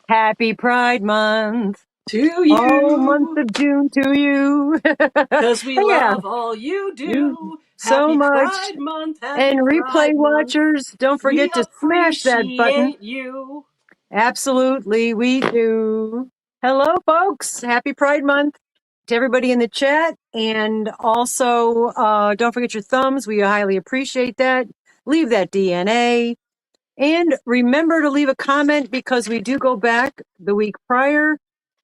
Happy Pride Month. To Oh, month you, of June to you. 'cause we Yeah, love all you you do. so Happy much. Pride Month, And happy replay Pride Month. watchers, don't We forget to smash that button. appreciate you. Absolutely, we do. Hello, folks. Happy Pride Month to everybody in the chat. And also, don't forget your thumbs. We highly appreciate that. Leave that DNA. And remember to leave a comment because we do go back the week prior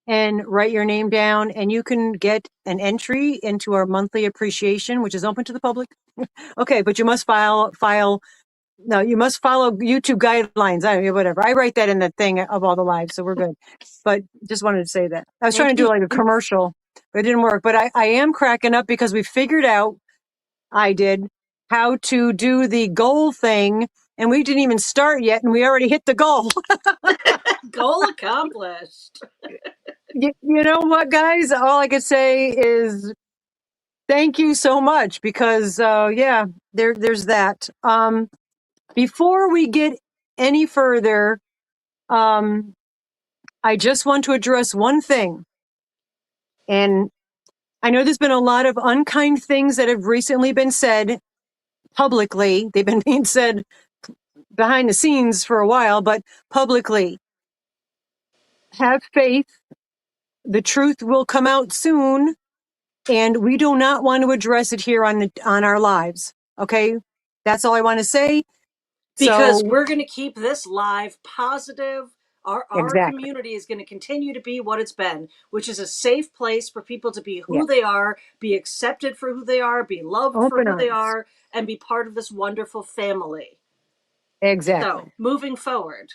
and write your name down, and you can get an entry into our monthly appreciation, which is open to the public. Okay, but you must no, you must follow YouTube guidelines. I mean, whatever. I write that in the thing of all the lives, so we're good. But just wanted to say that. I was trying to do like a commercial, but it didn't work. But I am cracking up because we figured out, I did, how to do the goal thing, and we didn't even start yet, and we already hit the goal. Goal accomplished. You know what, guys? All I could say is thank you so much because, yeah, there's that. Before we get any further, I just want to address one thing. And I know there's been a lot of unkind things that have recently been said publicly. They've been being said behind the scenes for a while, but publicly. Have faith. The truth will come out soon. And we do not want to address it here on our lives. Okay. That's all I want to say. Because So we're going to keep this live positive. Our exactly. community is going to continue to be what it's been, which is a safe place for people to be Yeah. who they are, be accepted for who they are, be loved for Open who they arms. are, and be part of this wonderful family. Exactly. So, moving forward,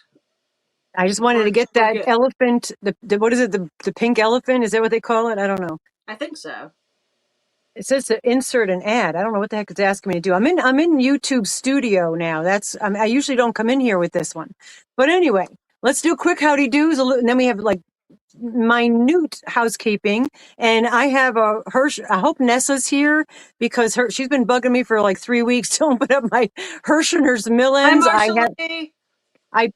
I just wanted to get we're that good. elephant, what is it? The pink elephant? Is that what they call it? I don't know. I think so. It says to insert an ad. I don't know what the heck it's asking me to do. I'm in YouTube Studio now. I usually don't come in here with this one. But anyway, let's do quick howdy do's, and then we have like minute housekeeping. And I have a Hirsch. I hope Nessa's here because she's been bugging me for like 3 weeks to open up my Herrschners Hi, Millens. Marsha Lee.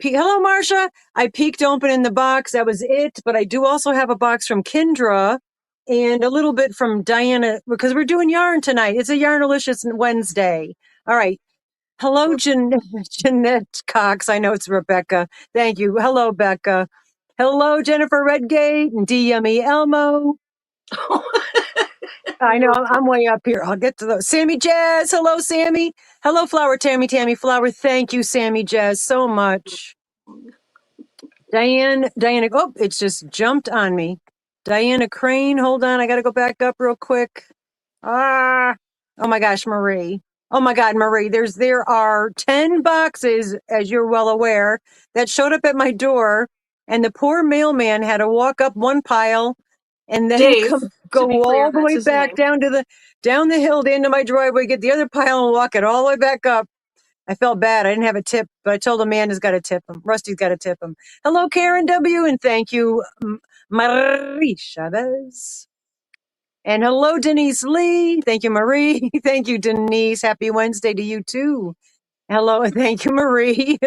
Hello, Marcia. I peeked open in the box. That was it. But I do also have a box from Kendra and a little bit from Diana because we're doing yarn tonight. It's a Yarnalicious Wednesday. All right. Hello, Jeanette Cox. I know it's Rebecca. Thank you. Hello, Becca. Hello, Jennifer Redgate and DME Elmo. I know I'm way up here. I'll get to those. Sammy Jazz. Hello, Sammy. Hello, Flower Tammy Flower. Thank you, Sammy Jazz, so much. Diana, oh, it's just jumped on me. Diana Crane, hold on, I gotta go back up real quick. Oh my gosh, Marie. Oh my God, Marie, there are 10 boxes, as you're well aware, that showed up at my door, and the poor mailman had to walk up one pile and then Dave, to be go clear, all the that's way his back name. down the hill, the end of my driveway, get the other pile and walk it all the way back up. I felt bad. I didn't have a tip, but I told Amanda's got to tip him. Rusty's got to tip him. Hello, Karen W. And thank you, Marie Chavez. And hello, Denise Lee. Thank you, Marie. Thank you, Denise. Happy Wednesday to you, too. Hello, and thank you, Marie.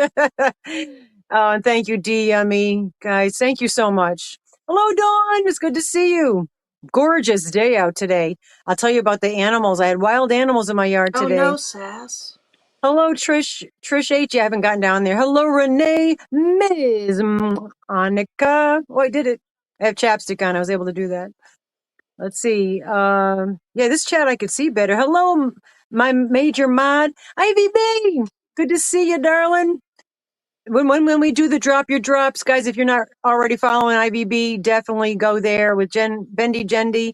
And thank you, DME. Guys, thank you so much. Hello, Dawn. It's good to see you. Gorgeous day out today. I'll tell you about the animals. I had wild animals in my yard Oh today. no, Sass. Hello, Trish H. You haven't gotten down there. Hello, Renee, Ms. Annika. Oh, I did it. I have chapstick on. I was able to do that. Let's see. Yeah, this chat I could see better. Hello, my major mod, Ivy B. Good to see you, darling. When we do the drop your drops, guys, if you're not already following IVB, definitely go there with Bendy Jendi.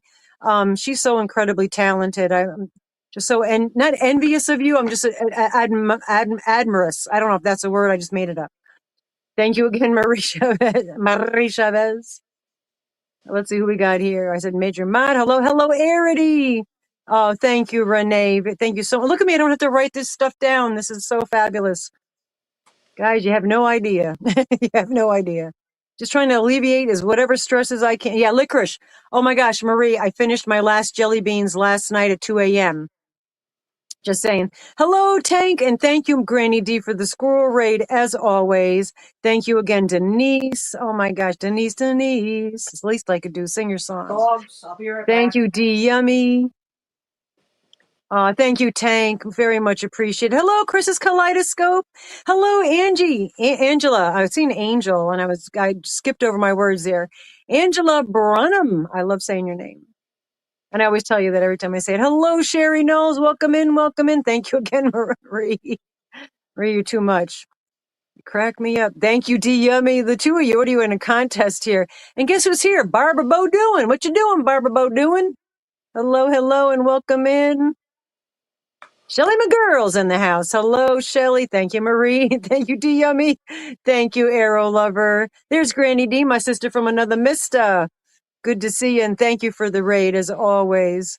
She's so incredibly talented. I'm just so not envious of you. I'm just admirous. I don't know if that's a word. I just made it up. Thank you again, Marie Chavez. Marie Chavez. Let's see who we got here. I said Major Mod. Hello, Arity. Oh, thank you, Renee. Thank you so much. Look at me. I don't have to write this stuff down. This is so fabulous. Guys, you have no idea. You have no idea. Just trying to alleviate as whatever stresses I can. Yeah, licorice. Oh my gosh, Marie, I finished my last jelly beans last night at 2 a.m. Just saying. Hello, Tank, and thank you, Granny D, for the squirrel raid, as always. Thank you again, Denise. Oh my gosh, Denise. It's the least I could do. Sing your song. Dogs, I'll be right Thank back. you, D Yummy. Thank you, Tank. Very much appreciated. Hello, Chris's Kaleidoscope. Hello, Angie. Angela. I was seeing Angel, and I skipped over my words there. Angela Brunham. I love saying your name. And I always tell you that every time I say it. Hello, Sherry Knowles. Welcome in. Welcome in. Thank you again, Marie. Marie, you too much. You crack me up. Thank you, D Yummy. The two of you. What are you in a contest here? And guess who's here? Barbara Bo doing. What you doing, Barbara Bo doing? Hello, hello, and welcome in. Shelly McGirl's in the house. Hello, Shelly. Thank you, Marie. Thank you, D Yummy. Thank you, Arrow Lover. There's Granny D, my sister from another Mista. Good to see you, and thank you for the raid as always.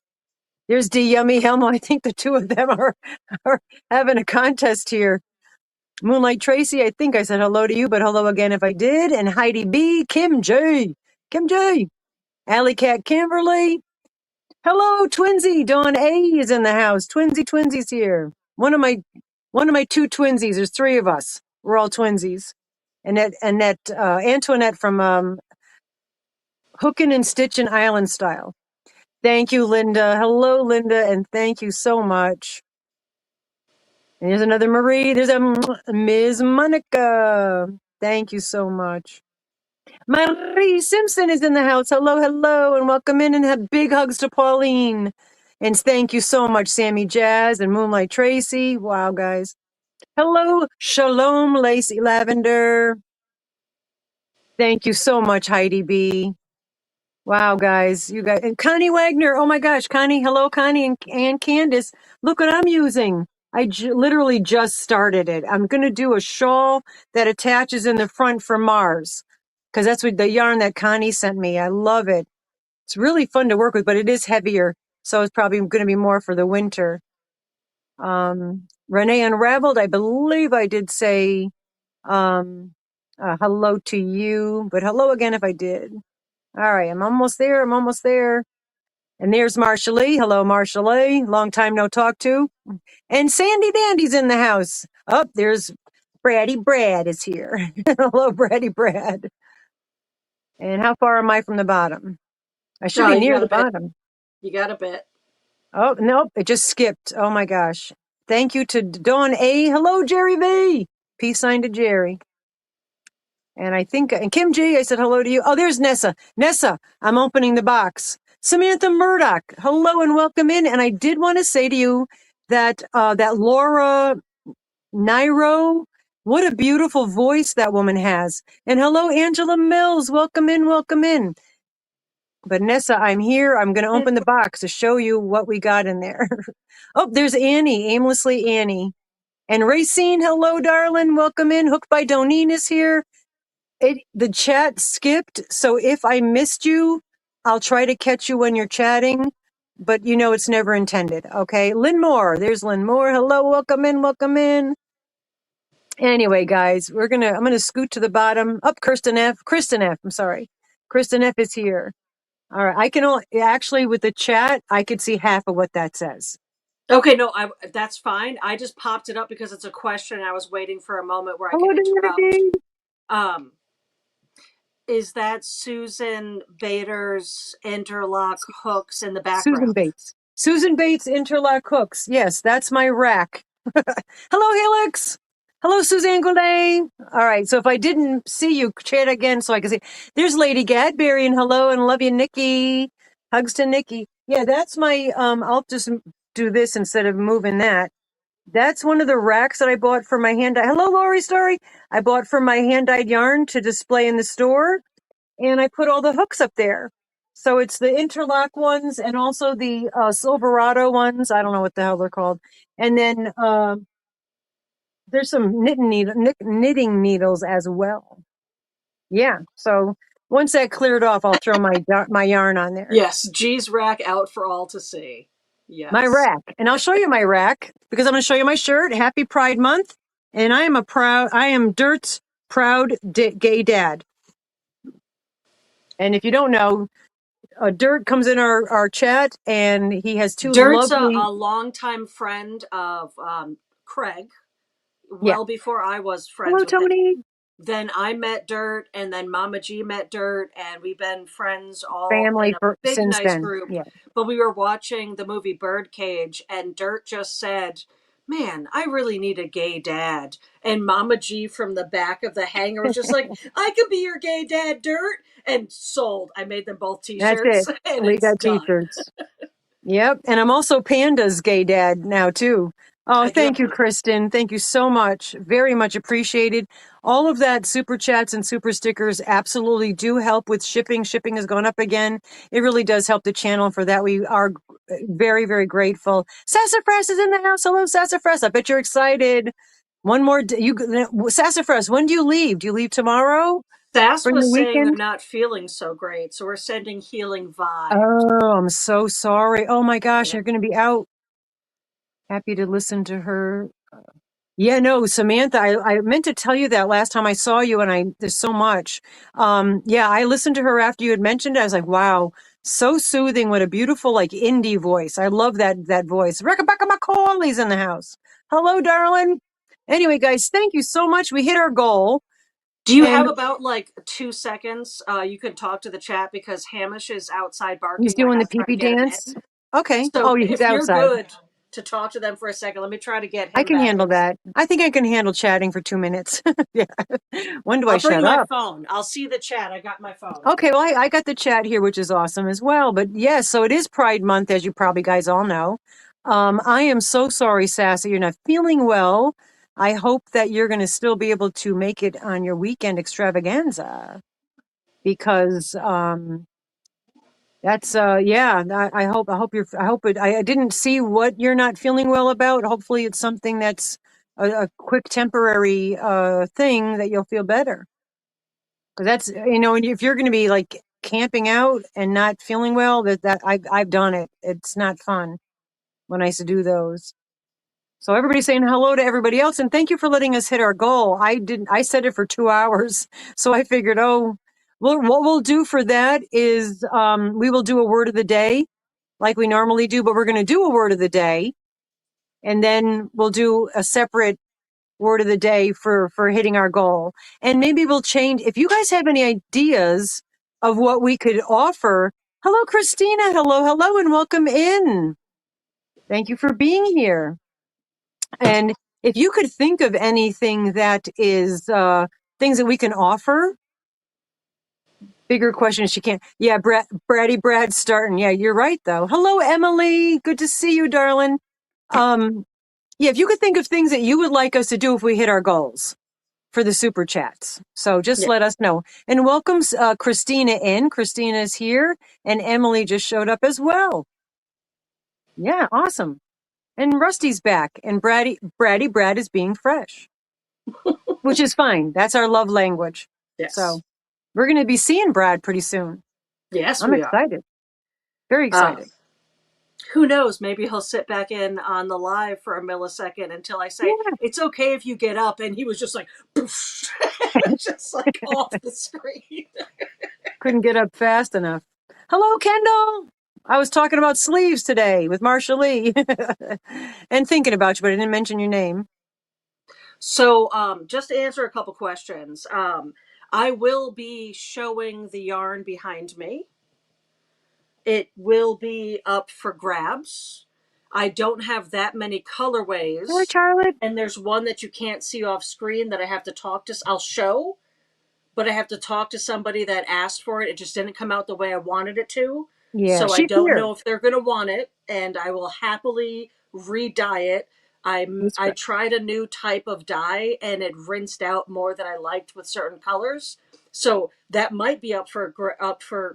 There's D Yummy Helmo. I think the two of them are having a contest here. Moonlight Tracy, I think I said hello to you, but hello again if I did. And Heidi B, Kim J. Alley Cat Kimberly. Hello, Twinsy. Dawn A is in the house. Twinsy's here. One of my two twinsies. There's three of us. We're all twinsies. Antoinette from Hookin' and Stitchin' Island Style. Thank you, Linda. Hello, Linda, and thank you so much. And there's another Marie. There's a Ms. Monica. Thank you so much. Marie Simpson is in the house. Hello, hello, and welcome in, and have big hugs to Pauline. And thank you so much, Sammy Jazz and Moonlight Tracy. Wow, guys. Hello, Shalom, Lacey Lavender. Thank you so much, Heidi B. Wow, guys. You guys. And Connie Wagner. Oh my gosh, Connie. Hello, Connie and Candace. Look what I'm using. I literally just started it. I'm going to do a shawl that attaches in the front for Mars because that's what the yarn that Connie sent me. I love it. It's really fun to work with, but it is heavier. So it's probably going to be more for the winter. Renee Unraveled, I believe I did say hello to you, but hello again if I did. All right, I'm almost there. And there's Marsha Lee. Hello, Marsha Lee. Long time no talk to. And Sandy Dandy's in the house. Oh, there's Braddy Brad is here. Hello, Braddy Brad. And how far am I from the bottom? I should be You near got the a bit. bottom. You got a bit. Oh, nope. It just skipped. Oh my gosh. Thank you to Dawn A. Hello, Jerry V. Peace sign to Jerry. And I think, and Kim G, I said hello to you. Oh, there's Nessa. Nessa, I'm opening the box. Samantha Murdoch, hello and welcome in. And I did want to say to you that, that Laura Nairo, what a beautiful voice that woman has. And hello, Angela Mills. Welcome in, welcome in. But Nessa, I'm here. I'm going to open the box to show you what we got in there. Oh, there's Annie, aimlessly Annie. And Racine, hello, darling. Welcome in. Hooked by Donine is here. The chat skipped, so if I missed you, I'll try to catch you when you're chatting, but you know it's never intended, okay? Lynn Moore, there's Lynn Moore. Hello, welcome in, welcome in. Anyway, guys, I'm gonna scoot to the bottom. Up, Kristen F. I'm sorry. Kristen F is here. All right, I can actually with the chat, I could see half of what that says. Okay, no, that's fine. I just popped it up because it's a question. I was waiting for a moment where I Hello, could interrupt. Divinity. Is that Susan Bader's interlock hooks in the Susan background? Bates. Susan Bates interlock hooks. Yes, that's my rack. Hello, Helix. Hello, Suzanne Goulet. All right, so if I didn't see you, chat again so I can see. There's Lady Gadberry and hello and love you, Nikki. Hugs to Nikki. Yeah, that's my, I'll just do this instead of moving that. That's one of the racks that I bought for my hand. Hello, Lori Story. I bought for my hand-dyed yarn to display in the store, and I put all the hooks up there. So it's the interlock ones and also the Silverado ones. I don't know what the hell they're called. And then there's some knitting needles as well. Yeah. So once that cleared off, I'll throw my yarn on there. Yes, G's rack out for all to see. Yes. My rack. And I'll show you my rack because I'm going to show you my shirt. Happy Pride Month. And I am Dirt's proud gay dad. And if you don't know, Dirt comes in our chat, and he has two Dirt's lovely. a longtime friend of Craig, Yeah. well before I was friends Hello, with him. Tony. Then I met Dirt, and then Mama G met Dirt, and we've been friends all in Family a for big, since nice then. group. Yeah. But we were watching the movie Birdcage, and Dirt just said, "Man, I really need a gay dad." And Mama G from the back of the hangar was just like, "I could be your gay dad, Dirt." And sold. I made them both That's T-shirts, it. and We it's got done. t-shirts. Yep. And I'm also Panda's gay dad now, too. Oh, I do. thank you, Kristen. Thank you so much. Very much appreciated. All of that super chats and super stickers absolutely do help with shipping. Shipping has gone up again. It really does help the channel. For that, we are very, very grateful. Sassafras is in the house. Hello, Sassafras. I bet you're excited. One more, Sassafras, when do you leave? Do you leave tomorrow Sass for your was saying they're weekend? not feeling so great, so we're sending healing vibes. Oh, I'm so sorry. Oh my gosh, Yeah. you're going to be out. Happy to listen to her. Yeah, no, Samantha, I meant to tell you that last time I saw you, and there's so much. Yeah, I listened to her after you had mentioned it. I was like, wow, so soothing. What a beautiful, like, indie voice. I love that voice. Rebecca McCauley's in the house. Hello, darling. Anyway, guys, thank you so much. We hit our goal, Do you and have about like 2 seconds? You can talk to the chat because Hamish is outside he's barking. I doing the got to try to pee-pee get him dance. in. Okay. Oh, So he's if you're outside. good to talk to them for a second, let me try to get I him can back handle in. that. I think I can handle chatting for 2 minutes. Yeah. When do I I'll bring shut my up? phone. I'll see the chat. I got my phone. Okay, well, I got the chat here, which is awesome as well. But yes, so it is Pride Month, as you probably guys all know. I am so sorry, Sassy, you're not feeling well. I hope that you're going to still be able to make it on your weekend extravaganza because that's yeah. I hope it. I didn't see what you're not feeling well about. Hopefully, it's something that's a quick temporary thing that you'll feel better. Because that's, if you're going to be like camping out and not feeling well, that I've done it. It's not fun when I used to do those. So everybody's saying hello to everybody else, and thank you for letting us hit our goal. I said it for 2 hours, so I figured, well, what we'll do for that is we will do a word of the day like we normally do, but we're going to do a word of the day, and then we'll do a separate word of the day for hitting our goal. And maybe we'll change. If you guys have any ideas of what we could offer, hello, Christina. Hello, and welcome in. Thank you for being here. And if you could think of anything that is things that we can offer, bigger question. She can't. Yeah, Brad's starting. Yeah, you're right though. Hello, Emily. Good to see you, darling. Yeah, if you could think of things that you would like us to do if we hit our goals for the super chats. So just Yeah. let us know. And welcome Christina in. Christina's here, and Emily just showed up as well. Yeah, awesome. And Rusty's back, and Brad is being fresh, which is fine. That's our love language. So Yes. we're going to be seeing Brad pretty soon. Yes, I'm we are. excited. Very Uh, excited. who knows? Maybe he'll sit back in on the live for a millisecond until I say, Yeah, it's okay if you get up. And he was just like, poof, just like off the screen. couldn't get up fast enough. Hello, Kendall. I was talking about sleeves today with Marsha Lee and thinking about you, but I didn't mention your name. So, just to answer a couple questions, I will be showing the yarn behind me. It will be up for grabs. I don't have that many Hello, colorways, Charlotte. and there's one that you can't see off screen that I have to talk to. I'll show, but I have to talk to somebody that asked for it. It just didn't come out the way I wanted it to. Yeah, So I she's don't here. know if they're going to want it, and I will happily re-dye it. She's I fresh. tried a new type of dye and it rinsed out more than I liked with certain colors. So that might be up for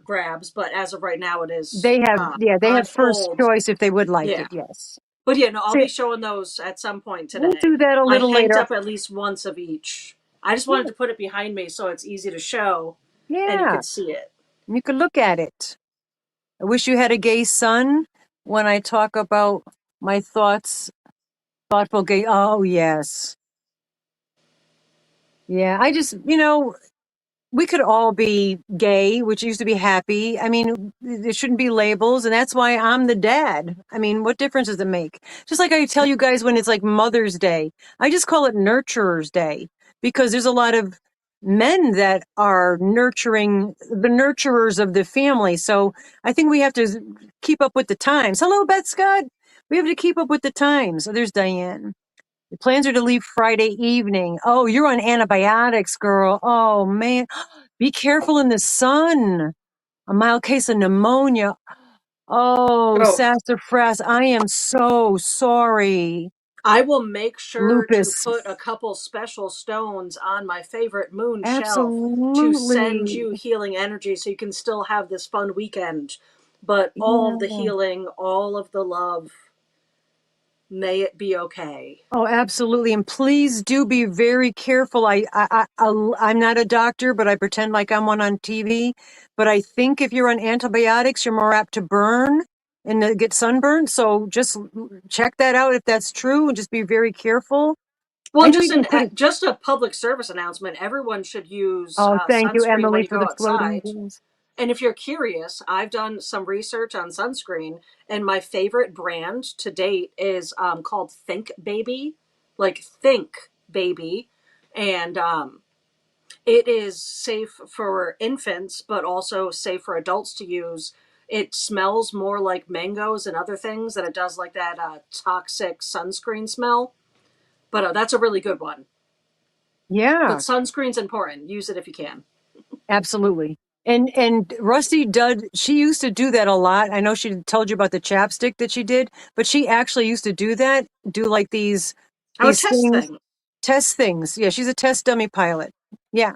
grabs, but as of right now, it is They on have first hold. choice if they would like Yeah, it. Yes. but yeah, no, I'll See, be showing those at some point we'll do today. that a I little hanged later. up at least once of each. I just wanted Yeah. to put it behind me so it's easy to show and you Yeah. could see it. You could look at it. I wish you had a gay son when I talk about my thoughts, thoughtful gay. Oh, yes. Yeah. I just, we could all be gay, which used to be happy. I mean, there shouldn't be labels, and that's why I'm the dad. I mean, what difference does it make? Just like I tell you guys when it's like Mother's Day, I just call it Nurturer's Day because there's a lot of men that are nurturing the nurturers of the family. So I think we have to keep up with the times. Hello, Beth Scott. We have to keep up with the times. So there's Diane. The plans are to leave Friday evening. Oh, you're on antibiotics, girl. Oh, man. Be careful in the sun. A mild case of pneumonia. Oh, Oh, sassafras. I am so sorry. I will make sure to Lupus. put a couple special stones on my favorite moon shelf to send Absolutely. you healing energy so you can still have this fun weekend. But all of the Yeah. healing, all of the love, may it be okay. Oh, absolutely. And please do be very careful. I'm not a doctor, but I pretend like I'm one on TV. But I think if you're on antibiotics, you're more apt to burn and to get sunburned. So just check that out if that's true and just be very careful. Well, I know you can put it. just a public service announcement. Everyone should use Oh, thank you, sunscreen when Emily, you for go the floating outside. balls. And if you're curious, I've done some research on sunscreen, and my favorite brand to date is called Think Baby, like Think Baby, and it is safe for infants, but also safe for adults to use. It smells more like mangoes and other things than it does like that toxic sunscreen smell. But that's a really good one. But Yeah, sunscreen's important. Use it if you can. absolutely. And Rusty Dud, she used to do that a lot. I know she told you about the chapstick that she did, but she actually used to do that, do like Oh, these test things, thing. test things. Yeah, she's a test dummy pilot. Yeah.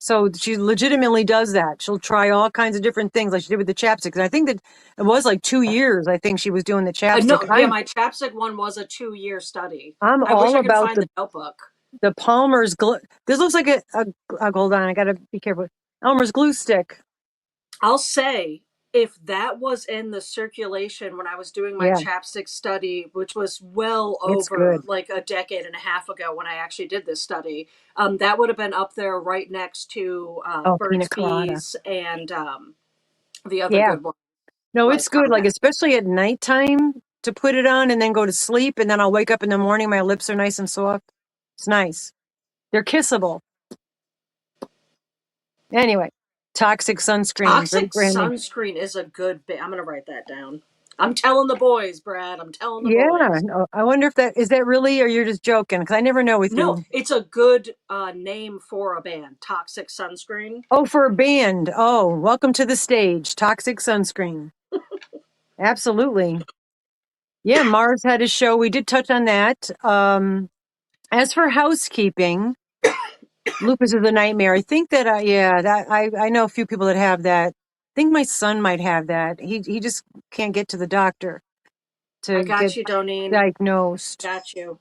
So she legitimately does that. She'll try all kinds of different things like she did with the chapstick. And I think that it was like 2 years, I think she was doing the chapstick. No, yeah, my chapstick one was a 2 year study. I'm I wish all I could about find the notebook. the Palmer's glue. This looks like hold on, I gotta be careful. Elmer's glue stick. I'll say if that was in the circulation when I was doing my Yeah, chapstick study, which was well it's over good. like a decade and a half ago when I actually did this study, that would have been up there right next to Oh, Burt's pina colada. Bees and the other Yeah. good one, No, it's like good. Like Combat. especially at nighttime to put it on and then go to sleep, and then I'll wake up in the morning. My lips are nice and soft. It's nice. They're kissable. Anyway, toxic sunscreen. Toxic Great brand name. sunscreen is a good bit. I'm going to write that down. I'm telling the boys, Brad. I'm telling the Yeah. boys. No, I wonder if that is that really, or you're just joking? Because I never know with No, you. it's a good name for a band. Toxic sunscreen. Oh, for a band. Oh, welcome to the stage. Toxic sunscreen. Absolutely. Yeah, Mars had a show. We did touch on that. As for housekeeping, lupus is a nightmare. I think that yeah, that I know a few people that have that. I think my son might have that. He just can't get to the doctor I to get got you, Doneen. diagnosed. Got you.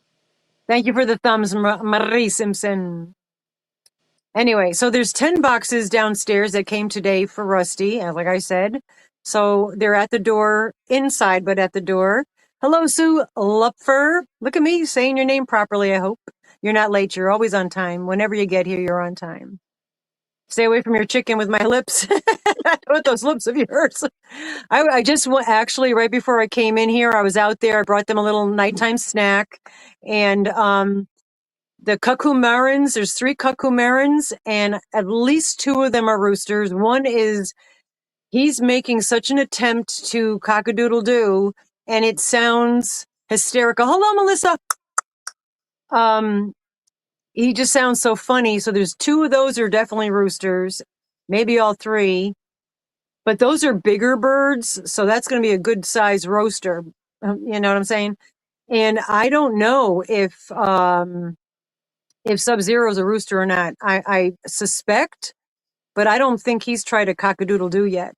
Thank you for the thumbs, Marie Simpson. Anyway, so there's 10 boxes downstairs that came today for Rusty, like I said. So they're at the door, inside, but at the door. Hello, Sue Lupfer. Look at me saying your name properly, I hope. You're not late. You're always on time. Whenever you get here, you're on time. Stay away from your chicken with my lips. With those lips of yours. I just went, actually, right before I came in here, I was out there. I brought them a little nighttime snack. And the cuckoo-marins, there's 3 cuckoo-marins, and at least 2 of them are roosters. One is, he's making such an attempt to cock-a-doodle-doo, and it sounds hysterical. Hello, Melissa. Um, he just sounds so funny. So there's 2 of those are definitely roosters, maybe all 3, but those are bigger birds, so that's going to be a good size roaster. You know what I'm saying? And I don't know if Sub-Zero is a rooster or not. I suspect, but I don't think he's tried a cock-a-doodle-doo yet.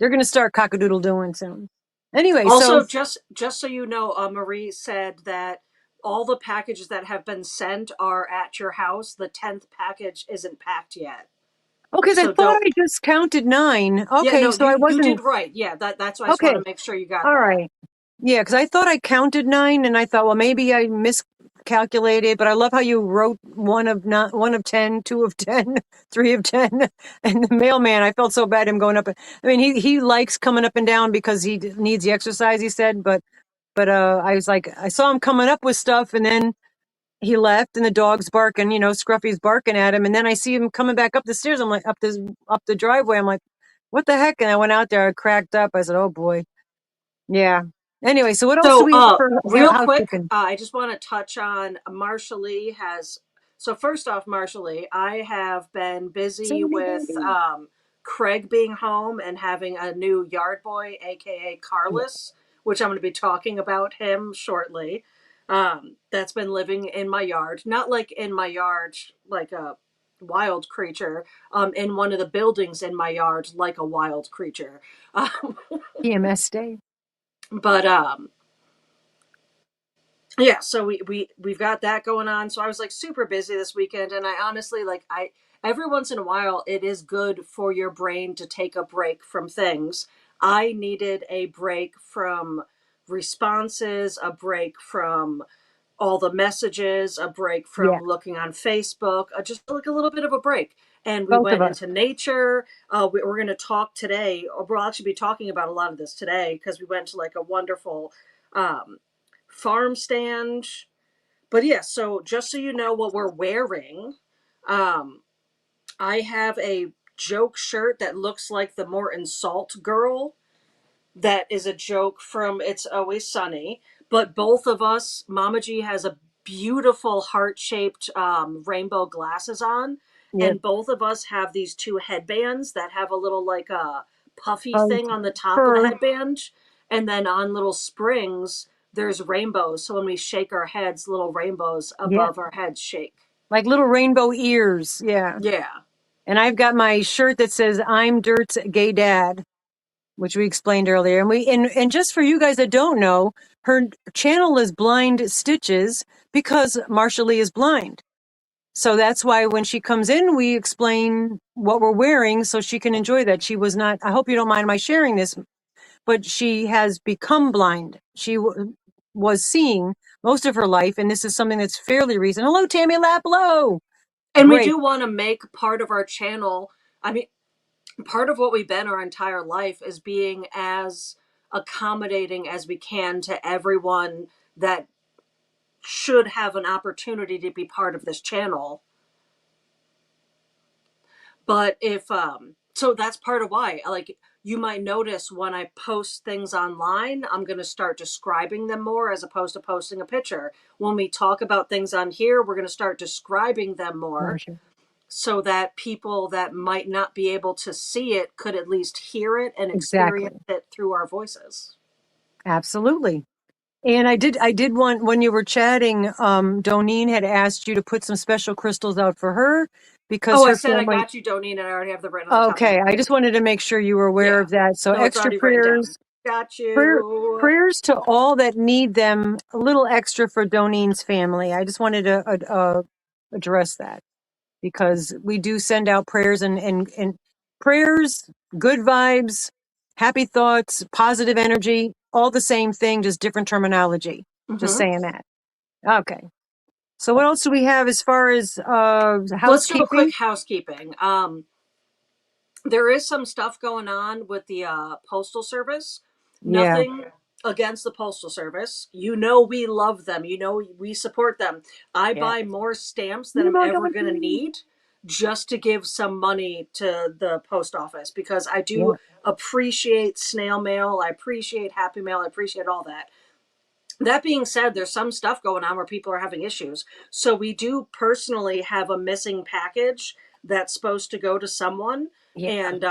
They're going to start cock-a-doodle-dooing soon. Anyway, so Also, just so you know, Marie said that all the packages that have been sent are at your house. The 10th package isn't packed yet. because I So thought don't. I just counted 9. Yeah, Okay, no, so I you did wasn't right. Yeah, that's why I just want okay. to make sure you got All that. right. Yeah, because I thought I counted 9, and I thought, well, maybe I calculated, but I love how you wrote one of not one of 10, two of 10, three of 10. And the mailman, I felt so bad him going up. I mean, he likes coming up and down because needs the exercise, he said, but I was like, I saw him coming up with stuff, and then he left, and the dog's barking, Scruffy's barking at him, and then I see him coming back up the stairs. I'm like, up the driveway. I'm like, what the heck? And I went out there, I cracked up. I said, oh boy. Yeah. Anyway, so what else do So, we have for real quick, housekeeping? I just want to touch on Marsha Lee has. So, first off, Marsha Lee, I have been busy Sandy with Dandy. Craig being home and having a new yard boy, aka Yeah. Carlos, which I'm going to be talking about him shortly. That's been living in my yard, not like in my yard like a wild creature, in one of the buildings in my yard like a wild creature. Um, PMS day. but yeah, so we've got that going on. So I was like super busy this weekend, and I honestly like I every once in a while it is good for your brain to take a break from things. I needed a break from responses, a break from all the messages, a break Yeah. from looking on Facebook, just like a little bit of a break. And we Both of went us. into nature. We're going to talk today. We'll actually be talking about a lot of this today because we went to like a wonderful um, farm stand. But yeah, so just so you know what we're wearing, um, I have a joke shirt that looks like the Morton Salt girl. That is a joke from It's Always Sunny. But both of us, Mama G has a beautiful heart shaped rainbow glasses on. Yep. And both of us have these two headbands that have a little like a puffy Oh, thing on the top of the fur. headband. And then on little springs, there's rainbows. So when we shake our heads, little rainbows Yeah. above our heads shake. Like little rainbow ears. Yeah. Yeah. And I've got my shirt that says I'm Dirt's gay dad, which we explained earlier. And just for you guys that don't know, her channel is Blind Stitches because Marsha Lee is blind. So that's why when she comes in, we explain what we're wearing so she can enjoy that. She was not, I hope you don't mind my sharing this, but she has become blind. She was seeing most of her life, and this is something that's fairly recent. Hello, Tammy Laplow. And we Great. do want to make part of our channel. I mean, part of what we've been our entire life is being as accommodating as we can to everyone that should have an opportunity to be part of this channel. But if so that's part of why, like, you might notice when I post things online, I'm going to start describing them more as opposed to posting a picture. When we talk about things on here, we're going to start describing them more Marsha. so that people that might not be able to see it could at least hear it and experience Exactly. it through our voices. Absolutely. And I did want, when you were chatting, Doneen had asked you to put some special crystals out for her because Oh, I her said I family. got you, Doneen, and I already have the written on the top of my Okay. I head. just wanted to make sure you were aware Yeah. of that. So No, it's extra already written down. prayers, Got prayer, you. prayers to all that need them, a little extra for Doneen's family. I just wanted to address that because we do send out prayers and prayers, good vibes, happy thoughts, positive energy, all the same thing, just different terminology. Just Hmm. saying that. Okay. So what else do we have as far as Let's do a quick housekeeping? housekeeping. There is some stuff going on with the postal service. Yeah. Nothing against the postal service. You know we love them. You know we support them. I Yeah. buy more stamps than I'm ever going to need just to give some money to the post office because I Yeah. do appreciate snail mail. I appreciate happy mail. I appreciate all that. That being said, there's some stuff going on where people are having issues. So we do personally have a missing package that's supposed to go to someone, Yeah. and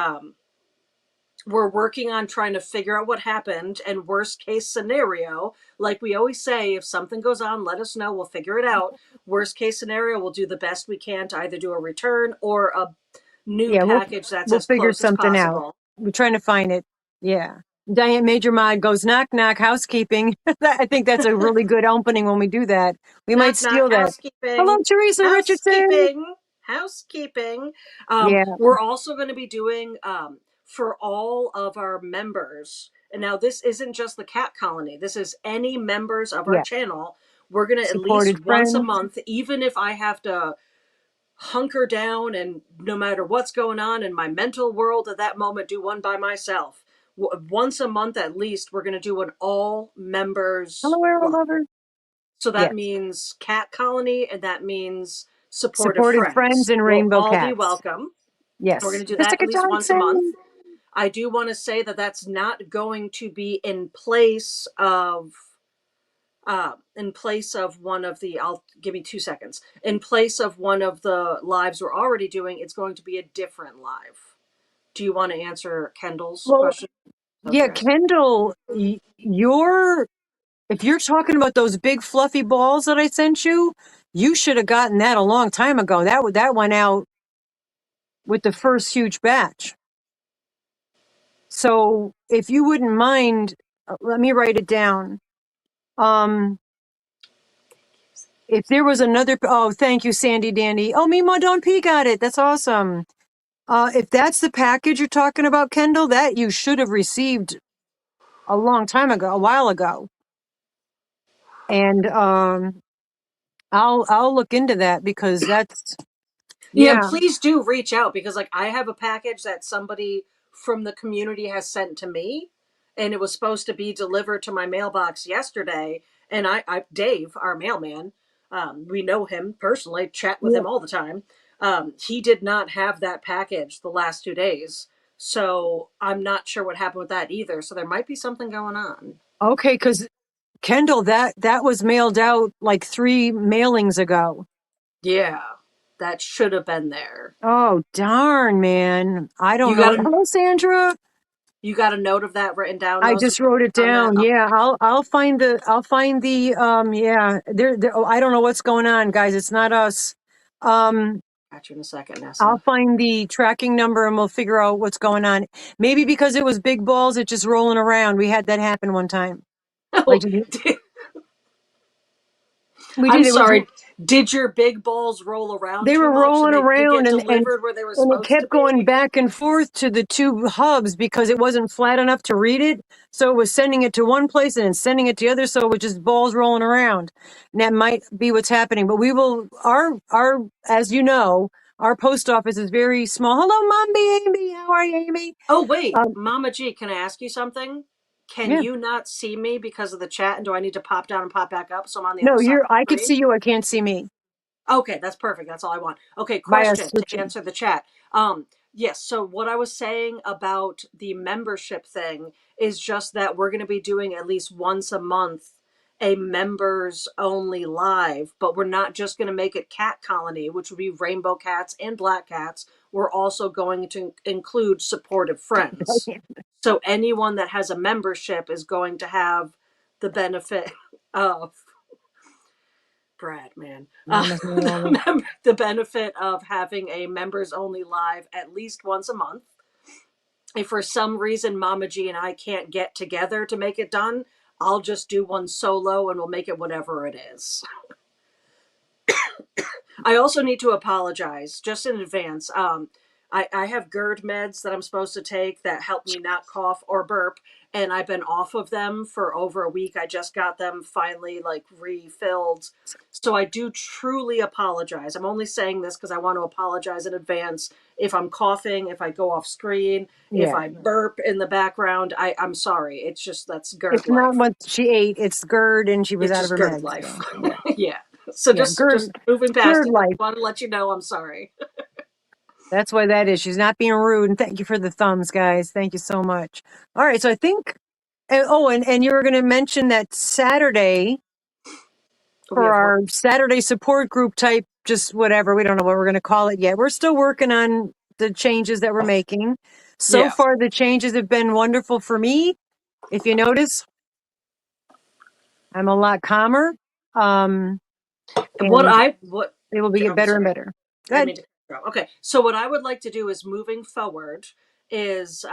we're working on trying to figure out what happened. And worst case scenario, like we always say, if something goes on, let us know. We'll figure it out. Worst case scenario, we'll do the best we can to either do a return or a new Yeah. package that's We'll as figure close as something out. possible. We're trying to find it. Yeah. Diane Major Mod goes knock knock housekeeping. I think that's a really good opening when we do that. We might Knock, knock, steal that. Hello, housekeeping, Teresa Richardson. housekeeping, housekeeping. Yeah. We're also going to be doing for all of our members. And now this isn't just the cat colony. This is any members of our Yeah. channel. We're going to at least Supported once a friends. month, even if I have to hunker down and no matter what's going on in my mental world at that moment, do one by myself. Once a month at least, we're going to do an all members Hello, Arrow live. Lover. So that Yes. means cat colony and that means supportive Supported friends friends and will rainbow all be cats. welcome. We're Yes. going to do that Jessica at least once a month. Johnson. I do want to say that that's not going to be in place of one of the, I'll give me 2 seconds, in place of one of the lives we're already doing. It's going to be a different live. Do you want to answer Kendall's Well, question? yeah, Okay. Kendall, if you're talking about those big fluffy balls that I sent you, you should have gotten that a long time ago. That went out with the first huge batch. So if you wouldn't mind, let me write it down. Um, if there was another, oh, thank you, Sandy Dandy. Oh, Mimo Don P got it. That's awesome. If that's the package you're talking about, Kendall, that you should have received a long time ago, a while ago. And I'll look into that because that's Yeah, yeah. please do reach out because like I have a package that somebody from the community has sent to me and it was supposed to be delivered to my mailbox yesterday and I Dave, our mailman, we know him personally, chat with Yeah. him all the time. He did not have that package the last 2 days. So I'm not sure what happened with that either. So there might be something going on. Okay, because Kendall, that was mailed out like 3 mailings ago. Yeah, that should have been there. Oh darn, man! I don't You know. got a Hello, Sandra. you got a note of that written down I though, so just wrote it on that. down. Yeah, I'll find the yeah. Oh, I don't know what's going on, guys. It's not us. Um, Got you in a second, I'll Nessa. find the tracking number and we'll figure out what's going on. Maybe because it was big balls, it just rolling around. We had that happen one time. Like Oh, we I'm did. It was sorry. Did your big balls roll around they too were much and rolling they did around get and delivered where they were and it supposed to kept going be? back and forth to the two hubs because it wasn't flat enough to read it. So it was sending it to one place and then sending it to the other. So it was just balls rolling around. And that might be what's happening. But we will, our, as you know, our post office is very small. Hello, Mommy Amy. How are you, Amy? Oh, wait. Um, Mama G, can I ask you something? Can yeah. you not see me because of the chat? And do I need to pop down and pop back up so I'm on the No, other side of I the can screen? see you. I can't see me Okay, that's perfect. That's all I want. Okay, by us question to switching. answer the chat. Yes, so what I was saying about the membership thing is just that we're going to be doing at least once a month a members only live, but we're not just going to make it cat colony, which would be rainbow cats and black cats. We're also going to include supportive friends. So anyone that has a membership is going to have the benefit of Brad, man. Mama's no longer. The benefit of having a members only live at least once a month. If for some reason Mama G and I can't get together to make it done, I'll just do one solo and we'll make it whatever it is. I also need to apologize just in advance. I have GERD meds that I'm supposed to take that help me not cough or burp, and I've been off of them for over a week. I just got them finally like refilled. So I do truly apologize. I'm only saying this because I want to apologize in advance if I'm coughing, if I go off screen, if Yeah. I burp in the background. I'm sorry. It's just that's GERD It's not life. what she ate. It's GERD and she was It's out of just her GERD meds. life. So yeah. Yeah. So Yeah. just moving past GERD it. Just life. want to let you know I'm sorry. That's why that is. She's not being rude. And thank you for the thumbs, guys. Thank you so much. All right. So I think, and you were going to mention that Saturday We for have what? our Saturday support group type, just whatever. We don't know what we're going to call it yet. We're still working on the changes that we're making. So Yeah. far, the changes have been wonderful for me. If you notice, I'm a lot calmer. Um, and What it will be I'm better and sorry. better. I didn't Good. mean to cut you off. Okay. So what I would like to do is moving forward is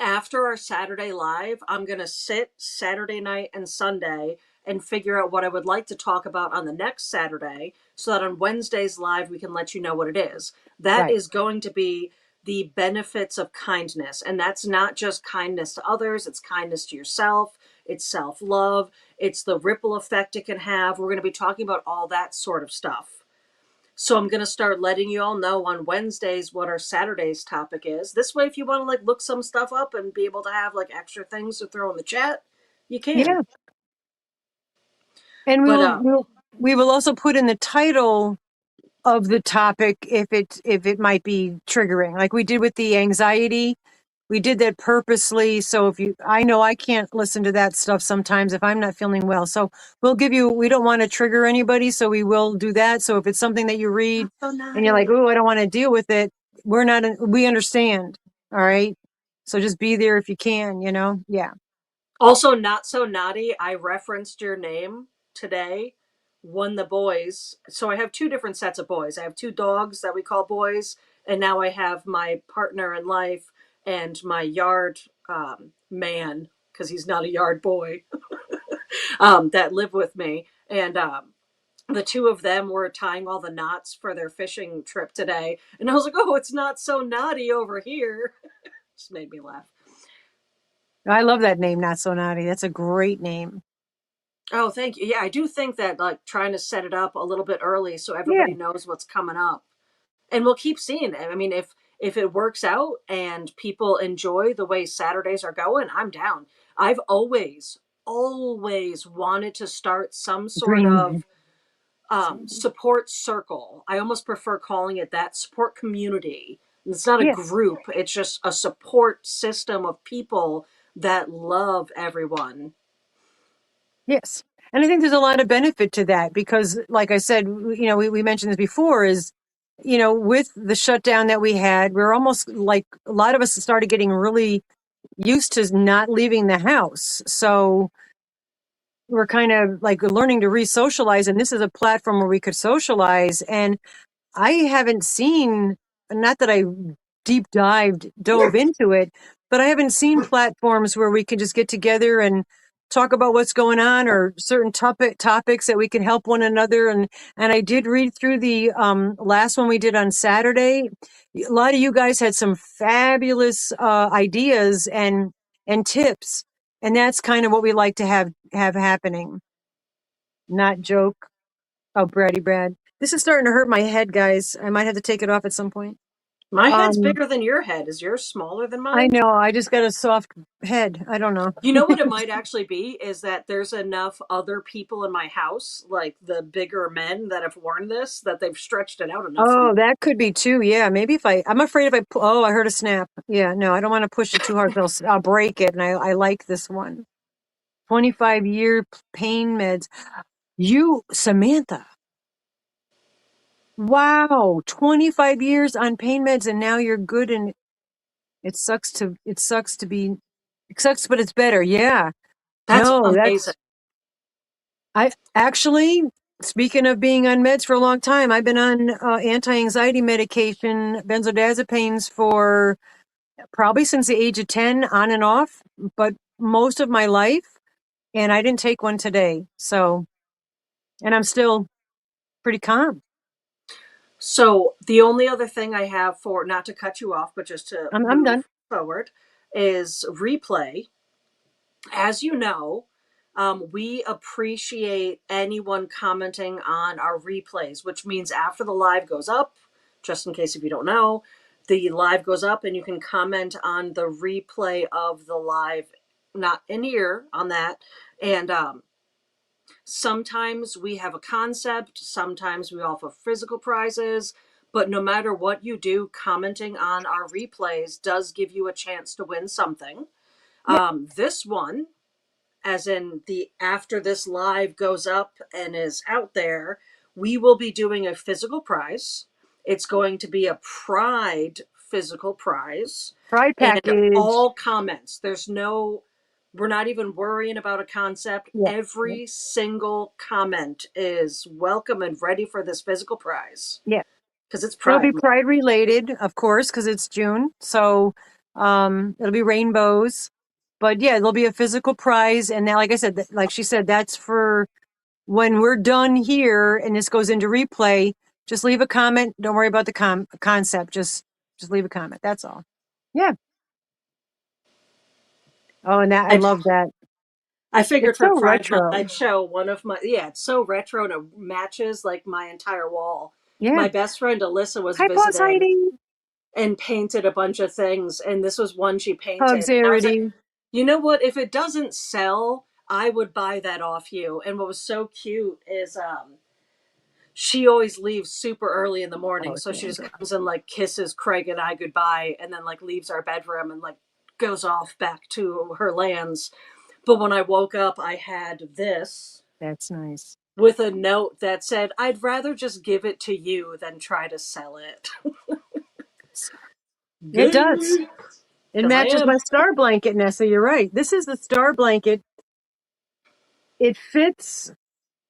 after our Saturday live, I'm going to sit Saturday night and Sunday and figure out what I would like to talk about on the next Saturday so that on Wednesday's live we can let you know what it is. That Right. is going to be the benefits of kindness. And that's not just kindness to others, it's kindness to yourself, it's self love, it's the ripple effect it can have. We're going to be talking about all that sort of stuff. So I'm going to start letting you all know on Wednesdays what our Saturday's topic is. This way, if you want to like look some stuff up and be able to have like extra things to throw in the chat, you can. Yeah. And But we will also put in the title of the topic if it might be triggering, like we did with the anxiety. We did that purposely. So I know I can't listen to that stuff sometimes if I'm not feeling well. So we don't want to trigger anybody. So we will do that. So if it's something that you read not so and you're like, naughty. oh, I don't want to deal with it. We understand. All right. So just be there if you can, Yeah. Also, not so naughty. I referenced your name today when the boys. So I have two different sets of boys. I have two dogs that we call boys, and now I have my partner in life and my yard man, because he's not a yard boy, that live with me. And the two of them were tying all the knots for their fishing trip today. And I was like, oh, it's not so naughty over here. Just made me laugh. I love that name, Not So Naughty. That's a great name. Oh, thank you. Yeah, I do think that like trying to set it up a little bit early so Yeah. everybody knows what's coming up. And we'll keep seeing it. I mean, if it works out and people enjoy the way Saturdays are going, I'm down. I've always wanted to start some sort Green. of support circle. I almost prefer calling it that, support community. It's not a Yes. group, it's just a support system of people that love everyone. Yes. And I think there's a lot of benefit to that because, like I said, we mentioned this before is, with the shutdown that we had, we're almost like a lot of us started getting really used to not leaving the house. So we're kind of like learning to re-socialize. And this is a platform where we could socialize. And I haven't seen, not that I dove into it, but I haven't seen platforms where we can just get together and talk about what's going on or certain topics that we can help one another. And I did read through the last one we did on Saturday. A lot of you guys had some fabulous ideas and tips, and that's kind of what we like to have happening. Not joke. Oh, Braddy Brad. This is starting to hurt my head, guys. I might have to take it off at some point. My head's Um, bigger than your head. Is yours smaller than I mine? know. I just got a soft head. I don't know. You know what it might actually be is that there's enough other people in my house, like the bigger men that have worn this, that they've stretched it out enough for me. Oh, that could be too. Yeah, maybe I'm afraid if oh, I heard a snap. Yeah, no, I don't want to push it too hard. I'll break it. And I like this one. 25-year pain meds. Samantha. Wow, 25 years on pain meds, and now you're good. And it sucks, but it's better. Yeah. That's No, amazing. I actually, speaking of being on meds for a long time, I've been on anti-anxiety medication, benzodiazepines for probably since the age of 10, on and off, but most of my life. And I didn't take one today. So, and I'm still pretty calm. So the only other thing I have for, not to cut you off, but just to I'm move done. forward, is replay. As you know, we appreciate anyone commenting on our replays, which means after the live goes up, just in case if you don't know, the live goes up and you can comment on the replay of the live, not in here on that. And sometimes we have a concept, sometimes we offer physical prizes, but no matter what you do, commenting on our replays does give you a chance to win something. Yeah, This one, as in the after this live goes up and is out there, we will be doing a physical prize. It's going to be a Pride physical prize, pride and package. all comments. We're not even worrying about a concept. Yeah. Every single comment is welcome and ready for this physical prize Yeah. because it's It'll be Pride Month. pride related, of course, because it's June. So, it'll be rainbows, but yeah, there'll be a physical prize. And now, like I said, like she said, that's for when we're done here and this goes into replay. Just leave a comment. Don't worry about the concept. Just leave a comment. That's all. Yeah. Oh, and that I I love that. I figured It's for so Pride Month retro. I'd show one of my, yeah, it's so retro and it matches like my entire wall. Yeah. My best friend Alyssa was Hi, Boss visiting Heidi. and painted a bunch of things, and this was one she painted. Hugs, And I was like, Arity. you know what? If it doesn't sell, I would buy that off you. And what was so cute is she always leaves super early in the morning, Oh, so she just Sandra. comes and like kisses Craig and I goodbye, and then like leaves our bedroom and like goes off back to her lands. But when I woke up, I had this That's nice. with a note that said, I'd rather just give it to you than try to sell it. It does. Gay! It Because I matches my am. star blanket, Nessa. You're right. This is the star blanket. It fits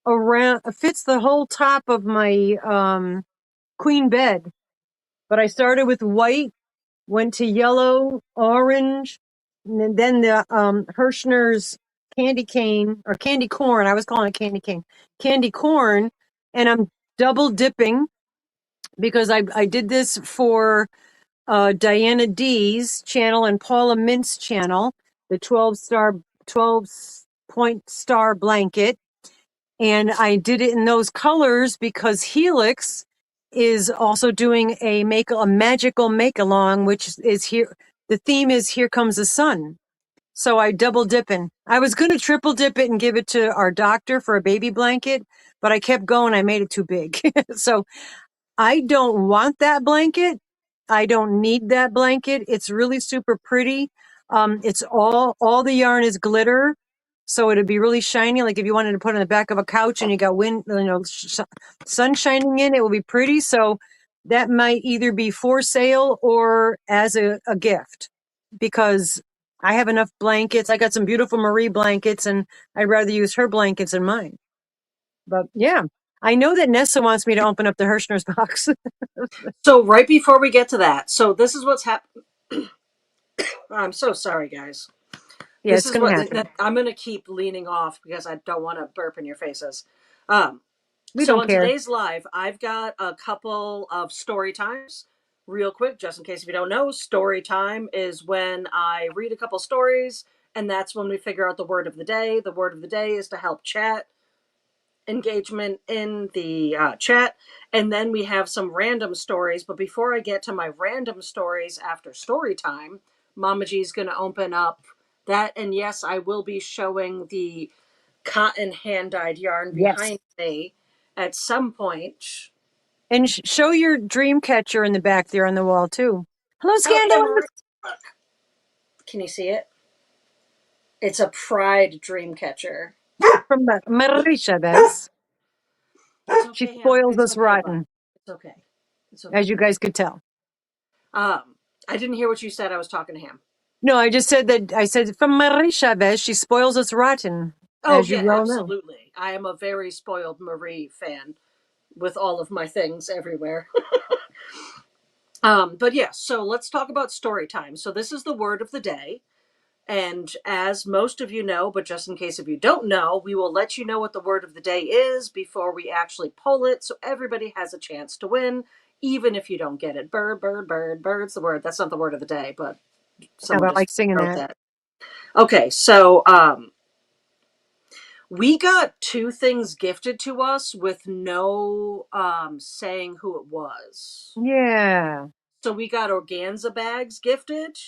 around, fits the whole top of my queen bed. But I started with white, went to yellow, orange, and then the Herrschners candy cane or candy corn. I was calling it candy cane, candy corn, and I'm double dipping because I did this for Diana D's channel and Paula Mint's channel, the 12 point star blanket. And I did it in those colors because Helix is also doing a magical make along, which is here. The theme is Here Comes the Sun. So I double dipping. I was going to triple dip it and give it to our doctor for a baby blanket, but I kept going. I made it too big. So I don't want that blanket. I don't need that blanket. It's really super pretty. It's all the yarn is glitter. So it'd be really shiny. Like if you wanted to put it on the back of a couch and you got wind, sun shining in, it will be pretty. So that might either be for sale or as a gift because I have enough blankets. I got some beautiful Marie blankets and I'd rather use her blankets than mine. But yeah, I know that Nessa wants me to open up the Herrschner's box. So, right before we get to that, so this is what's happening. I'm so sorry, guys. Yeah, This it's is going to what happen. I'm going to keep leaning off because I don't want to burp in your faces. Um, We so don't on care. today's live, I've got a couple of story times. Real quick, just in case if you don't know, story time is when I read a couple stories, and that's when we figure out the word of the day. The word of the day is to help chat engagement in the chat. And then we have some random stories. But before I get to my random stories after story time, Mama G is going to open up that. And yes, I will be showing the cotton hand dyed yarn Yes. behind me at some point. And show your dream catcher in the back there on the wall, too. Hello, Oh, yeah, Scandalous. Marie. Can you see it? It's a Pride dream catcher. From Marisha, Bez. It's She okay, Ham. spoils It's us okay, bud. rotten, It's okay. It's okay. as you guys could tell. I didn't hear what you said. I was talking to Ham. No, I just said that. I said from Marisha, Bez. She spoils us rotten, Oh as you yeah, well know. absolutely. I am a very spoiled Marie fan with all of my things everywhere. But yeah, so let's talk about story time. So this is the word of the day. And as most of you know, but just in case if you don't know, we will let you know what the word of the day is before we actually pull it. So everybody has a chance to win, even if you don't get it. Bird, bird, bird, bird's the word. That's not the word of the day, but Yeah, someone but I just like singing wrote that. that. Okay, so we got two things gifted to us with no saying who it was. Yeah. So we got organza bags gifted.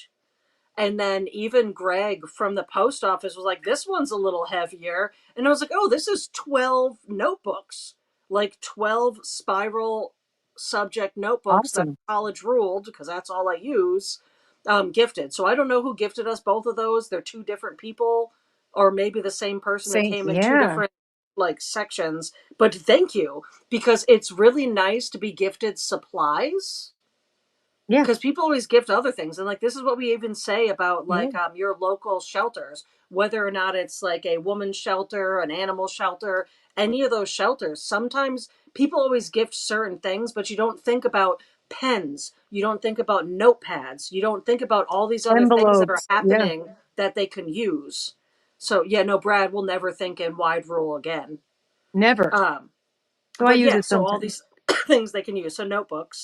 And then even Greg from the post office was like, this one's a little heavier. And I was like, oh, this is 12 notebooks, like 12 spiral subject notebooks that Awesome. college ruled, because that's all I use, gifted. So I don't know who gifted us both of those. They're two different people, or maybe the same person that Same. came in two Yeah. different like sections. But thank you, because it's really nice to be gifted supplies Yeah. because people always gift other things, and like this is what we even say about Yeah. like your local shelters, whether or not it's like a woman's shelter, an animal shelter, any of those shelters. Sometimes people always gift certain things, but you don't think about pens, you don't think about notepads, you don't think about all these other things that are Envelopes. Yeah. happening that they can use. So yeah, no, Brad will never think in wide rule again. Never. um So I but use yeah, it so all sometimes. these things they can use, so notebooks.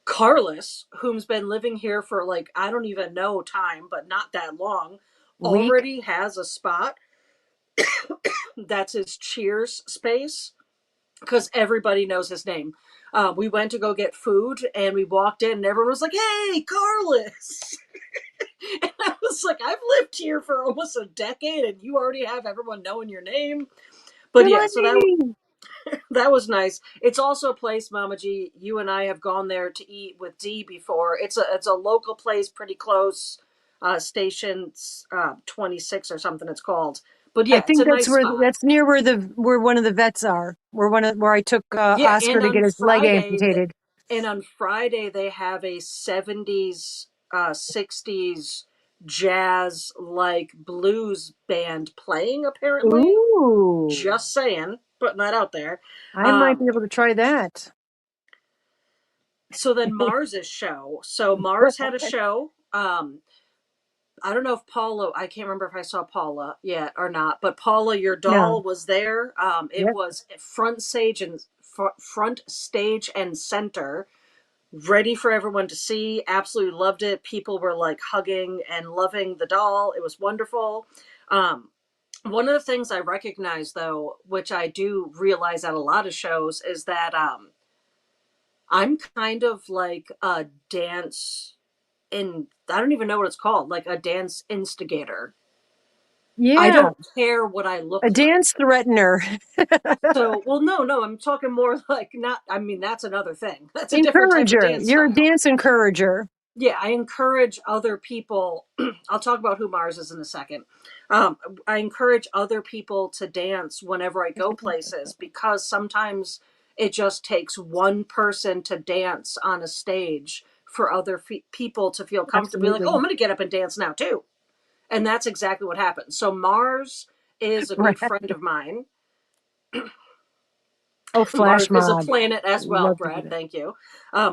Carlos, whom's been living here for like, I don't even know time, but not that long, Week. already has a spot that's his cheers space because everybody knows his name. We went to go get food and we walked in and everyone was like, "Hey, Carlos!" And I was like, "I've lived here for almost a decade and you already have everyone knowing your name." But Good yeah, so morning. that was nice. It's also a place, Mama G, you and I have gone there to eat with Dee before. It's a local place, pretty close, Station 26 or something. It's called. But I yeah, it's think a nice spot. that's near where one of the vets are. Where I took Yeah, Oscar to get his leg amputated. And on Friday they have a 70s, 60s jazz like blues band playing. Apparently, Ooh, just saying, putting that out there. I might be Um, able to try that. so then Mars's show. So Mars had a show. I don't know if Paula, I can't remember if I saw Paula yet or not, but Paula, your No. doll, was there. It Yep. was front stage and center, ready for everyone to see. Absolutely loved it. People were like hugging and loving the doll. It was wonderful. Um, One of the things I recognize, though, which I do realize at a lot of shows, is that I'm kind of like a dance in, I don't even know what it's called, like a dance instigator. I Yeah. don't care what I A look like. dance threatener. So, well, no, I'm talking more like not, I mean, that's another thing. That's a different type of Encourager. dance You're a style. dance encourager. Yeah, I encourage other people. I'll talk about who Mars is in a second. Um, I encourage other people to dance whenever I go places because sometimes it just takes one person to dance on a stage for other people to feel comfortable. Like, oh, Absolutely. I'm going to get up and dance now too. And that's exactly what happened. So Mars is a good Right. friend of mine. Oh, flash Mars is a mob. planet as well, Love to do Brad. that. Thank you.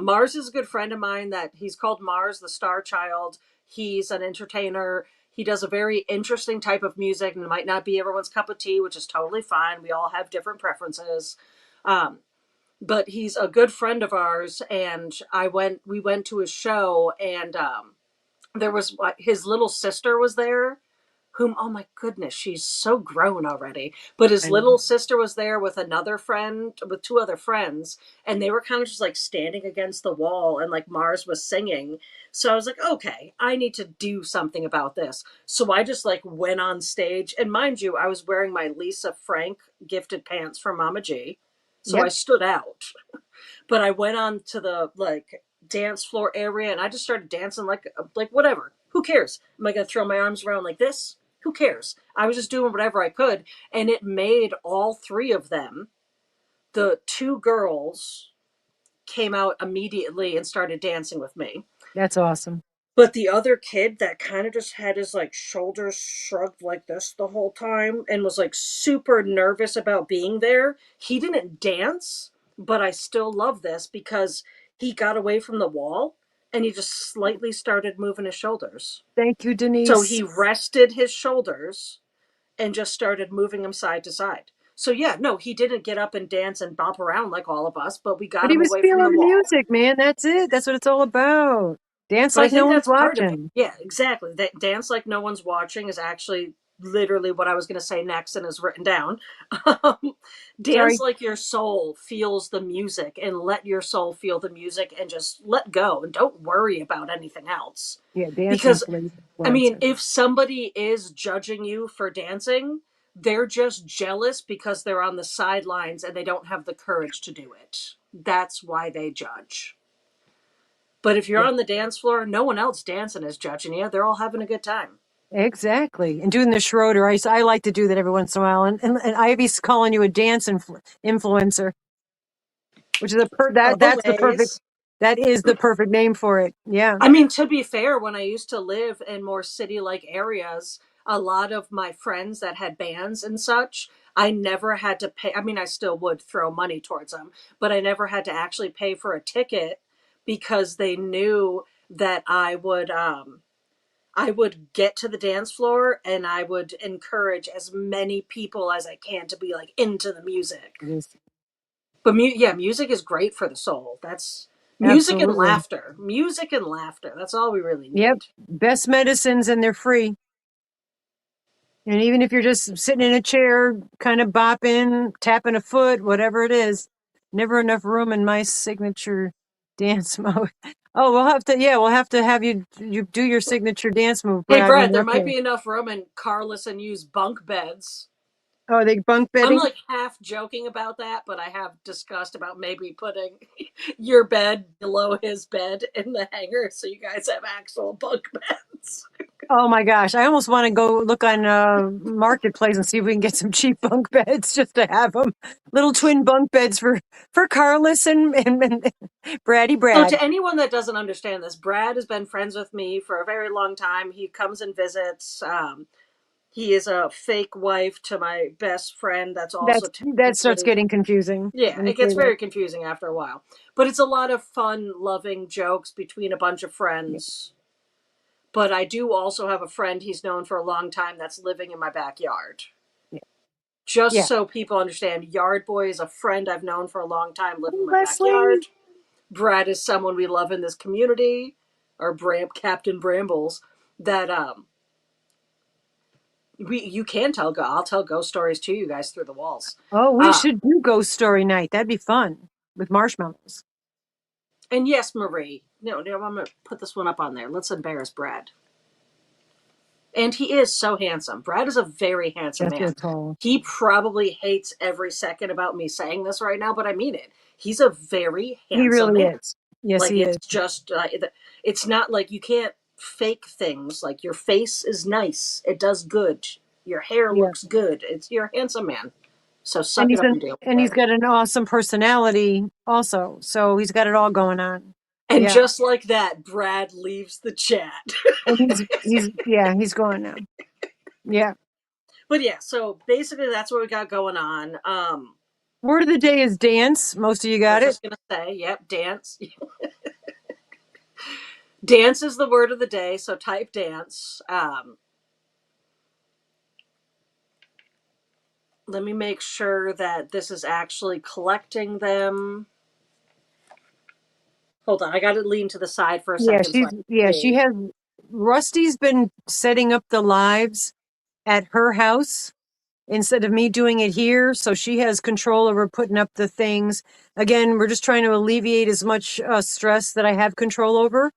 Mars is a good friend of mine that he's called Mars, the Star Child. He's an entertainer. He does a very interesting type of music and it might not be everyone's cup of tea, which is totally fine. We all have different preferences. Um, but he's a good friend of ours. And we went to his show and there was his little sister was there whom, oh my goodness, she's so grown already, but his I know. little sister was there with another friend, with two other friends, and they were kind of just like standing against the wall and like Mars was singing. So I was like, okay, I need to do something about this. So I just like went on stage, and mind you, I was wearing my Lisa Frank gifted pants from Mama G, so I Yep. stood out. But I went on to the like dance floor area and I just started dancing like whatever. Who cares? Am I going to throw my arms around like this? Who cares? I was just doing whatever I could, and it made all three of them. The two girls came out immediately and started dancing with me. That's awesome. But the other kid that kind of just had his like shoulders shrugged like this the whole time and was like super nervous about being there, he didn't dance, but I still love this because he got away from the wall and he just slightly started moving his shoulders. Thank you, So Denise. he rested his shoulders and just started moving them side to side. So yeah, no, he didn't get up and dance and bop around like all of us, but we But got he him was away from feeling the the wall. music, man. That's it. That's what it's all about. Dance But I like no think one's that's part of it. watching. Yeah, exactly. That dance like no one's watching is actually literally what I was going to say next and is written down. Um, Dance Sorry. like your soul feels the music and let your soul feel the music and just let go and don't worry about anything else. Yeah, dancing Because, please I mean, influencer. if somebody is judging you for dancing, they're just jealous because they're on the sidelines and they don't have the courage to do it. That's why they judge. But if you're Yeah, on the dance floor, no one else dancing is judging you. They're all having a good time. exactly. And doing the Schroeder, I like to do that every once in a while. And Ivy's calling you a dance influencer, which is Always. that is the perfect name for it. Yeah. I mean, to be fair, when I used to live in more city like areas, a lot of my friends that had bands and such, I never had to pay. I mean, I still would throw money towards them, but I never had to actually pay for a ticket because they knew that I would get to the dance floor and I would encourage as many people as I can to be like into the music. It is. But yeah, music is great for the soul. That's music and Absolutely. laughter. Music and laughter. That's all we really Yep. need. Best medicines and they're free. And even if you're just sitting in a chair, kind of bopping, tapping a foot, whatever it is, never enough room in my signature dance mode. Oh, we'll have to have you do your signature dance move, Hey, Brad, when Brad, you're there up might there. be enough room in Carless and use bunk beds. Oh, are they bunk I'm bedding? like half joking about that, but I have discussed about maybe putting your bed below his bed in the hangar so you guys have actual bunk beds. Oh my gosh, I almost want to go look on Marketplace and see if we can get some cheap bunk beds just to have them. Little twin bunk beds for Carlos and Braddy So, Brad. to anyone that doesn't understand this, Brad has been friends with me for a very long time. He comes and visits. He is a fake wife to my best friend that's also That starts technically. getting confusing. Yeah, Let me it say gets that. very confusing after a while. But it's a lot of fun, loving jokes between a bunch of Yeah, friends. But I do also have a friend he's known for a long time that's living in my backyard. yeah, Just yeah. so people understand, Yard Boy is a friend I've known for a long time living in Oh, my Leslie. backyard. Brad is someone we love in this community, or Captain Brambles, that you can tell. I'll tell ghost stories to you guys through the walls. Oh, we Uh, should do ghost story night. That'd be fun with marshmallows. and yes, Marie. No, no, I'm gonna put this one up on there. Let's embarrass Brad. And he is so handsome. Brad is a very handsome Just so man. tall. He probably hates every second about me saying this right now, but I mean it. He's a very He handsome really man. is. Yes, Like he it's is. just, it's not like you can't fake things. Like your face is nice. It does good. Your hair Yeah. looks good. You're a handsome man. So And suck it up and deal with he's it. got an awesome personality also. So he's got it all going on. And Yeah. just like that, Brad leaves the chat. And he's going now. Yeah. But yeah, so basically that's what we got going on. Word of the day is dance. Most of you I got was it. just gonna say, yep, dance. Dance is the word of the day, so type dance. Let me make sure that this is actually collecting them. Hold on, I got to lean to the side for a second so I can She see. has Rusty's been setting up the lives at her house instead of me doing it here. So she has control over putting up the things. Again, we're just trying to alleviate as much stress that I have control over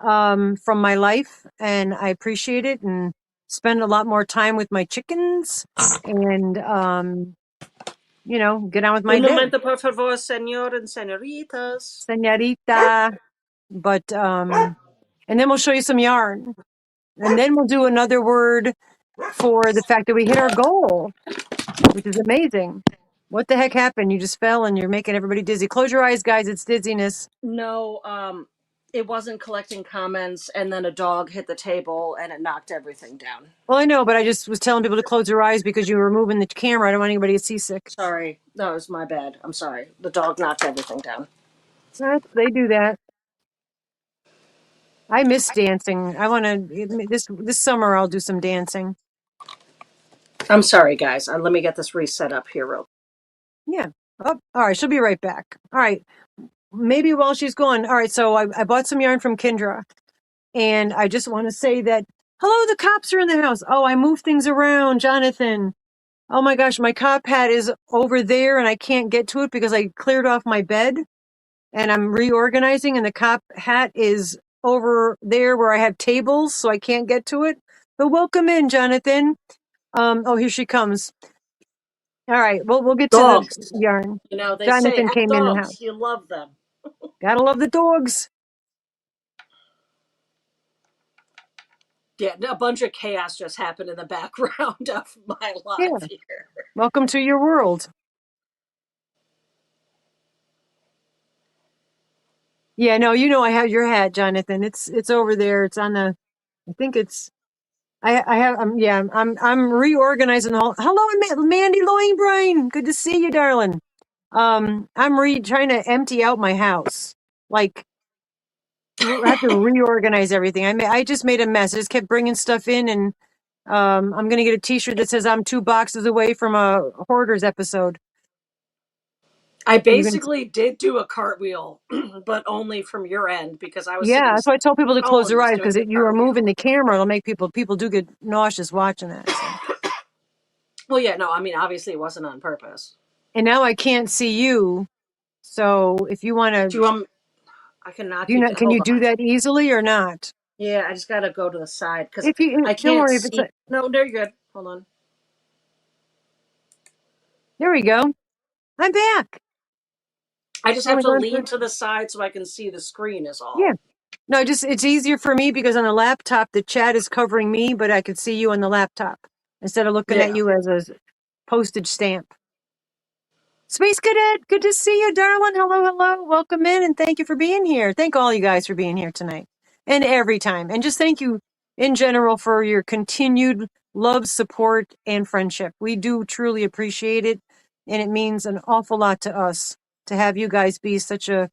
from my life. And I appreciate it and spend a lot more time with my chickens and, get on with my Un day. momento, por favor, señor and señoritas. Senorita. But, and then we'll show you some yarn. And then we'll do another word for the fact that we hit our goal, which is amazing. What the heck happened? You just fell and you're making everybody dizzy. Close your eyes, guys. It's dizziness. No, it wasn't collecting comments, and then a dog hit the table and it knocked everything down. Well, I know, but I just was telling people to close their eyes because you were moving the camera. I don't want anybody to get seasick. Sorry, that was my bad. I'm sorry. The dog knocked everything down. They do that. I miss dancing. I want to this summer. I'll do some dancing. I'm sorry, guys. Let me get this reset up here, real. Yeah. Oh, all right. She'll be right back. All right. Maybe while she's gone. All right. So I bought some yarn from Kendra. And I just want to say that, hello, the cops are in the house. Oh, I moved things around, Jonathan. Oh my gosh, my cop hat is over there and I can't get to it because I cleared off my bed and I'm reorganizing and the cop hat is over there where I have tables, so I can't get to it. But welcome in, Jonathan. Oh, here she comes. All right, well, we'll get to the Dogs. yarn. You know, they say Jonathan have came in the house. dogs. You love them. Gotta love the dogs. Yeah, a bunch of chaos just happened in the background of my live Yeah, here. welcome to your world. Yeah, no, I have your hat, Jonathan. It's over there. It's on the. I think it's. I have. Yeah. I'm reorganizing the whole. Hello, Mandy Loingbrine. Good to see you, darling. I'm trying to empty out my house. Like I have to reorganize everything. I just made a mess. I just kept bringing stuff in, and I'm gonna get a T-shirt that says "I'm 2 boxes away from a hoarders episode." I And you're gonna. basically did do a cartwheel, but only from your end because I was Yeah, sitting. that's why I tell people to close Colin their was eyes doing because the you are moving cartwheel. the camera. It'll make people do get nauseous watching that. So. Well, yeah, no, I mean, obviously it wasn't on purpose. And now I can't see you. So if you want to, Do you want? I can knock do you you. not, can you Hold do on. that easily or not? Yeah, I just gotta go to the side because If you I don't can't worry, if it's see. No, there you're good. Hold on. there we go. I'm back. I just have Only to going lean through. to the side so I can see the screen. Is Yeah. all. No, just it's easier for me because on the laptop the chat is covering me, but I could see you on the laptop instead of looking at Yeah. you as a postage stamp. Space Cadet, good to see you, darling. Hello, hello. Welcome in and thank you for being here. Thank all you guys for being here tonight and every time. And just thank you in general for your continued love, support, and friendship. We do truly appreciate it. And it means an awful lot to us to have you guys be such a,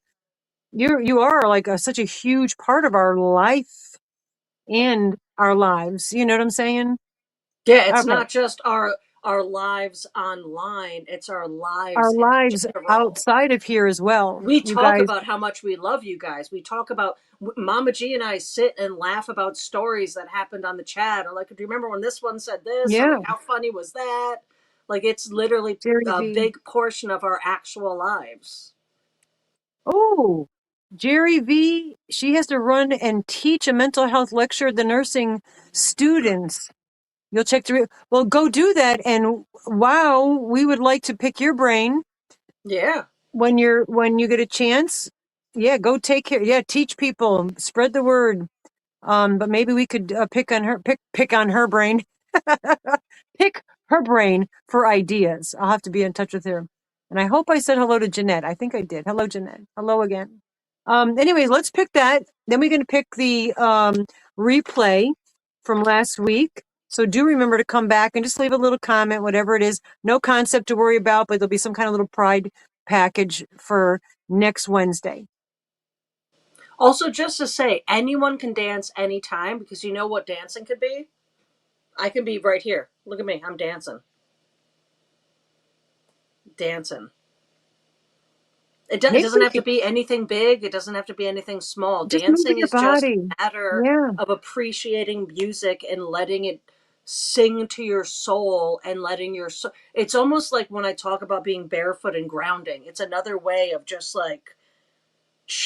you are like such a huge part of our life and our lives. You know what I'm saying? Yeah, it's Okay. not just our lives online, it's our Our lives in lives general. outside of here as well. We You talk guys, about how much we love you guys. We talk about Mama G and I sit and laugh about stories that happened on the chat. Or like, do you remember when this one said this? Or yeah, like, how funny was that? Like, it's literally Jerry a V. big portion of our actual lives. Oh, Jerry V. She has to run and teach a mental health lecture at the nursing students. You'll check the, well, go do that. And wow, we would like to pick your brain Yeah. when you get a chance. Yeah, go take care. Yeah, teach people, spread the word. But maybe we could pick on her brain, pick her brain for ideas. I'll have to be in touch with her. And I hope I said hello to Jeanette. I think I did. Hello, Jeanette. Hello again. Anyways, let's pick that. Then we're going to pick the replay from last week. So do remember to come back and just leave a little comment, whatever it is. No concept to worry about, but there'll be some kind of little pride package for next Wednesday. Also, just to say, anyone can dance anytime because you know what dancing could be? I can be right here. Look at me. I'm dancing. Dancing. It Maybe doesn't we have to could be anything big. It doesn't have to be anything small. just move Dancing your is just body. a matter Yeah. of appreciating music and letting it sing to your soul and letting your soul. It's almost like when I talk about being barefoot and grounding. It's another way of just like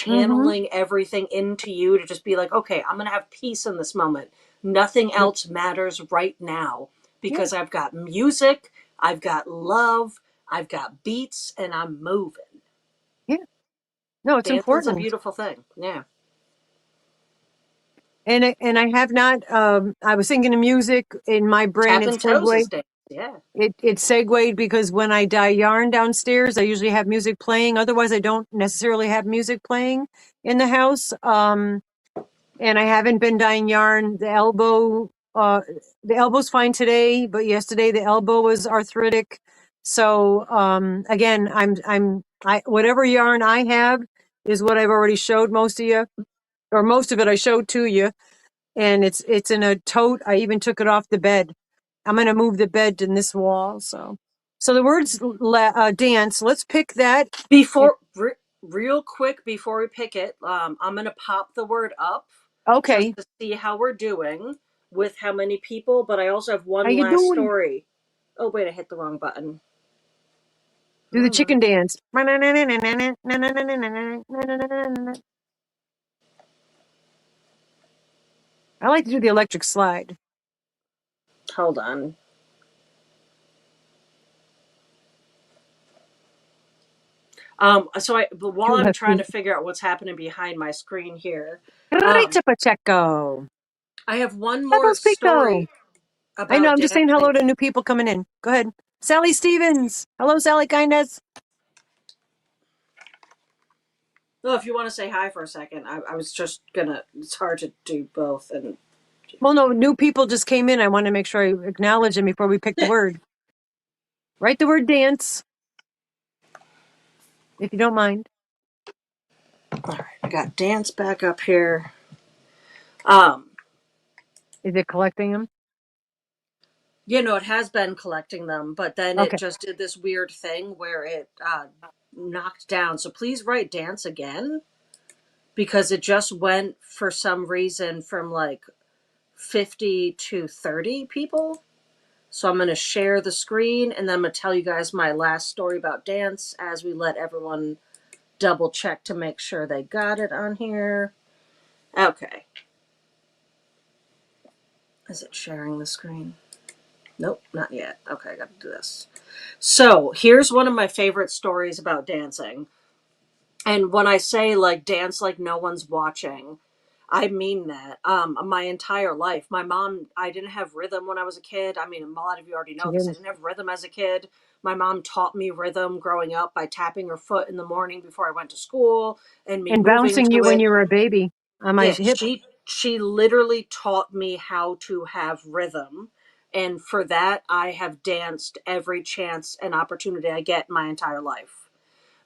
Mm-hmm. channeling everything into you to just be like, okay, I'm going to have peace in this moment. Nothing Yeah. else matters right now Yeah. because I've got music, I've got love, I've got beats, and I'm moving. Yeah. No, it's Dancing's a important. beautiful thing. Yeah. And I have not I was thinking of music in my brain, Tapping it's toes is segued. dance. Yeah. It segued because when I dye yarn downstairs, I usually have music playing. Otherwise I don't necessarily have music playing in the house. And I haven't been dyeing yarn. The elbow's fine today, but yesterday the elbow was arthritic. So again, I whatever yarn I have is what I've already showed most of you, or most of it I showed to you, and it's in a tote. I even took it off the bed. I'm gonna move the bed in this wall. So the words dance. Let's pick that. And, Real quick before we pick it, I'm going to pop the word up just okay, to see how we're doing with how many people. But I also have how one you last doing? story. Oh, wait, I hit the wrong button. Do the Come on. chicken dance. I like to do the electric slide. Hold on. But while Two I'm left trying feet. to figure out what's happening behind my screen here, um, Rita Pacheco. I have one Double more speako. story I know. about I'm just saying hello dancing. to new people coming in. Go ahead. Sally Stevens. Hello, Sally Kindness. Well, if you want to say hi for a second, I was just gonna. It's hard to do both, and Well, no, new people just came in. I want to make sure I acknowledge them before we pick the word. Write the word dance, if you don't mind. all right, I got dance back up here. Um, Is it collecting them? it has been collecting them, but then it Okay. just did this weird thing where it knocked down. So please write dance again because it just went for some reason from like 50 to 30 people. So I'm going to share the screen and then I'm going to tell you guys my last story about dance as we let everyone double check to make sure they got it on here. Okay. Is it sharing the screen? Nope, not yet. Okay, I got to do this. So here's one of my favorite stories about dancing. And when I say like dance like no one's watching, I mean that. My entire life, my mom, I didn't have rhythm when I was a kid. I mean, a lot of you already She know this. I didn't. didn't have rhythm as a kid. My mom taught me rhythm growing up by tapping her foot in the morning before I went to school and me And moving bouncing you to when it. you were a baby on my Yeah, hip. she literally taught me how to have rhythm. And for that, I have danced every chance and opportunity I get my entire life.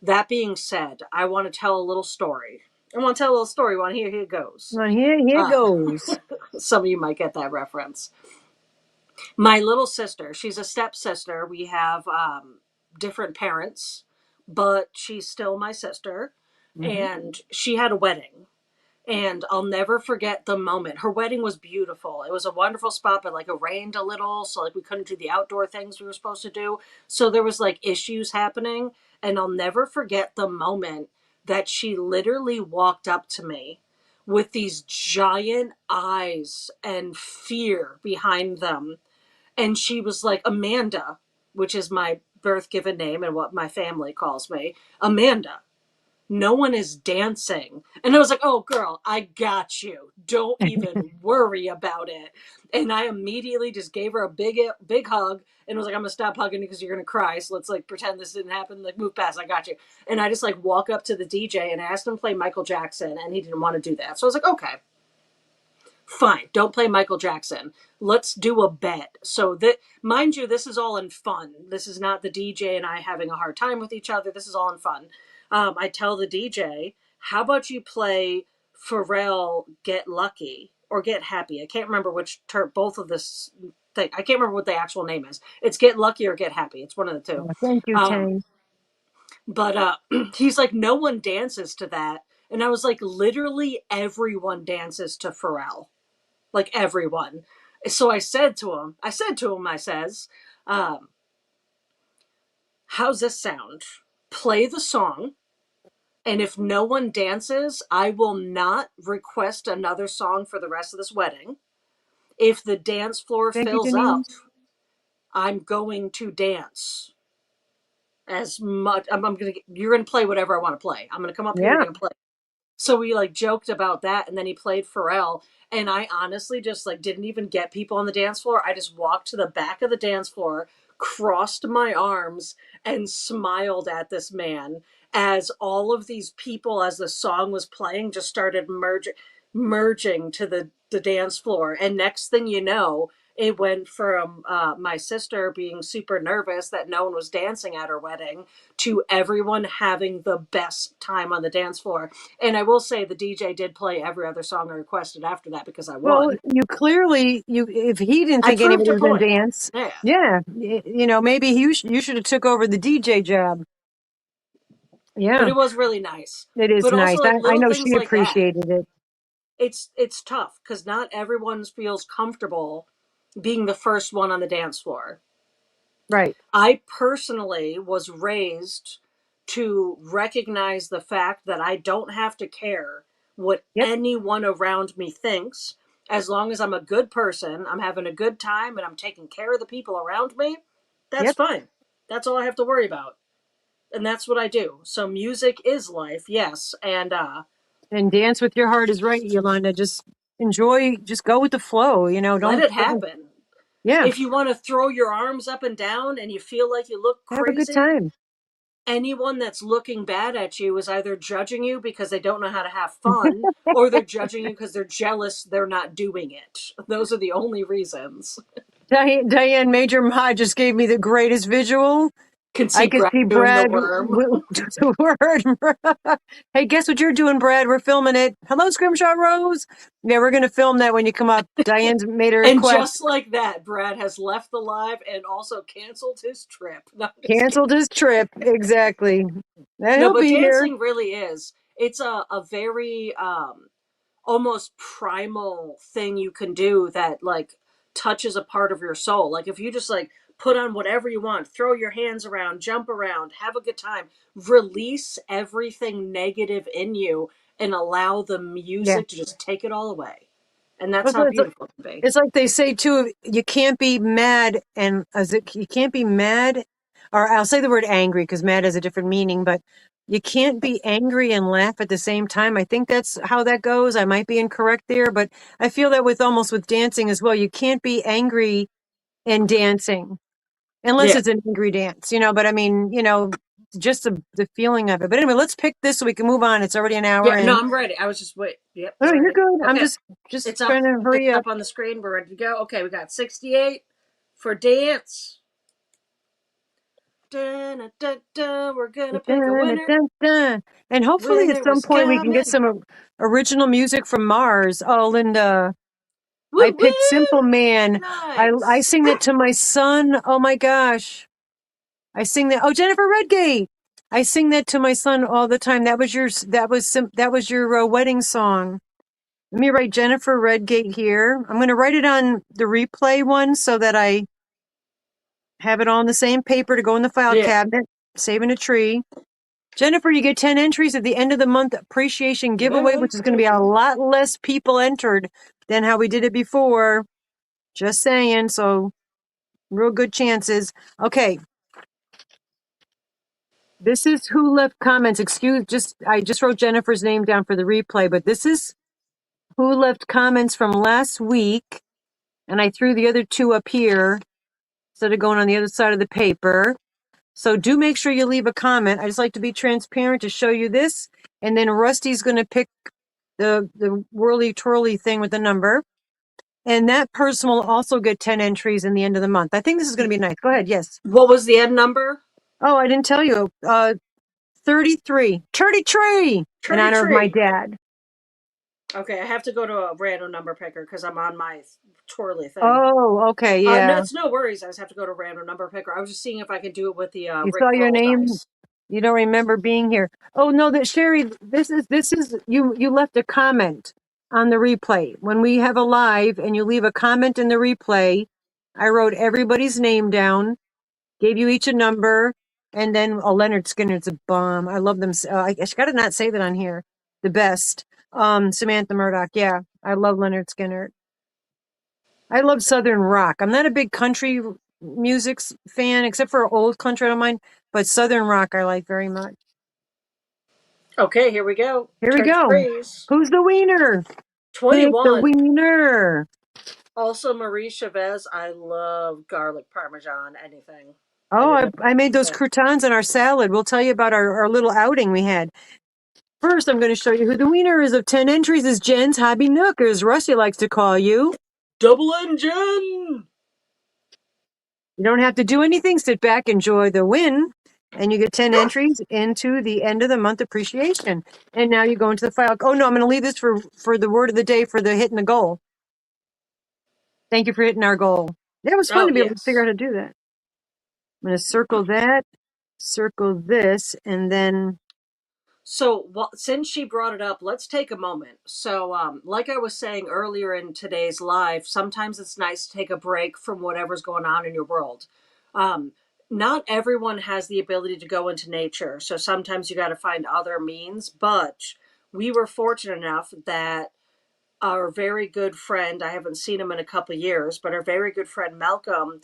That being said, I want to tell a little story. I want to tell a little story. Want to hear? Here it goes. Well, here Uh, goes. some of you might get that reference. My little sister, she's a stepsister. We have different parents, but she's still my sister. Hmm. And she had a wedding. And I'll never forget the moment. Her wedding was beautiful. It was a wonderful spot, but like it rained a little, so like we couldn't do the outdoor things we were supposed to do. So there was like issues happening, and I'll never forget the moment that she literally walked up to me with these giant eyes and fear behind them. And she was like, Amanda, which is my birth given name and what my family calls me, Amanda, no one is dancing. And I was like, oh, girl, I got you. Don't even worry about it. And I immediately just gave her a big hug and was like, I'm going to stop hugging you because you're going to cry. So let's like pretend this didn't happen. Like, move past. I got you. And I just like walk up to the DJ and asked him to play Michael Jackson. And he didn't want to do that. So I was like, okay, fine, don't play Michael Jackson. Let's do a bet. So that, mind you, this is all in fun. This is not the DJ and I having a hard time with each other. This is all in fun. I tell the DJ, how about you play Pharrell Get Lucky or Get Happy? I can't remember which term, both of this thing. I can't remember what the actual name is. It's Get Lucky or Get Happy. It's one of the two. Oh, thank you, Um, Tang. but he's like, no one dances to that. And I was like, literally everyone dances to Pharrell, like everyone. So I says, um, how's this sound? Play the song, and if no one dances, I will not request another song for the rest of this wedding. If the dance floor Thank you, fills up, Denise. I'm going to dance as much. You're gonna play whatever I want to play. I'm gonna come up here. You're Yeah. gonna play. So we like joked about that, and then he played Pharrell, and I honestly just like didn't even get people on the dance floor. I just walked to the back of the dance floor, crossed my arms, and smiled at this man as all of these people, as the song was playing, just started merging to the dance floor. And next thing you know, it went from my sister being super nervous that no one was dancing at her wedding to everyone having the best time on the dance floor. And I will say the DJ did play every other song I requested after that because I Well, won. you clearly you if he didn't I think proved anybody a was going to point. dance, Yeah. yeah, maybe you should have took over the DJ job. But Yeah, it was really nice. it is But also nice. like I little know things she like that. appreciated it. It's tough because not everyone feels comfortable being the first one on the dance floor. Right. I personally was raised to recognize the fact that I don't have to care what Yep. anyone around me thinks. As long as I'm a good person, I'm having a good time, and I'm taking care of the people around me, that's Yep. fine. That's all I have to worry about. And that's what I do. So music is life, yes. And And dance with your heart is right, Yolanda. Just enjoy. Just go with the flow. let Don't. it happen. Yeah. If you want to throw your arms up and down and you feel like you look Have a good crazy, time. anyone that's looking bad at you is either judging you because they don't know how to have fun or they're judging you because they're jealous they're not doing it. Those are the only reasons. Diane Major Ma just gave me the greatest visual. Can I see could Brad see doing the Brad worm. the word. Hey, guess what you're doing, Brad? We're filming it. Hello, Scrimshaw Rose. Yeah, we're going to film that when you come up. Diane's made a And request. just like that, Brad has left the live and also canceled his trip. No, I'm just kidding. Canceled his trip. Exactly. And No, he'll but be here. dancing really is. It's a very almost primal thing you can do that like touches a part of your soul. Like if you just like put on whatever you want, throw your hands around, jump around, have a good time, release everything negative in you and allow the Yeah. music to just take it all away. And that's It's, how it's, beautiful it can be. it's like they say too, you can't be mad and you can't be mad, or I'll say the word angry because mad has a different meaning, but you can't be angry and laugh at the same time. I think that's how that goes. I might be incorrect there, but I feel that with almost with dancing as well. You can't be angry and dancing unless Yeah. it's an angry dance, but I mean, just the feeling of it. But anyway, let's pick this so we can move on. It's already an hour Yeah, no, in. I'm ready. I was just wait. Yep, Oh, we're you're ready. good. I'm Okay. just It's up. trying to It's hurry up. up on the screen. We're ready to go. Okay, we got 68 for dance. Dun, dun, dun, we're gonna pick a Dun, winner. dun, dun. And hopefully at Winner some is point we can get coming. some original music from Mars. Oh, Linda, I Woo picked Simple woo! Man. I Nice. sing that to my son. Oh my gosh. I sing that. Oh, Jennifer Redgate. I sing that to my son all the time. That was your wedding song. Let me write Jennifer Redgate here. I'm going to write it on the replay one so that I have it all on the same paper to go in the file Yeah. cabinet. Saving a tree. Jennifer, you get 10 entries at the end of the month appreciation giveaway, which is going to be a lot less people entered than how we did it before. Just saying. So, real good chances. Okay. This is who left comments. I just wrote Jennifer's name down for the replay, but this is who left comments from last week. And I threw the other two up here instead of going on the other side of the paper. So do make sure you leave a comment. I just like to be transparent to show you this. And then Rusty's going to pick the whirly twirly thing with the number. And that person will also get 10 entries in the end of the month. I think this is going to be nice. Go ahead. Yes. What was the end number? Oh, I didn't tell you. 33. 33 in Tree honor of my tree. dad. Okay, I have to go to a random number picker because I'm on my twirly thing. Oh, okay. No, Yeah. it's no worries. I just have to go to a random number picker. I was just seeing if I could do it with the You Rick saw your Roll name. dice. You don't remember being here. Oh no, that Sherry, this is you left a comment on the replay. When we have a live and you leave a comment in the replay, I wrote everybody's name down, gave you each a number, and then Leonard Skinner's a bomb. I love them. I gotta not say that on here. The best. Samantha Murdoch. Yeah, I love Leonard Skinner. I love Southern rock. I'm not a big country music fan, except for old country, I don't mind. But Southern rock I like very much. Okay, here we go. Here we Turn go. trees. Who's the wiener? Pick the 21. wiener. Also, Marie Chavez. I love garlic parmesan. Anything. I Oh, did I made those everything. croutons in our salad. We'll tell you about our little outing we had. First, I'm going to show you who the winner is of 10 entries is Jen's Hobby Nook, as Rusty likes to call you. Double engine. You don't have to do anything. Sit back, enjoy the win, and you get 10 entries into the end of the month appreciation. And now you go into the file. Oh, no, I'm going to leave this for the word of the day for the hitting the goal. Thank you for hitting our goal. That was fun Oh to be able to figure out yes. how to do that. I'm going to circle that, circle this, and then So, well, since she brought it up, let's take a moment. So, like I was saying earlier in today's live, sometimes it's nice to take a break from whatever's going on in your world. Um, Not everyone has the ability to go into nature, so sometimes you got to find other means. But we were fortunate enough that our very good friend, I haven't seen him in a couple of years, but our very good friend Malcolm,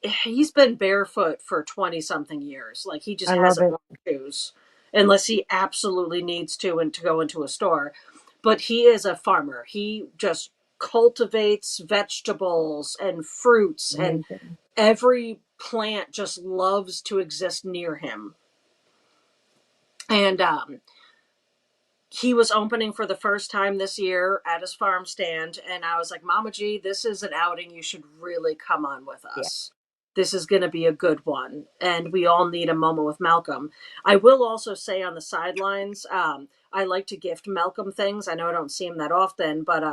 he's been barefoot for 20 something years. Like he just I love hasn't it. worn shoes unless he absolutely needs to and to go into a store. But he is a farmer. He just cultivates vegetables and fruits, and Amazing. every plant just loves to exist near him. And he was opening for the first time this year at his farm stand, and I was like, Mama G, this is an outing you should really come on with Yeah, us. This is going to be a good one, and we all need a moment with Malcolm. I will also say on the sidelines, I like to gift Malcolm things. I know I don't see him that often, but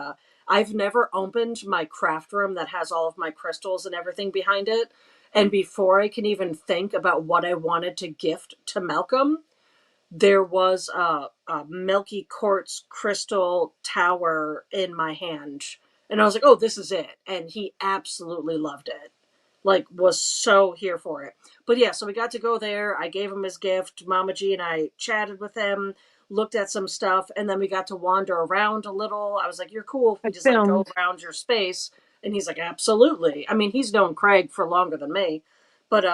I've never opened my craft room that has all of my crystals and everything behind it. And before I can even think about what I wanted to gift to Malcolm, there was a milky quartz crystal tower in my hand, And I was like, oh, this is it. And he absolutely loved it. Like, was so here for it. But yeah, so we got to go there. I gave him his gift. Mama G and I chatted with him, looked at some stuff, and then we got to wander around a little. I was like, you're cool if I we just like go filmed. around your space. And he's like, absolutely. I mean, he's known Craig for longer than me. But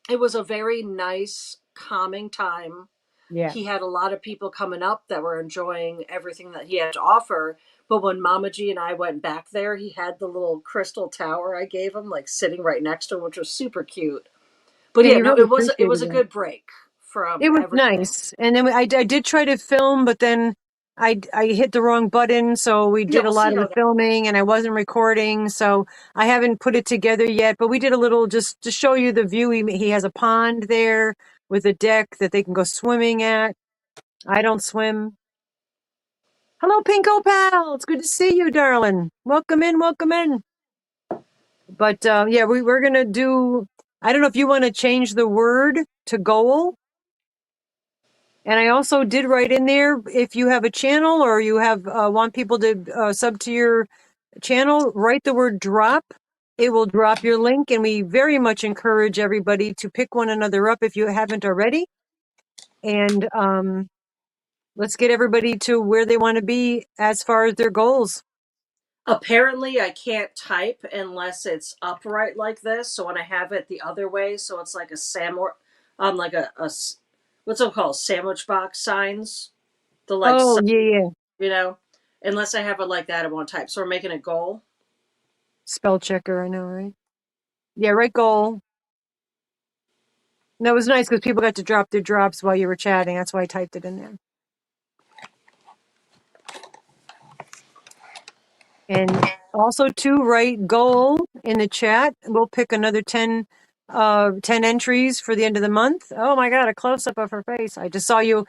it was a very nice, calming time. Yeah. He had a lot of people coming up that were enjoying everything that he had to offer. But when Mama G and I went back there, he had the little crystal tower I gave him, like sitting right next to him, which was super cute. But Yeah, yeah, he no, really it appreciated was a that. good break from It was everything. nice. And then I did try to film, but then I hit the wrong button. So we Yeah, did a we'll lot see of the how that. filming and I wasn't recording. So I haven't put it together yet, but we did a little just to show you the view. He has a pond there with a deck that they can go swimming at. I don't swim. Hello, Pinko Pal. It's good to see you, darling. Welcome in, welcome in. But yeah, we're going to do, I don't know if you want to change the word to goal. And I also did write in there, if you have a channel or you have want people to sub to your channel, write the word drop. It will drop your link. And we very much encourage everybody to pick one another up if you haven't already. And let's get everybody to where they want to be as far as their goals. Apparently, I can't type unless it's upright like this. So when I have it the other way, so it's like a like what's it called? Sandwich box signs. The like, Oh, yeah, yeah. you know, unless I have it like that, I won't type. So we're making a goal. Spell checker, I know, right? Yeah, right goal. And that was nice because people got to drop their drops while you were chatting. That's why I typed it in there. And also to write goal in the chat. We'll pick another 10 entries for the end of the month. Oh my God, a close up of her face. I just saw you.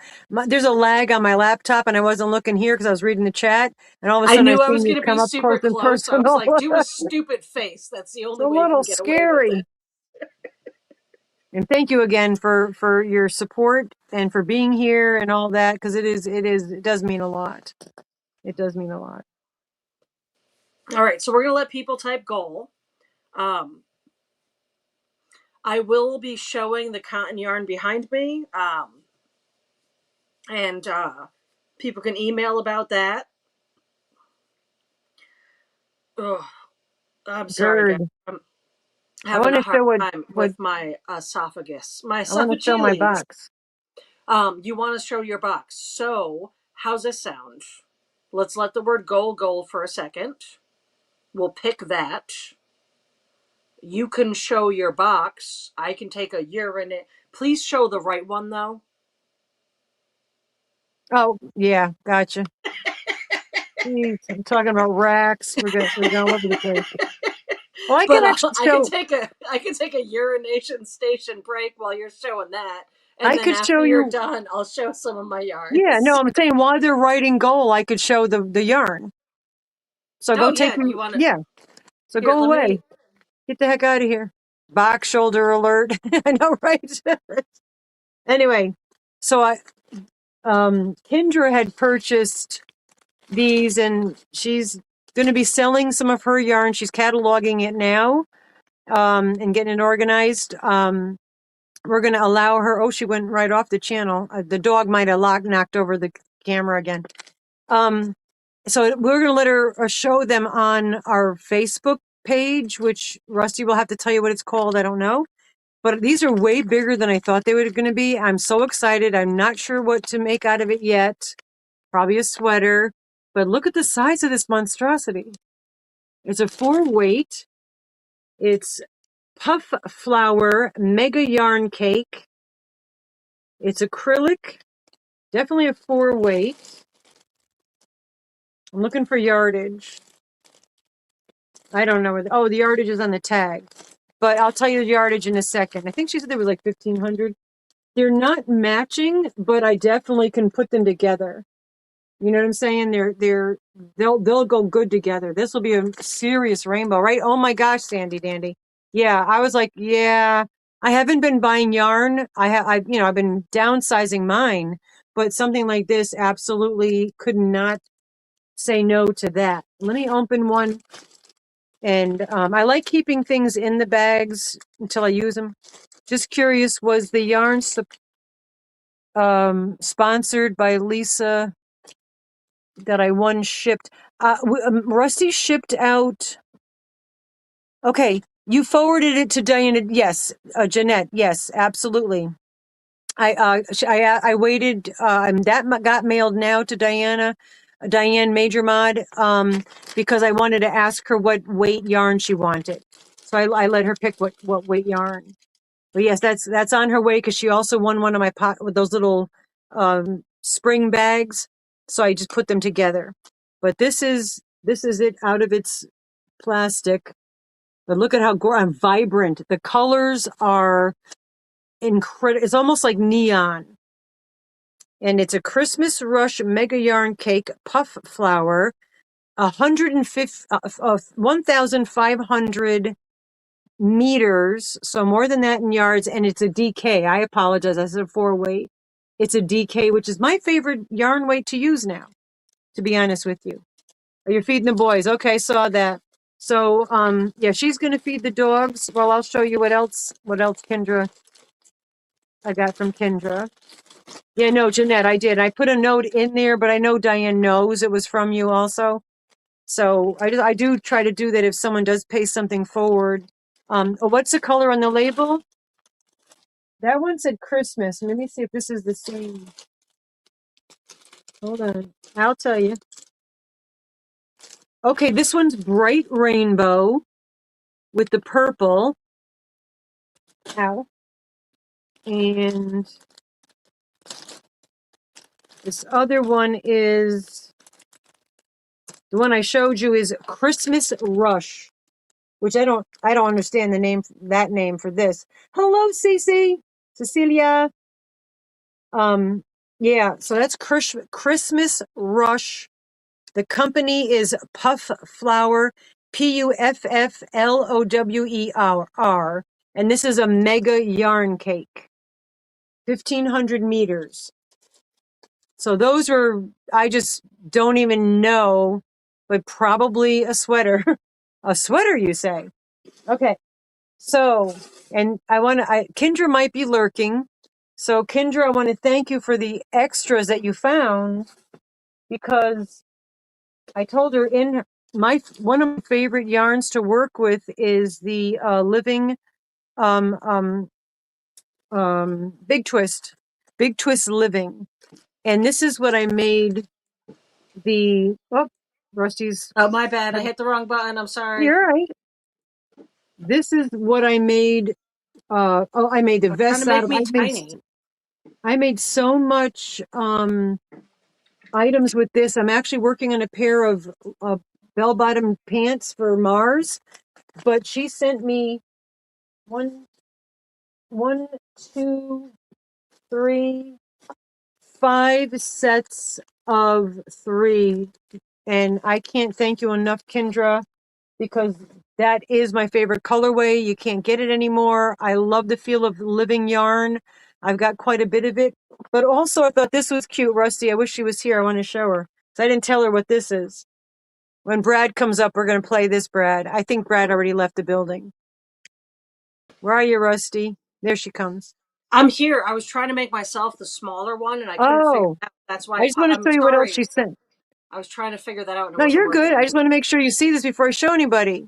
There's a lag on my laptop and I wasn't looking here because I was reading the chat. And all of a I sudden I knew I was seen you going to be come up close super and close. So I was personal. like, do a stupid face. That's the It's only a way you little can get away with scary. it. And thank you again for your support and for being here and all that because it does mean a lot. It does mean a lot. All right. So we're going to let people type goal. Um, I will be showing the cotton yarn behind me. And people can email about that. Ugh, I'm sorry, guys. Good. I'm I having want a to hard show time what with my esophagus, my I want to show my esophageales. box. You want to show your box. So, how's this sound? Let's let the word goal for a second. We'll pick that. You can show your box. I can take a urinate. Please show the right one, though. Oh, yeah, gotcha. Jeez, I'm talking about racks. We're going all over the place. Well, I can But actually show. I can take a urination station break while you're showing that, and I then could show after you're you. done, I'll show some of my Yeah, no, yarns. I'm saying while they're writing goal, I could show the yarn. So go Oh take yeah, your you want to? yeah. So Here, go let away. me. Get the heck out of here. Box shoulder alert. I know, right? Anyway, so Kendra had purchased these, and she's going to be selling some of her yarn. She's cataloging it now, and getting it organized. We're going to allow her. Oh, she went right off the channel. The dog might have knocked over the camera again. So we're going to let her show them on our Facebook page, which Rusty will have to tell you what it's called. I don't know. But these are way bigger than I thought they were going to be. I'm so excited. I'm not sure what to make out of it yet. Probably a sweater. But look at the size of this monstrosity. It's a 4-weight. It's puff flower mega yarn cake. It's acrylic. Definitely a 4-weight. I'm looking for yardage. I don't know where the yardage is on the tag. But I'll tell you the yardage in a second. I think she said there was like 1,500. They're not matching, but I definitely can put them together. You know what I'm saying? They'll go good together. This will be a serious rainbow, right? Oh my gosh, Sandy Dandy. Yeah, I was like, yeah, I haven't been buying yarn. I've been downsizing mine, but something like this absolutely could not say no to that. let me open one. And I like keeping things in the bags until I use them. Just curious, was the yarn sponsored by Lisa that I won shipped? Rusty shipped out. Okay, you forwarded it to Diana. Yes, Jeanette. Yes, absolutely. I waited. Got mailed now to Diane Major Mod, because I wanted to ask her what weight yarn she wanted. So I let her pick what weight yarn. But yes, that's on her way because she also won one of my pot with those little spring bags. So I just put them together. But this is it out of its plastic. But look at how vibrant the colors are. Incredible. It's almost like neon. And it's a Christmas Rush Mega Yarn Cake Puff Flower, 1,500 meters, so more than that in yards, and it's a DK. I apologize, I said 4 weight. It's a DK, which is my favorite yarn weight to use now, to be honest with you. Oh, you're feeding the boys. Okay, saw that. So, yeah, she's going to feed the dogs. Well, I'll show you what else Kendra, I got from Kendra. Yeah, no, Jeanette, I did. I put a note in there, but I know Diane knows it was from you also. So I do try to do that if someone does pay something forward. What's the color on the label? That one said Christmas. Let me see if this is the same. Hold on. I'll tell you. Okay, this one's bright rainbow with the purple. Ow. And this other one is, the one I showed you is Christmas Rush, which I don't understand that name for this. Hello, Cecilia. Yeah, so that's Christmas Rush. The company is Puff Flower, Pufflower, and this is a mega yarn cake, 1,500 meters. So those are, I just don't even know, but probably a sweater. A sweater, you say? Okay. So, and Kendra might be lurking. So Kendra, I want to thank you for the extras that you found, because I told her one of my favorite yarns to work with is the living Big Twist Living. And this is what I made Rusty's. Oh, my bad. I hit the wrong button. I'm sorry. You're right. This is what I made. I made the Trying to vests out make of. me tiny. I made so much items with this. I'm actually working on a pair of bell-bottom pants for Mars, but she sent me one, two, three, 5 sets of 3, and I can't thank you enough, Kendra, because that is my favorite colorway. You can't get it anymore. I love the feel of living yarn. I've got quite a bit of it, but also I thought this was cute, Rusty. I wish she was here. I want to show her. So I didn't tell her what this is. When Brad comes up, we're going to play this, Brad. I think Brad already left the building. Where are you, Rusty? There she comes. I'm here. I was trying to make myself the smaller one, and I couldn't figure Oh, it out. That's why I just want to I'm show you what else sorry. she sent. I was trying to figure that out, and it No, wasn't you're good. working. I just want to make sure you see this before I show anybody.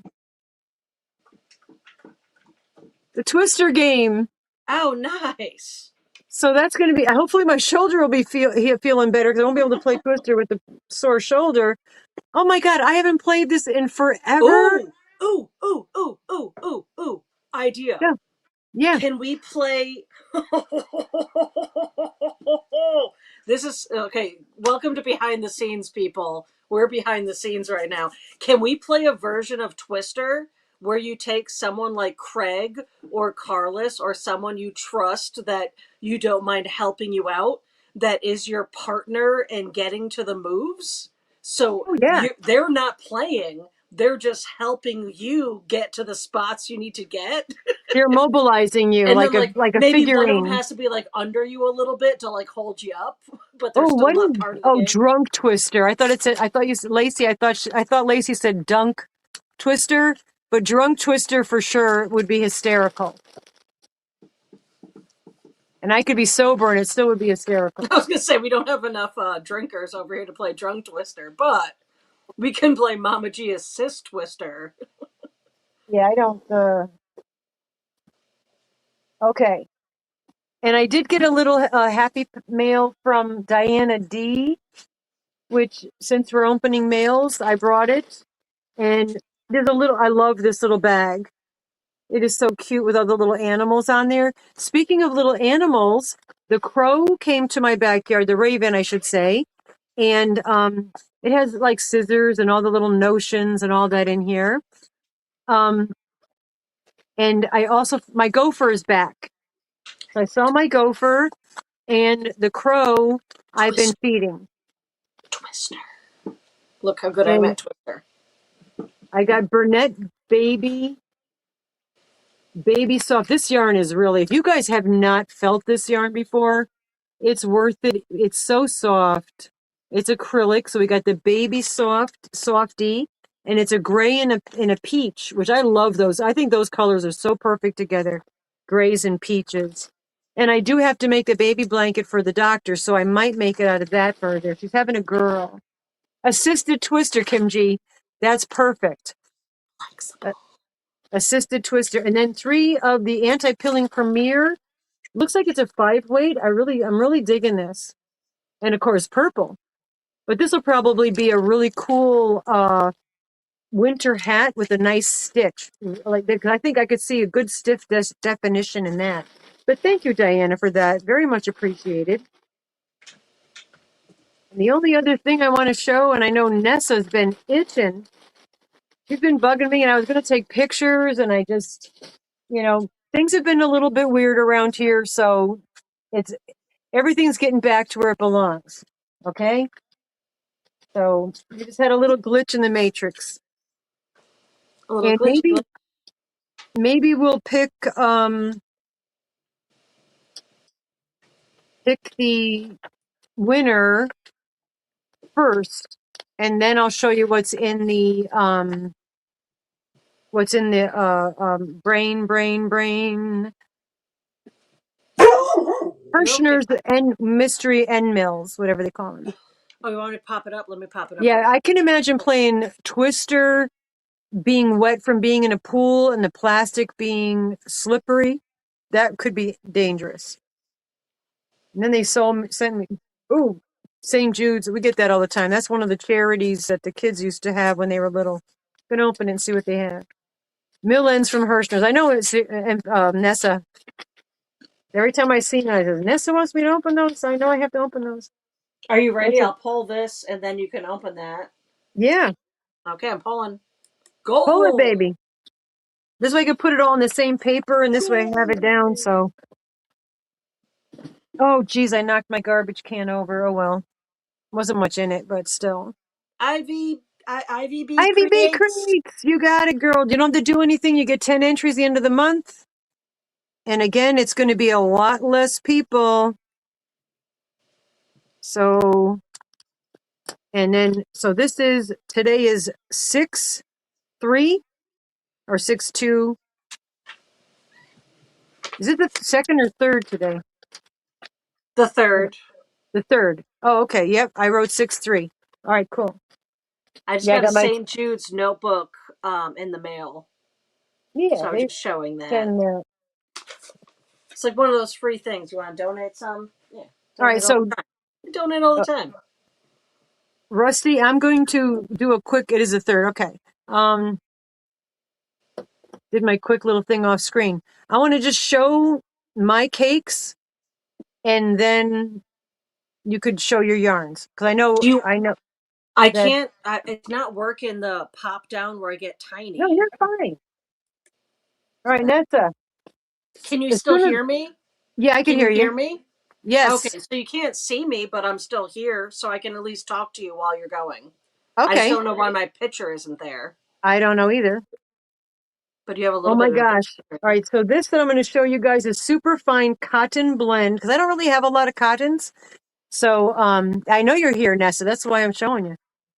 The Twister game. Oh, nice. So that's going to be, hopefully my shoulder will be feeling better, because I won't be able to play Twister with the sore shoulder. Oh my God, I haven't played this in forever. Ooh, ooh, ooh, ooh, ooh, ooh, ooh. Idea. Yeah, yeah. Can we play? This is okay. Welcome to behind the scenes, people. We're behind the scenes right now. Can we play a version of Twister where you take someone like Craig or Carlos or someone you trust that you don't mind helping you out, that is your partner in getting to the moves? So Oh yeah. they're not playing, They're just helping you get to the spots you need to get. They're mobilizing you And then like a maybe one of them figurine. has to be like under you a little bit to like hold you up, but they're Oh, still what not is, part of the oh, game. drunk twister. I thought it said, I thought you said Lacey. I thought Lacey said dunk twister, but drunk twister for sure would be hysterical. And I could be sober and it still would be hysterical. I was gonna say we don't have enough drinkers over here to play drunk twister, but we can play Mama G assist twister. Yeah, I don't, okay. And I did get a little happy mail from Diana D, which since we're opening mails, I brought it. And there's a little, I love this little bag. It is so cute with all the little animals on there. Speaking of little animals, the crow came to my backyard, the raven, I should say. And it has like scissors and all the little notions and all that in here. Um, and I also, my gopher is back. So I saw my gopher and the crow I've been Twister, feeding. twister. Look how good I'm And at twister. I got Burnett baby soft. This yarn is really, if you guys have not felt this yarn before, it's worth it. It's so soft. It's acrylic. So we got the baby softy, and it's a gray and a peach, which I love those. I think those colors are so perfect together. Grays and peaches. And I do have to make the baby blanket for the doctor, so I might make it out of that further. She's having a girl. Assisted twister, Kim G. That's perfect. Flexible. Assisted twister. And then 3 of the anti-pilling Premier. Looks like it's a 5 weight. I'm really digging this. And of course, purple. But this will probably be a really cool winter hat with a nice stitch. Like, because I think I could see a good stiff definition in that. But thank you, Diana, for that. Very much appreciated. And the only other thing I want to show, and I know Nessa's been itching. She's been bugging me, and I was going to take pictures, and I just, things have been a little bit weird around here, so it's everything's getting back to where it belongs. Okay? So we just had a little glitch in the matrix. A little And glitchy. maybe we'll pick the winner first, and then I'll show you what's in the brain Okay. Herrschners and mystery end mills, whatever they call them. Oh, you want me to pop it up? Let me pop it up real Yeah, I quick. can imagine playing Twister, being wet from being in a pool, and the plastic being slippery. That could be dangerous. And then they sent me, ooh, St. Jude's. We get that all the time. That's one of the charities that the kids used to have when they were little. Gonna open it and see what they have. Mill ends from Herrschners. I know it's Nessa. Every time I see it, I say, Nessa wants me to open those. I know I have to open those. Are you ready? That's it. I'll pull this and then you can open that. Yeah, Okay, I'm pulling. pull it, Goal! baby. This way I can put it all on the same paper, and this way I have it down. Goal! So, oh, geez, I knocked my garbage can over. Oh well, wasn't much in it, but still. IVB IVB creates. crates, you got it, girl. You don't have to do anything. You get 10 entries the end of the month. And again, it's going to be a lot less people. So, and then, so today is 6/3 or 6/2. Is it the second or third today? The third. The third. Oh, okay. Yep. I wrote 6/3. All right, cool. I just Yeah, I got a got my, St. Jude's notebook in the mail. yeah, So I was they just showing that. can, It's like one of those free things. You want to donate some? Yeah. all right. Donate all So, the time. I donate all the uh, time. Rusty, I'm going to do it is the third. Okay. Um, did my quick little thing off screen. I want to just show my cakes and then you could show your yarns because Do you I know I that. can't it's not working the pop down where I get No, tiny. you're fine. All right, Nessa. Can you As still soon as hear me? yeah, I can Can you hear you. hear me? Okay, Yes. so you can't see me, but I'm still here, so I can at least talk to you while you're going. I just Okay. don't know why my picture isn't there. I don't know either. but you have a Oh little my bit of gosh. All right. So this that I'm going to show you guys is super fine cotton blend because I don't really have a lot of cottons. So I know you're here, Nessa. That's why I'm showing you.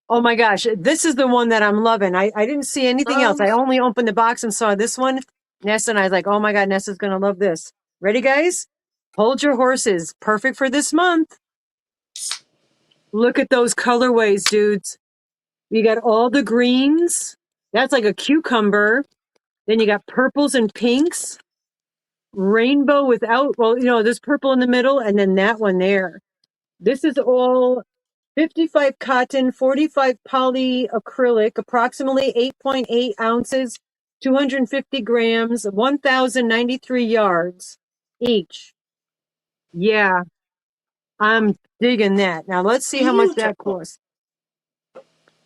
Oh my gosh. This is the one that I'm loving. I didn't see anything else. I only opened the box and saw this one. Nessa and I was like, oh my God, Nessa's going to love this. Ready, guys? Hold your horses. Perfect for this month. Look at those colorways, dudes. You got all the greens. That's like a cucumber. Then you got purples and pinks. Rainbow without, well, there's purple in the middle and then that one there. This is all 55 cotton, 45 polyacrylic, approximately 8.8 ounces, 250 grams, 1,093 yards each. Yeah, I'm digging that. Now let's see how much that beautiful. costs.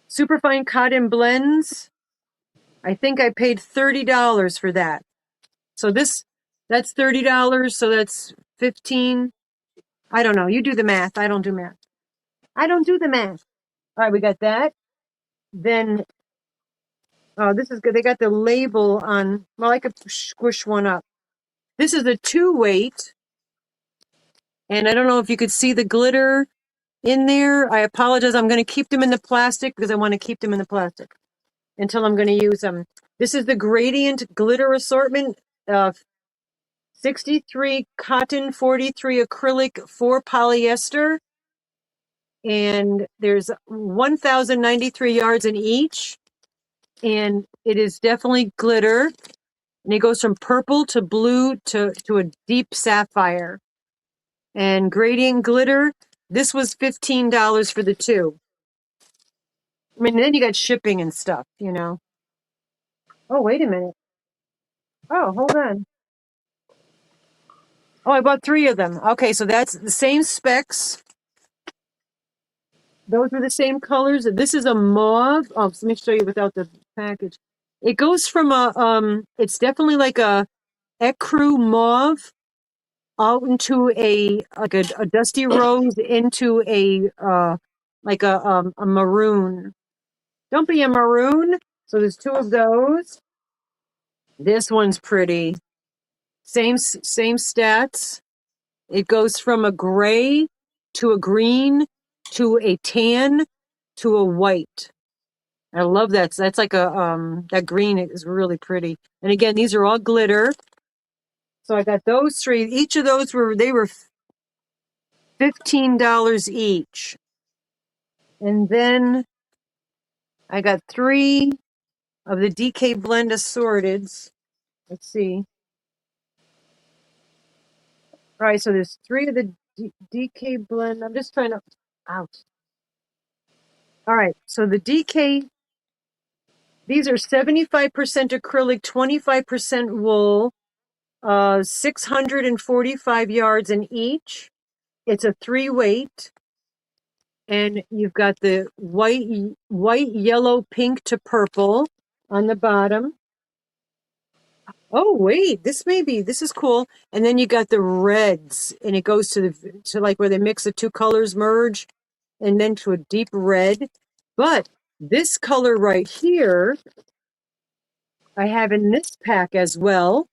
Superfine cotton blends. I think I paid $30 for that. So that's $30. So that's 15. I don't know. You do the math. I don't do math. I don't do the math. All right, we got that. Then, oh, this is good. They got the label on. Well, I could squish one up. This is a 2 weight, and I don't know if you could see the glitter in there. I apologize. I'm going to keep them in the plastic because I want to keep them in the plastic until I'm going to use them. This is the gradient glitter assortment. 63 cotton, 43 acrylic, 4 polyester. And there's 1,093 yards in each. And it is definitely glitter. And it goes from purple to blue to a deep sapphire. And gradient glitter, this was $15 for the two. I mean, then you got shipping and stuff. Oh, wait a minute. Oh, hold on. Oh, I bought 3 of them. Okay, so that's the same specs. Those are the same colors. This is a mauve. Oh, so let me show you without the package. It goes from it's definitely like a ecru mauve out into a dusty rose into a maroon. Don't be a maroon. So there's 2 of those. This one's pretty. Same stats. It goes from a gray to a green to a tan to a white. I love that. That's like that green is really pretty. And again, these are all glitter. So I got those 3. Each of those were $15 each. And then I got 3 of the DK blend assorteds. Let's see. All right, so there's 3 of the DK blend. I'm just trying to ouch. All right, so the DK, these are 75% acrylic, 25% wool, 645 yards in each. It's a 3 weight, and you've got the white, yellow, pink to purple on the bottom. Oh, wait, this is cool. And then you got the reds, and it goes to like where they mix the 2 colors merge and then to a deep red. But this color right here, I have in this pack as well.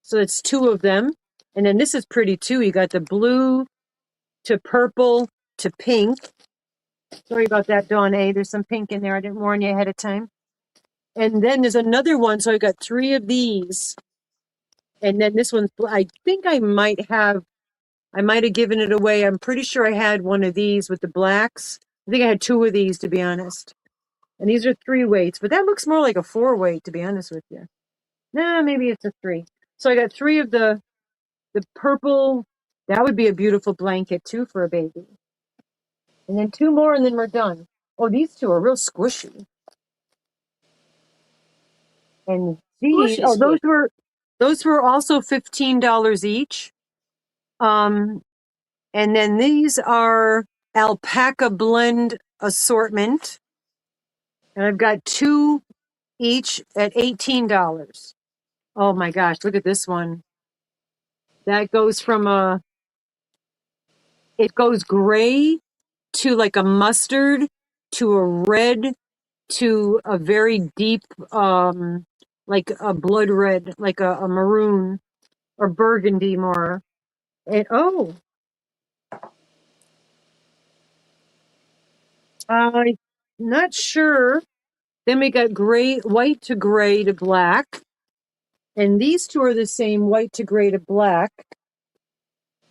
So it's 2 of them. And then this is pretty too. You got the blue to purple to pink. Sorry about that, Dawn A. There's some pink in there. I didn't warn you ahead of time. And then there's another one. So I got 3 of these. And then this one's, I think I might have given it away. I'm pretty sure I had one of these with the blacks. I think I had 2 of these, to be honest. And these are 3 weights, but that looks more like a 4 weight, to be honest with you. Nah, maybe it's a 3. So I got 3 of the purple. That would be a beautiful blanket too for a baby. And then 2 more, and then we're done. Oh, these 2 are real squishy. And these, Squishy oh, squish. those were also $15 each. And then these are alpaca blend assortment, and I've got 2 each at $18. Oh my gosh, look at this one. That goes from it goes gray to like a mustard to a red to a very deep, like a blood red, like a maroon or burgundy more. And I'm not sure. Then we got gray, white to gray to black. And these two are the same, white to gray to black.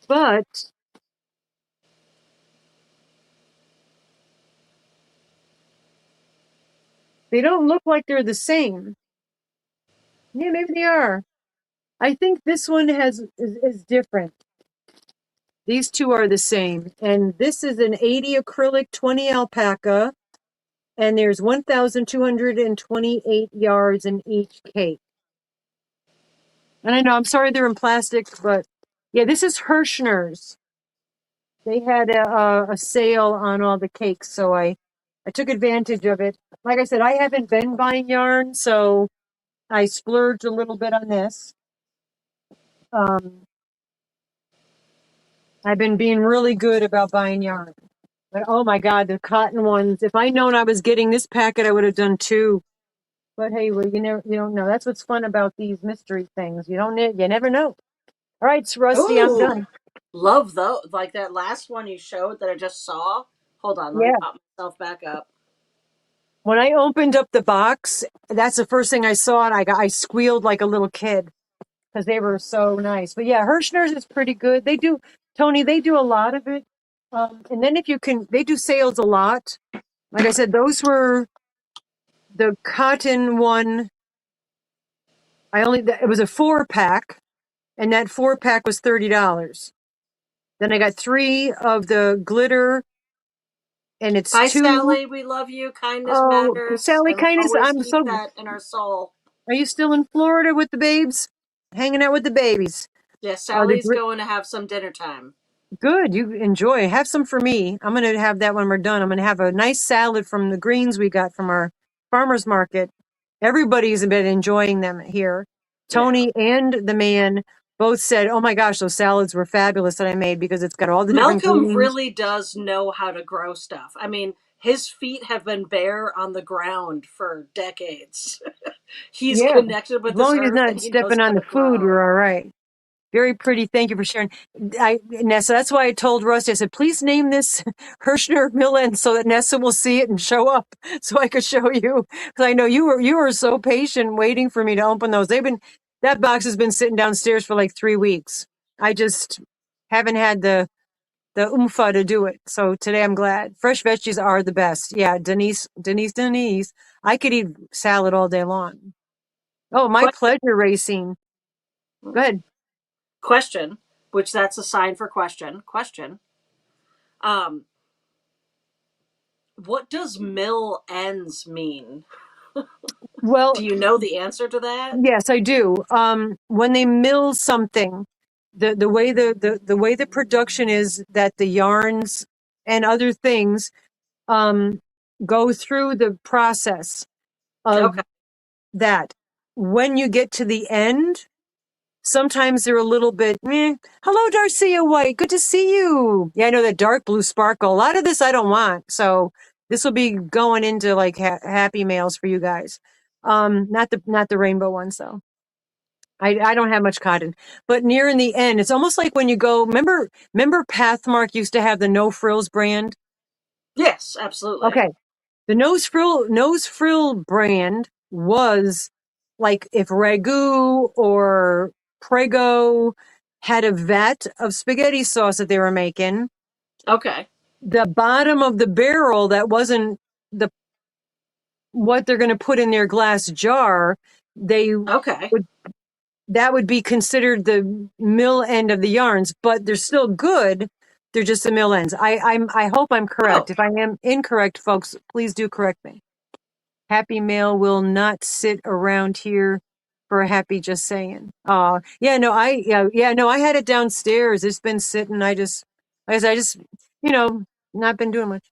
But they don't look like they're the same. Yeah, maybe they are. I think this one is different. These two are the same. And this is an 80 acrylic, 20 alpaca. And there's 1,228 yards in each cake. And I know, I'm sorry they're in plastic, but yeah, this is Herrschners. They had a sale on all the cakes, so I took advantage of it. Like I said, I haven't been buying yarn, so I splurged a little bit on this. I've been being really good about buying yarn. But oh my God, the cotton ones. If I'd known I was getting this packet, I would have done two. But hey, well, you don't know. That's what's fun about these mystery things. You never know. All right, it's Rusty, I'm Ooh, done. love those. Like that last one you showed that I just saw. Hold on, let me Yeah. pop myself back up. When I opened up the box, that's the first thing I saw, and I squealed like a little kid because they were so nice. But yeah, Herrschners is pretty good. They do, Tony, they do a lot of it. And then if you can, they do sales a lot. Like I said, those were the cotton one. It was a 4-pack, and that 4-pack was $30. Then I got 3 of the glitter, and it's Hi, 2. Sally. We love you. Kindness Oh, matters, Sally, and kindness. always keep that in our soul. Are you still in Florida with the babes? Hanging out with the babies? Yeah, The Sally's going to have some dinner time. Good. You enjoy. Have some for me. I'm going to have that when we're done. I'm going to have a nice salad from the greens we got from our farmer's market. Everybody's been enjoying them here. Yeah. Tony and the man both said, "Oh my gosh, those salads were fabulous that I made because it's got all the different Malcolm greens." really does know how to grow stuff. I mean, his feet have been bare on the ground for decades. He's Yeah. connected with As this long as he's earth not and he knows stepping how on the to food, grow. we're all right. Very pretty. Thank you for sharing. Nessa, that's why I told Rusty, I said, please name this Herrschner Millen so that Nessa will see it and show up so I could show you. Because I know you were so patient waiting for me to open those. That box has been sitting downstairs for like 3 weeks. I just haven't had the oomfa to do it. So today I'm glad. Fresh veggies are the best. Yeah, Denise. I could eat salad all day long. Oh, my Question, pleasure, Racine. Go ahead. question, which that's a sign for question. Question. Um, what does mill ends mean? Well, Do you know the answer to that? yes, I do. When they mill something, the way the way the production is that the yarns and other things um, go through the process of Okay. that. When you get to the end, sometimes they're a little bit, meh. Hello, Darcia White. Good to see you. Yeah, I know that dark blue sparkle. A lot of this I don't want, so this will be going into like happy mails for you guys. Not the rainbow ones though. I don't have much cotton, but near in the end, it's almost like when you go. Remember, Pathmark used to have the no frills brand. Yes, absolutely. Okay, the nose frill brand was like if Ragu or Prego had a vat of spaghetti sauce that they were making. Okay. The bottom of the barrel that wasn't the what they're going to put in their glass jar. They Okay. would that would be considered the mill end of the yarns, but they're still good. They're just the mill ends. I hope I'm correct. Oh, If I am incorrect, folks, please do correct me. Happy mail will not sit around here for a happy just saying. Yeah, no, no, I had it downstairs. It's been sitting. I just, you know, not been doing much.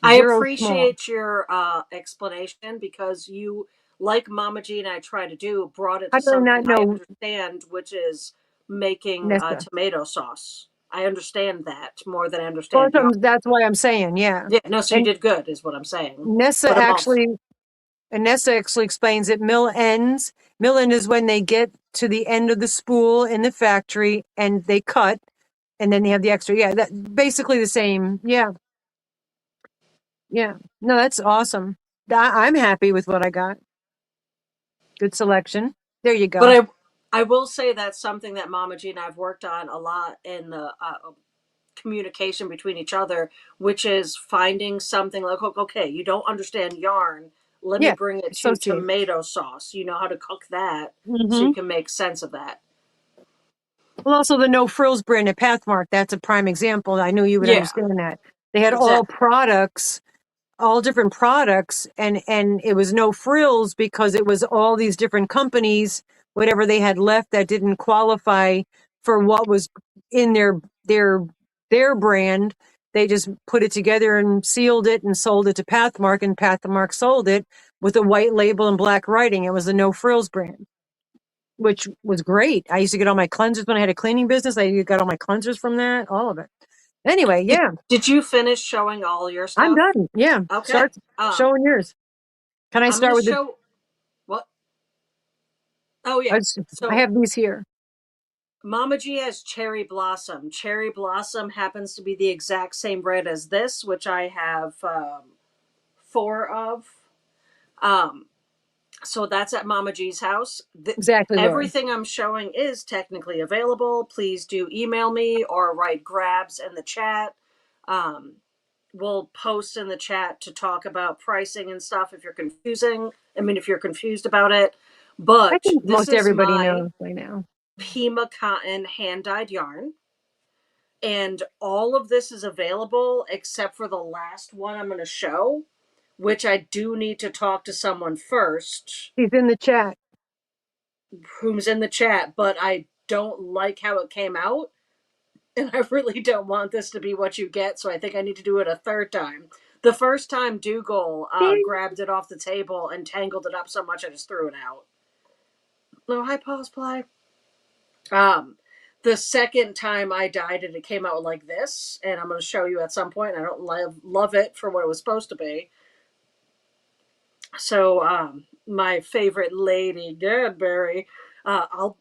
I Zero small. appreciate your explanation because you, like Mama G and I try to do, brought it How to do I something not I know, understand, which is making Nessa? tomato sauce. I understand that more than I Well, understand yarn. that's why I'm saying, yeah. Yeah, no, so you And did good, is what I'm saying. Nessa But I'm actually also And Nessa actually explains that mill ends. Mill end is when they get to the end of the spool in the factory and they cut, and then they have the extra. Yeah, that basically the same. Yeah, yeah. No, that's awesome. I'm happy with what I got. Good selection. There you go. But I will say that's something that Mama G and I've worked on a lot in the communication between each other, which is finding something like, okay, you don't understand yarn. Let me Yeah, bring it to associate. tomato sauce. You know how to cook that, so you Hmm. can make sense of that. Well, also the No Frills brand at Pathmark. That's a prime example. I knew you would Yeah, understand that. They had all exactly. products, all different products, and it was no frills because it was all these different companies, whatever they had left that didn't qualify for what was in their their brand. They just put it together and sealed it and sold it to Pathmark, and Pathmark sold it with a white label and black writing. It was a no frills brand, which was great. I used to get all my cleansers when I had a cleaning business. I got all my cleansers from that, all of it. Anyway, Did, yeah, did you finish showing all your I'm stuff? done. Yeah, Okay. start showing yours. Can I I'm gonna start with the? show what? Oh I, yeah. just, I So have these here. Mama G has cherry blossom. Cherry blossom happens to be the exact same red as this, which I have four of. Um, so that's at Mama G's house. Exactly, Lori. Everything I'm showing is technically available. Please do email me or write grabs in the chat. Um, we'll post in the chat to talk about pricing and stuff if you're confusing. I mean, if you're confused about it. I But think this most is everybody my knows by now. Pima cotton hand dyed yarn. And all of this is available except for the last one I'm going to show, which I do need to talk to someone first He's in the chat. who's in the chat, but I don't like how it came out. And I really don't want this to be what you get, so I think I need to do it a third time. The first time Dougal Ding. grabbed it off the table and tangled it up so much I just threw it out. No, hi, Paul's Ply. Um, the second time I dyed it, it came out like this, and I'm going to show you at some point. I don't love it for what it was supposed to be. So, my favorite lady, Gadberry,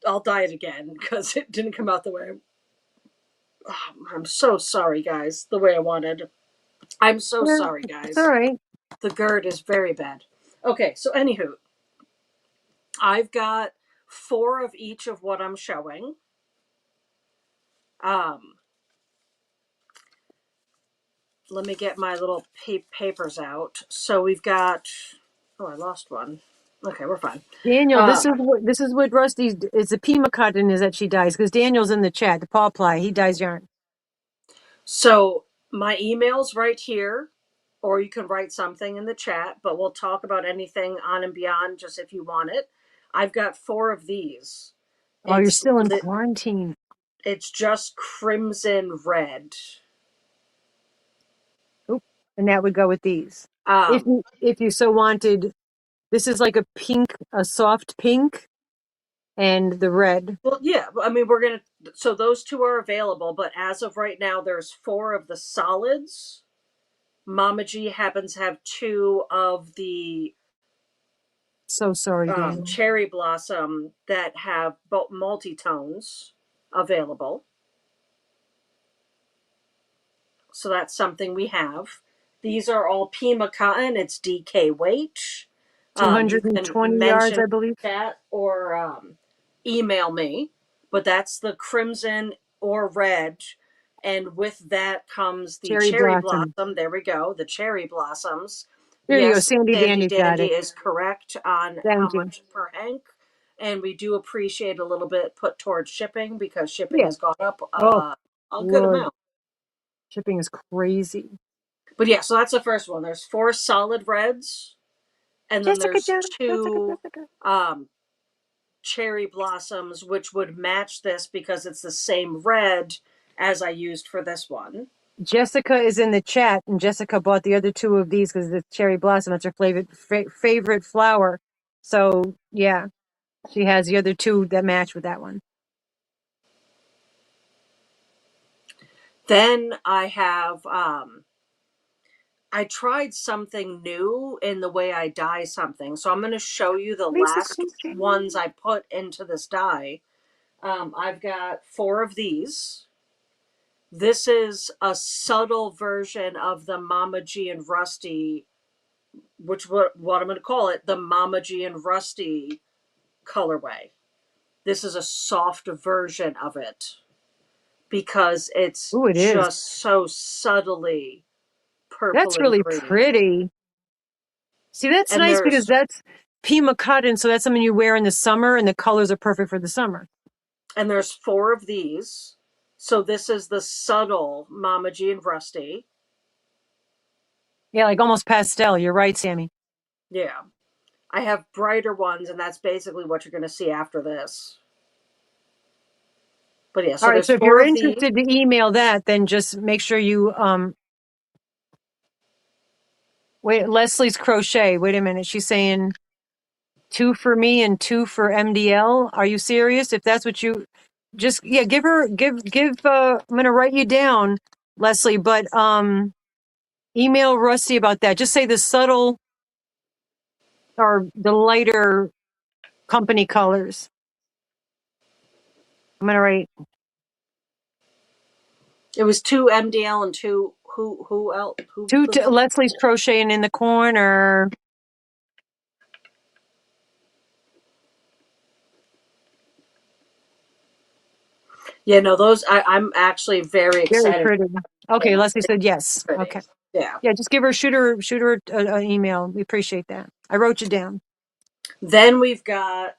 I'll dye it again because it didn't come out the way. Oh, I'm so sorry, guys. The way I wanted. I'm so Yeah, sorry, it's all guys. right. The GERD is very bad. Okay, so anywho, I've got four of each of what I'm showing. Um, let me get my little papers out. So we've got. Oh, I lost one. Okay, we're fine. Daniel, Uh, this is what Rusty's. It's a Pima cotton is that she dyes because Daniel's in the chat. The Paul Ply, he dyes yarn. so my email's right here, or you can write something in the chat. But we'll talk about anything on and beyond, just if you want it. I've got four of these. Oh, you're It's still in quarantine. it's just crimson red. Oop. And that would go with these. Um, If you so wanted, this is like a pink, a soft pink, and the red. well, yeah, I mean, we're gonna. So those two are available, but as of right now, there's four of the solids. Mama G happens to have two of the So sorry, Daniel. cherry blossom that have both multi-tones available. So that's something we have. These are all Pima cotton. It's DK weight. You can 220 yards, mention I believe. that or email me. But that's the crimson or red. And with that comes the Cherry cherry blossom. blossom. There we go. The cherry blossoms. There you go. Yes, Sandy Sandy Dandy's got Dandy it. is correct on how Thank you. much per hank. And we do appreciate a little bit put towards shipping because shipping Yeah. has gone up Oh, a good Lord. amount. Shipping is crazy. But yeah, so that's the first one. There's four solid reds, and then Jessica there's Jones. Jessica, two Jessica. um, cherry blossoms, which would match this because it's the same red as I used for this one. Jessica is in the chat, and Jessica bought the other two of these because the cherry blossom. That's her favorite flower. So, yeah, she has the other two that match with that one. Then I have I tried something new in the way I dye something. So I'm going to show you the Lisa last Crochet. ones I put into this dye. I've got 4 of these. This is a subtle version of the Mama G and Rusty, which what I'm going to call it, the Mama G and Rusty colorway. This is a soft version of it because it's Oh, it is. just so subtly purple That's and really green. pretty. See, that's And nice because there's that's Pima cotton, so that's something you wear in the summer, and the colors are perfect for the summer. and there's 4 of these. So this is the subtle Mama G and Rusty. Yeah, like almost pastel. You're right, Sammy. Yeah. I have brighter ones, and that's basically what you're going to see after this. But yeah, All so right, there's so if 4 you're of these. interested to email that, then just make sure you wait. Leslie's Crochet. Wait a minute. She's saying 2 for me and 2 for MDL. Are you serious? If that's what you just yeah, give I'm gonna write you down, Leslie, but email Rusty about that. Just say the subtle or the lighter company colors. I'm gonna write It was 2 MDL and 2 who else who 2 was to it? Leslie's crocheting in the corner. Yeah, no, those I'm actually very Very excited pretty. about Okay, them. Leslie said yes. Pretty. Okay. Yeah. Yeah, just shoot her an email. We appreciate that. I wrote you down. Then we've got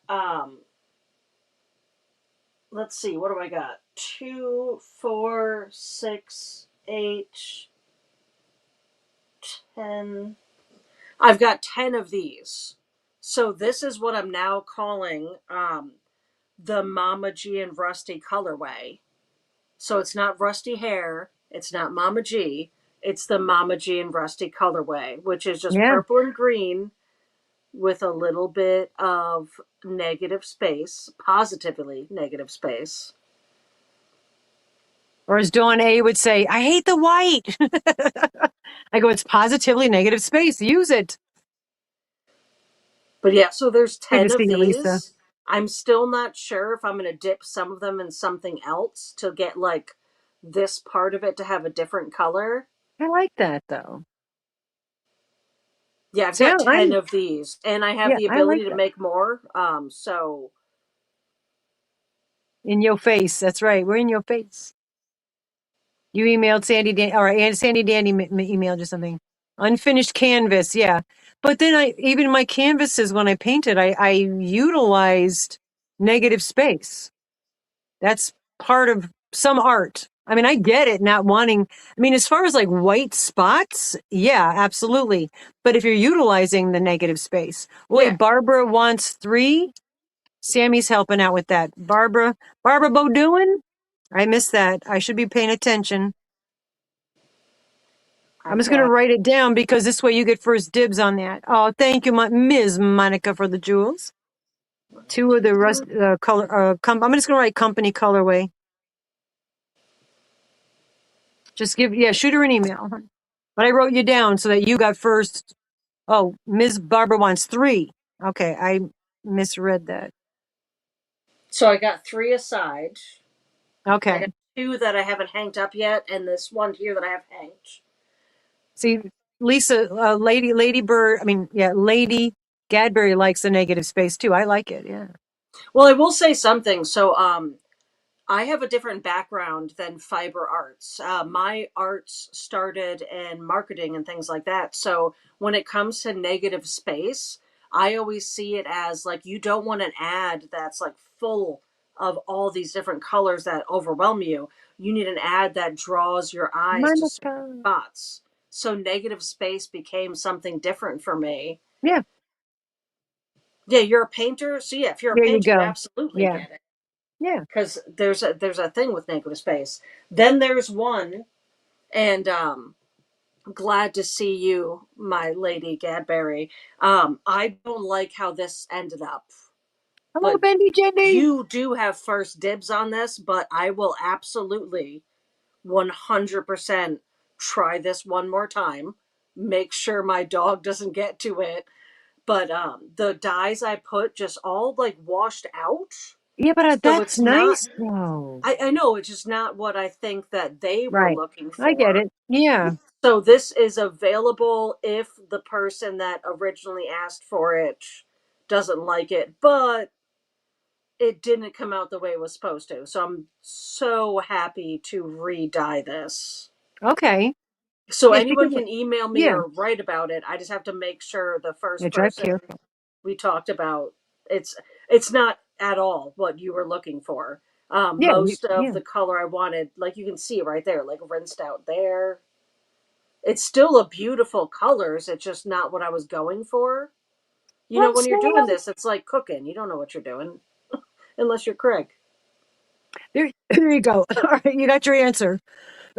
let's see, what do I got? 2, 4, 6, 8, 10. I've got 10 of these. So this is what I'm now calling the Mama G and Rusty colorway. So it's not Rusty hair, it's not Mama G, it's the Mama G and Rusty colorway, which is just Yeah. purple and green with a little bit of negative space, positively negative space. Or as Dawn A would say, I hate the white. I go, it's positively negative space. Use it. But yeah, so there's Good to 10 see of you, Lisa. these. I'm still not sure if I'm going to dip some of them in something else to get like this part of it to have a different color. I like that though. Yeah, I've See, got 10 of these and I have yeah, the I like ability to that. make more. So In your face. That's right. We're in your face. You emailed Sandy Dan or Sandy Dandy emailed you something. Unfinished canvas, yeah. But then even my canvases when I painted, I utilized negative space. That's part of some art. I mean, I get it, not wanting. I mean, as far as like white spots, yeah, absolutely. But if you're utilizing the negative space, yeah, wait, Barbara wants 3. Sammy's helping out with that. Barbara Bowdoin? I missed that. I should be paying attention. I'm I've just going to got. write it down because this way you get first dibs on that. Oh, thank you, Ms. Monica, for the jewels. 2 of the rust color. I'm just going to write company colorway. Just shoot her an email. But I wrote you down so that you got first. Oh, Ms. Barbara wants 3. Okay, I misread that. So I got 3 aside. I Okay. got 2 that I haven't hanged up yet, and this one here that I have hanged. See, Lisa, Lady Bird. I mean, yeah, Lady Gadberry likes the negative space too. I like it. Yeah. Well, I will say something. So, I have a different background than fiber arts. My arts started in marketing and things like that. So when it comes to negative space, I always see it as like you don't want an ad that's like full of all these different colors that overwhelm you. You need an ad that draws your eyes to certain Monica. spots. So negative space became something different for me. Yeah. Yeah, you're a painter. So yeah, if you're a There you painter, you go. absolutely Yeah. get it Yeah. because there's a thing with negative space. Then there's one, and glad to see you, my lady Gadberry. I don't like how this ended up, Hello, but Bendy Jenny. you do have first dibs on this. But I will absolutely 100% try this one more time. make sure my dog doesn't get to it. But the dyes I put just all like washed out. Yeah, but So that's it's not, nice though. I know it's just not what I think that they were Right. looking I get for. it. Yeah. So this is available if the person that originally asked for it doesn't like it, but it didn't come out the way it was supposed to. So I'm so happy to re-dye this. Okay. So Yes, because anyone can email me yeah. or write about it. I just have to make sure the Yeah, first drive person careful. we talked about, it's it's not at all what you were looking for. Yeah, Most of yeah. the color I wanted, like you can see right there, like rinsed out there. It's still a beautiful colors. It's just not what I was going for. You know, Well, when you're doing so this, it's like cooking. You don't know what you're doing unless you're Craig. there you go. All right, you got your answer.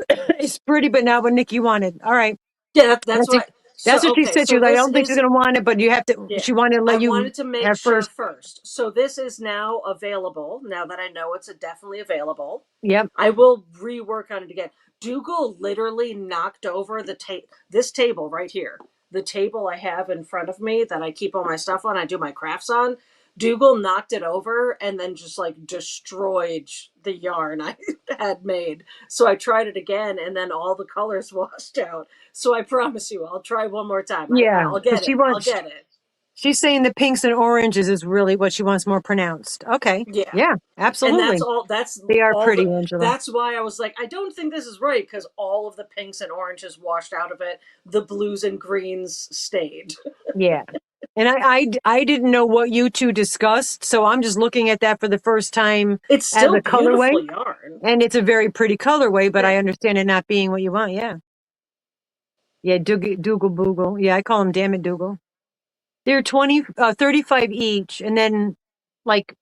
It's pretty, but not what Nikki wanted. All right. Yeah, that's That's it. what. So That's what she okay, said. She so was like, I this don't think she's is, gonna want it, but you have to. yeah. She wanted to I let you wanted to make have sure first. first. So this is now available. Now that I know it's definitely available, Yep. I will rework on it again. Dougal literally knocked over this table right here. The table I have in front of me that I keep all my stuff on, I do my crafts on. Dougal knocked it over and then just like destroyed the yarn I had made. So I tried it again and then all the colors washed out. So I promise you, I'll try one more time. Yeah, I'll because get it. I'll get it. she's saying the pinks and oranges is really what she wants more pronounced. Okay. Yeah. Yeah, And that's absolutely. all, They are pretty, Angela. that's why I was like, I don't think this is right, because all of the pinks and oranges washed out of it, the blues and greens stayed. Yeah. And I didn't know what you two discussed, so I'm just looking at that for the first time It's as still a colorway. beautiful yarn. And it's a very pretty colorway, but Yeah. I understand it not being what you want. Yeah. Yeah, Dougal Boogle. Yeah, I call him Damn It Dougal. They're 35 each. And then like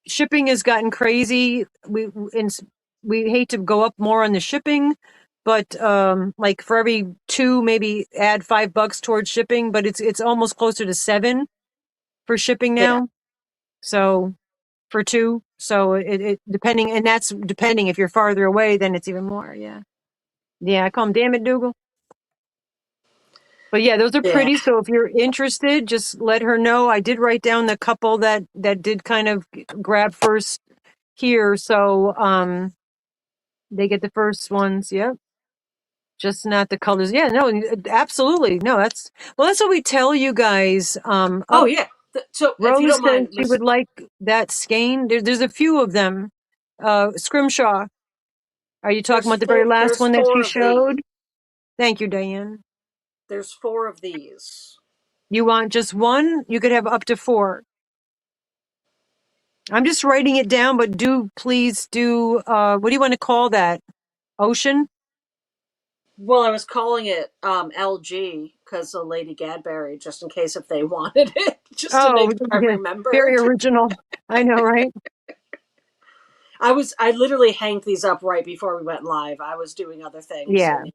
shipping has gotten crazy. We hate to go up more on the shipping, but like for every two, maybe add $5 towards shipping, but it's almost closer to 7 for shipping Yeah. now. So for two. So it depending, and that's depending if you're farther away, then it's even more. Yeah. Yeah. I call him Damn It Dougal. But yeah, those are Yeah. pretty. So if you're interested, just let her know. I did write down the couple that did kind of grab first here. So they get the first ones. Yep. Just not the colors. Yeah, no, absolutely. No, that's what we tell you guys. Oh, yeah. So if you Rose don't says mind, she would like that skein. There's a few of them. Scrimshaw. Are you talking about the very last there's one that she four of these. showed? Thank you, Diane. There's four of these. You want just one? You could have up to 4. I'm just writing it down, but do please do what do you want to call that? Ocean? Well, I was calling it LG because of Lady Gadberry, just in case if they wanted it, just to Oh, make sure I yeah, very remembered. original. I know, right? I literally hanged these up right before we went live. I was doing other things Yeah. and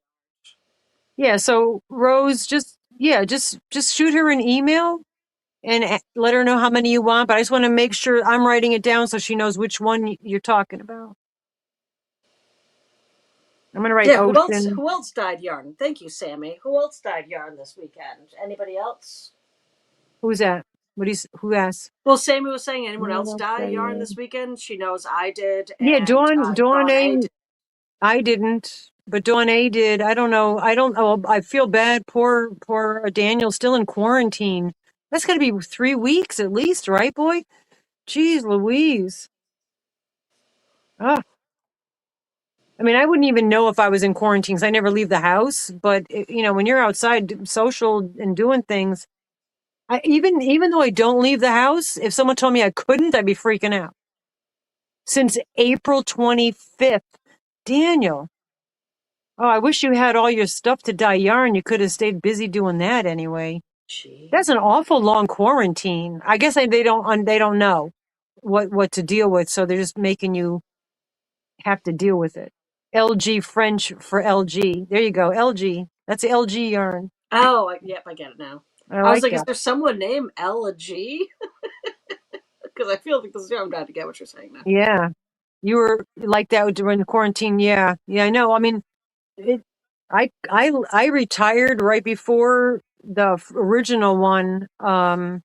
Yeah, so Rose just shoot her an email and let her know how many you want, but I just want to make sure I'm writing it down so she knows which one you're talking about. I'm going to write yeah, ocean. who else dyed yarn? Thank you, Sammy. Who else dyed yarn this weekend? Anybody else? Who's that? Who asked? Well, Sammy was saying anyone What else else dye did I yarn hear? this weekend? She knows I did, Yeah, and Dawn Dawn A A. did. I didn't, but Dawn A did. I don't know. I don't. Oh, I feel bad. Poor Daniel, still in quarantine. That's got to be 3 weeks at least, right, boy? Jeez, Louise. Ah, I mean, I wouldn't even know if I was in quarantine because I never leave the house. But when you're outside social and doing things, even though I don't leave the house, if someone told me I couldn't, I'd be freaking out. Since April 25th, Daniel. Oh, I wish you had all your stuff to dye yarn. You could have stayed busy doing that anyway. That's an Jeez. awful long quarantine. I guess they don't know what to deal with, so they're just making you have to deal with it. LG French for LG. There you go, LG. That's LG yarn. Oh, yep, I get it now. I I was like like, is that. there someone named Ella G? Because I feel like this. I'm trying to get what you're saying now. Yeah, you were like that during the quarantine. Yeah, yeah, I know. I mean, I retired right before original one. The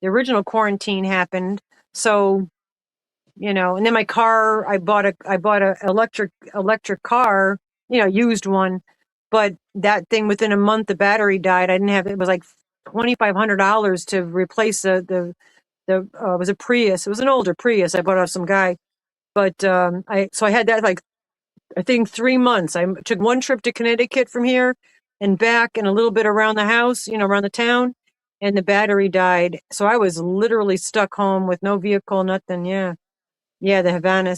original quarantine happened. So, and then my car, I bought a electric car, used one, but that thing within a month the battery died. I didn't have it was like $2,500 to replace it was a Prius. It was an older Prius I bought off some guy. But I had that like I think 3 months. I took one trip to Connecticut from here and back and a little bit around the house, around the town, and the battery died. So I was literally stuck home with no vehicle, nothing. Yeah. Yeah, the Havana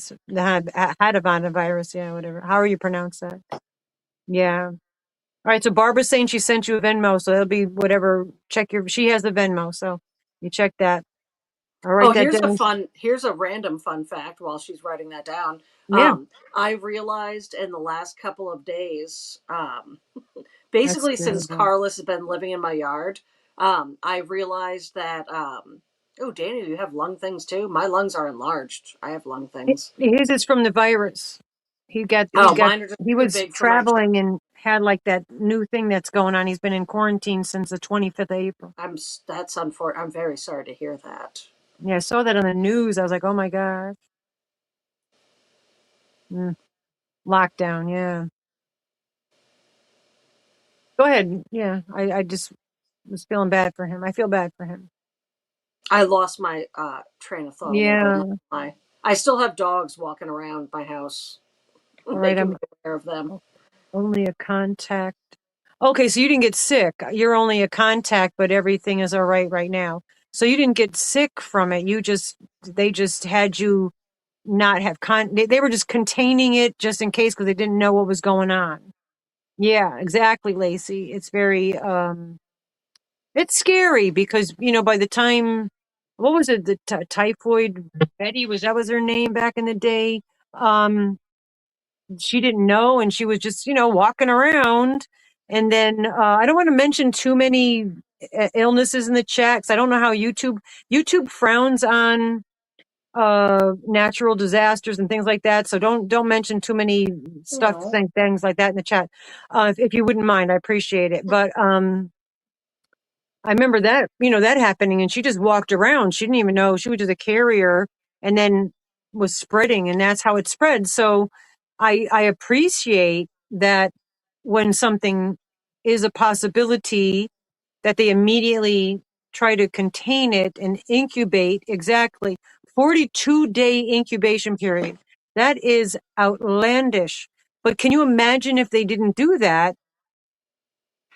virus. Yeah, whatever. How are you pronounce that? Yeah. All right. So Barbara's saying she sent you a Venmo, so it'll be whatever. She has the Venmo, so you check that. I'll Oh, write that down. here's a random fun fact while she's writing that down. Yeah, I realized in the last couple of days, that's basically since good. Carlos has been living in my yard, I realized that, oh, Daniel, you have lung things too. My lungs are enlarged. I have lung things. His is from the virus. Oh, mine are just He too was big for my chest. traveling and had like that new thing that's going on. He's been in quarantine since the 25th of April. That's unfortunate. I'm very sorry to hear that. Yeah, I saw that on the news. I was like, oh my God. Mm, lockdown. Yeah. Go ahead. Yeah. I just was feeling bad for him. I feel bad for him. I lost my train of thought a little bit. I'm not Yeah. gonna lie. I still have dogs walking around my house, All right. making me I'm aware of them. only a contact. Okay. So you didn't get sick. You're only a contact, but everything is all right now. So you didn't get sick from it. They just had you not have they were just containing it just in case because they didn't know what was going on. Yeah, exactly, Lacey. It's very it's scary because by the time what was it, the typhoid Betty, was her name back in the day. um she didn't know and she was just walking around. And then I don't want to mention too many illnesses in the chat 'cause I don't know how YouTube frowns on natural disasters and things like that, so don't mention too many stuff Oh. things like that in the chat, if you wouldn't mind. I appreciate it. But I remember that happening, and she just walked around. She didn't even know she was just a carrier, and then was spreading, and that's how it spread. So I appreciate that when something is a possibility, that they immediately try to contain it and incubate. Exactly. 42-day incubation period. That is outlandish. But can you imagine if they didn't do that,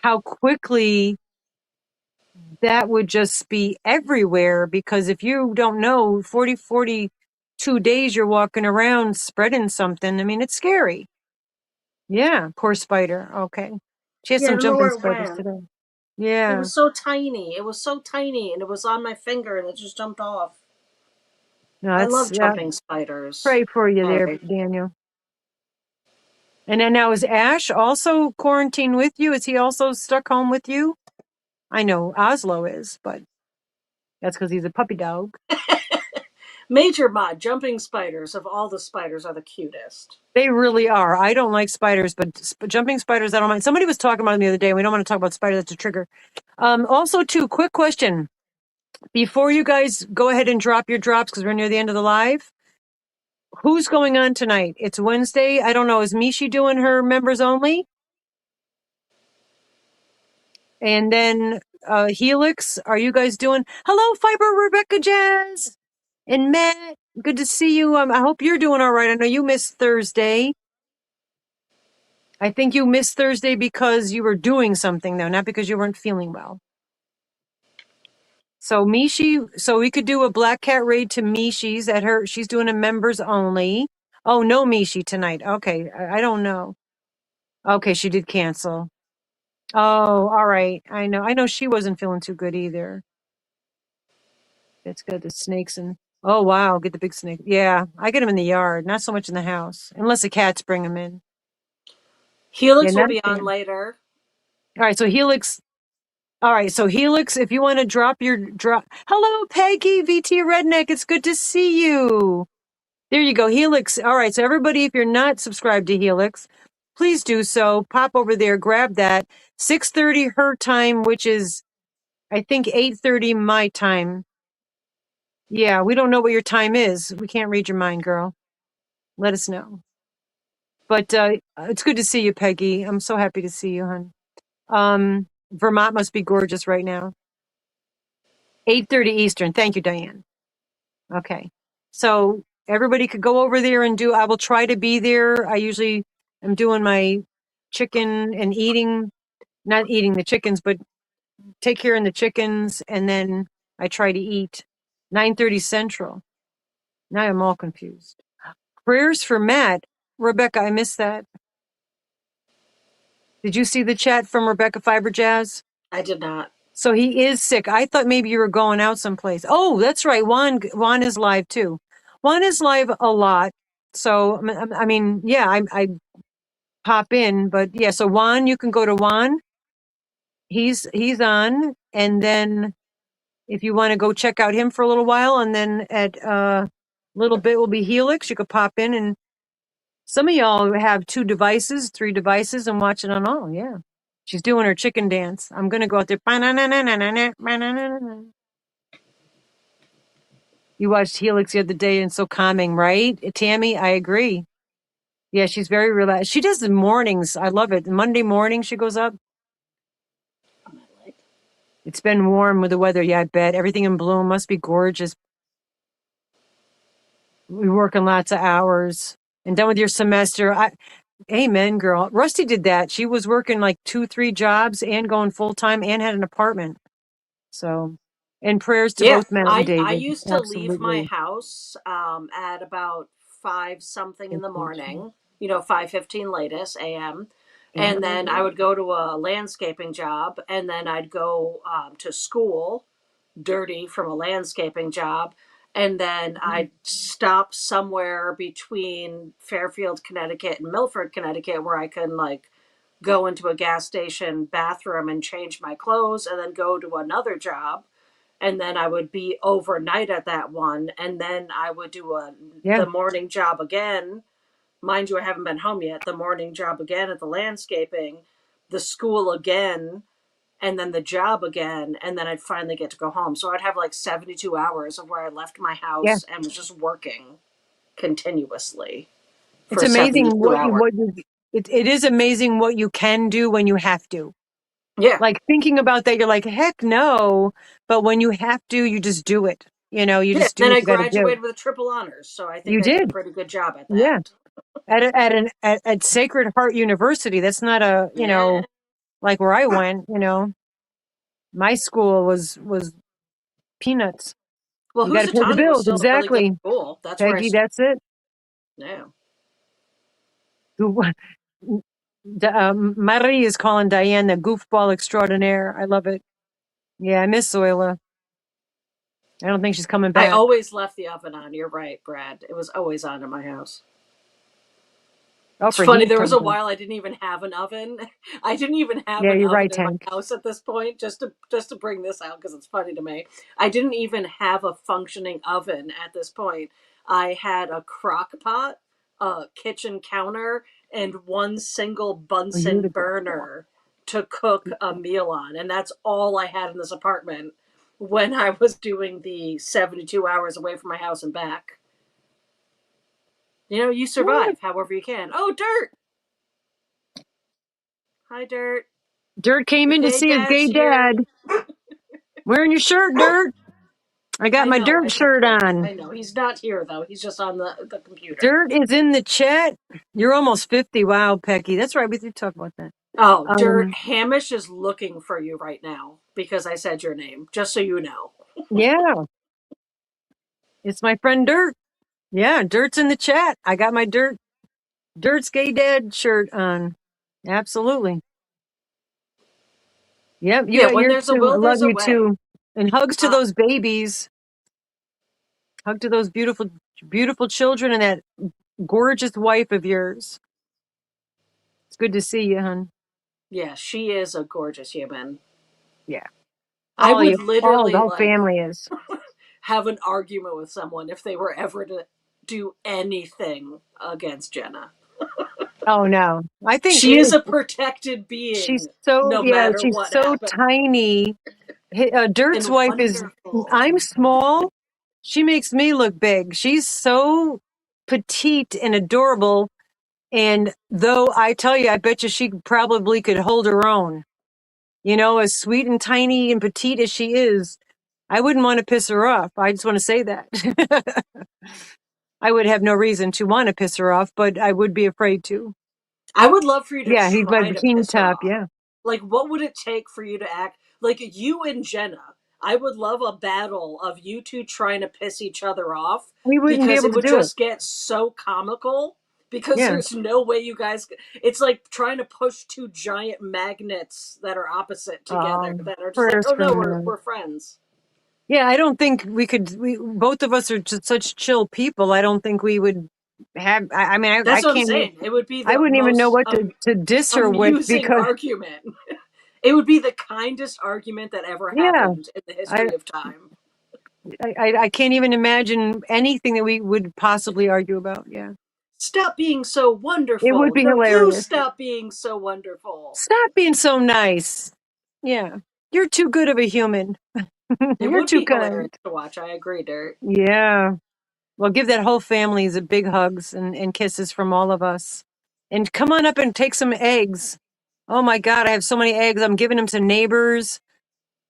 how quickly that would just be everywhere? Because if you don't know, 42 days you're walking around spreading something. I mean, it's scary. Yeah, poor spider. Okay. She has Yeah, I some don't know jumping where it spiders went. today. It Yeah. was so tiny. It was so tiny, and it was on my finger, and it just jumped off. No, I that's love yeah. jumping spiders. Pray for you there, Sorry. Daniel. And then now is Ash also quarantined with you? Is he also stuck home with you? I know Oslo is, but that's because he's a puppy dog. Major Mod, jumping spiders of all the spiders are the cutest. They really are. I don't like spiders, but jumping spiders, I don't mind. Somebody was talking about them the other day. We don't want to talk about spiders. That's a trigger. Also, too, quick question. Before you guys go ahead and drop your drops, because we're near the end of the live, who's going on tonight? It's Wednesday. I don't know. Is Mishi doing her members only? And then Helix, are you guys doing? Hello, Fiber, Rebecca, Jazz, and Matt. Good to see you. I hope you're doing all right. I know you missed Thursday. I think you missed Thursday because you were doing something, though, not because you weren't feeling well. So Mishi, so we could do a Black Cat raid to Mishi's at her. She's doing a members only. Oh, no, Mishi tonight. Okay, I don't know. Okay, she did cancel. Oh, all right. I know. I know she wasn't feeling too good either. It's got the snakes and oh wow, get the big snake. Yeah, I get them in the yard, not so much in the house, unless the cats bring them in. Yeah, Helix will not a be on fan. later. All right, so Helix. All right, so Helix, if you want to drop your drop. Hello, Peggy VT Redneck. It's good to see you. There you go, Helix. All right, so everybody, if you're not subscribed to Helix, please do so. Pop over there, grab that. 6:30 her time, which is I think 8:30 my time. Yeah, we don't know what your time is. We can't read your mind, girl. Let us know. But it's good to see you, Peggy. I'm so happy to see you, hon. Vermont must be gorgeous right now. 8:30 Eastern. Thank you, Diane. Okay. So everybody could go over there and do, I will try to be there. I usually am doing my chicken and eating, not eating the chickens, but take care of the chickens. And then I try to eat 9:30 Central. Now I'm all confused. Prayers for Matt. Rebecca, I missed that. Did you see the chat from Rebecca Fiber Jazz? I did not. So he is sick. I thought maybe you were going out someplace. Oh, that's right. Juan is live too. Juan is live a lot. So I mean, yeah, I pop in, but yeah. So Juan, you can go to Juan. He's on, and then if you want to go check out him for a little while, and then at little bit will be Helix. You could pop in, and some of y'all have 2 devices, 3 devices, and watch it on all. Yeah. She's doing her chicken dance. I'm gonna go out there. You watched Helix the other day and so calming, right? Tammy, I agree. Yeah, she's very relaxed. She does the mornings. I love it. Monday morning she goes up. It's been warm with the weather. Yeah, I bet. Everything in bloom must be gorgeous. We working lots of hours. And done with your semester. Amen, girl. Rusty did that. She was working like 2, 3 jobs and going full time and had an apartment. So, and prayers to Yeah, both Matt and I David. used to leave my Absolutely. house at about 5 something in the morning, you know, 5:15 latest a.m. And then I would go to a landscaping job, and then I'd go to school dirty from a landscaping job, and then I'd stop somewhere between Fairfield, Connecticut and Milford, Connecticut, where I can like go into a gas station bathroom and change my clothes and then go to another job, and then I would be overnight at that one, and then I would do Yeah, the morning job again. Mind you, I haven't been home yet. The morning job again at the landscaping, the school again, and then the job again, and then I'd finally get to go home. So I'd have like 72 hours of where I left my yeah. house and was just working continuously It's for amazing 72 hours. it is amazing what you can do when you have to. Yeah. Like thinking about that, you're like, heck no. But when you have to, you just do it. You Yeah. just do Then what I you got to do. graduated with triple honors. So I think You I did a did. pretty good job at Yeah. that. At Sacred Heart University. That's not a, Yeah. like where I went. My school was peanuts. Well, You got to pay the Housatonic was bills. still a really good Exactly. school. That's where I Peggy, started. that's it. Yeah. Who Marie is calling Diane the goofball extraordinaire. I love it. Yeah, I miss Zoila. I don't think she's coming I back. always left the oven on. You're right, Brad. It was always on in my house. Oh, It's for funny. heat There was a pump. while I didn't even have an oven. I didn't even have Yeah, an you're oven right, in my Tank. house at this point. Just to bring this out because it's funny to me. I didn't even have a functioning oven at this point. I had a crock pot, a kitchen counter, and one single Bunsen Beautiful. burner to cook a meal on, and that's all I had in this apartment when I was doing the 72 hours away from my house and back. You know, you Yeah. survive however you can. Oh, Dirt! Hi, Dirt. Dirt came Your in to gay see his dad's gay here. dad. Wearing your shirt, Dirt. I got I my know, Dirt shirt on. I know. He's not here though. He's just on the computer. Dirt is in the chat. You're almost 50. Wow, Pecky. That's right. We did talk about that. Oh, Dirt Um, Hamish is looking for you right now because I said your name. Just so you know. yeah, it's my friend Dirt. Yeah, Dirt's in the chat. I got my Dirt's gay dad shirt on. Absolutely. Yep, you Yeah, got when yours there's a too. I will, love there's a you way. too. And hugs to Uh, those babies. Hug to those beautiful, beautiful children and that gorgeous wife of yours. It's good to see you, hon. yeah, she is a gorgeous human. Yeah. I All you, would all the literally whole like family is. have an argument with someone if they were ever to do anything against Jenna. Oh no, I think She is a protected being, she's so, no yeah, matter she's what so happens. tiny. Dirt's And wife is, I'm wonderful. small. She makes me look big. She's so petite and adorable. And though I tell you, I bet you she probably could hold her own. As sweet and tiny and petite as she is, I wouldn't want to piss her off. I just want to say that. I would have no reason to want to piss her off, but I would be afraid to. I would love for you to Yeah, he's my try to bikini piss her top. off. Yeah, Like, what would it take for you to act like you and Jenna? I would love a battle of you two trying to piss each other off we wouldn't be because able it to would do it. just get so comical because Yeah. there's no way you guys. It's like trying to push two giant magnets that are opposite together that are just like, Prayers oh for no, man. we're friends. Yeah, I don't think we could. We both of us are just such chill people. I don't think we would have. I mean, I That's what I'm can't. saying. It would be I the wouldn't even know most what to diss her with amusing because, argument. It would be the kindest argument that ever yeah, happened in the I, history of time. I can't even imagine anything that we would possibly argue about. Yeah, Stop being so it would wonderful. be No, you hilarious. stop being so wonderful. Stop being so nice. Yeah, you're too good of a human. It You're would too be hilarious kind. to watch. I agree, Dirt. Yeah. Well, give that whole family the big hugs and kisses from all of us. And come on up and take some eggs. Oh my God, I have so many eggs. I'm giving them to neighbors.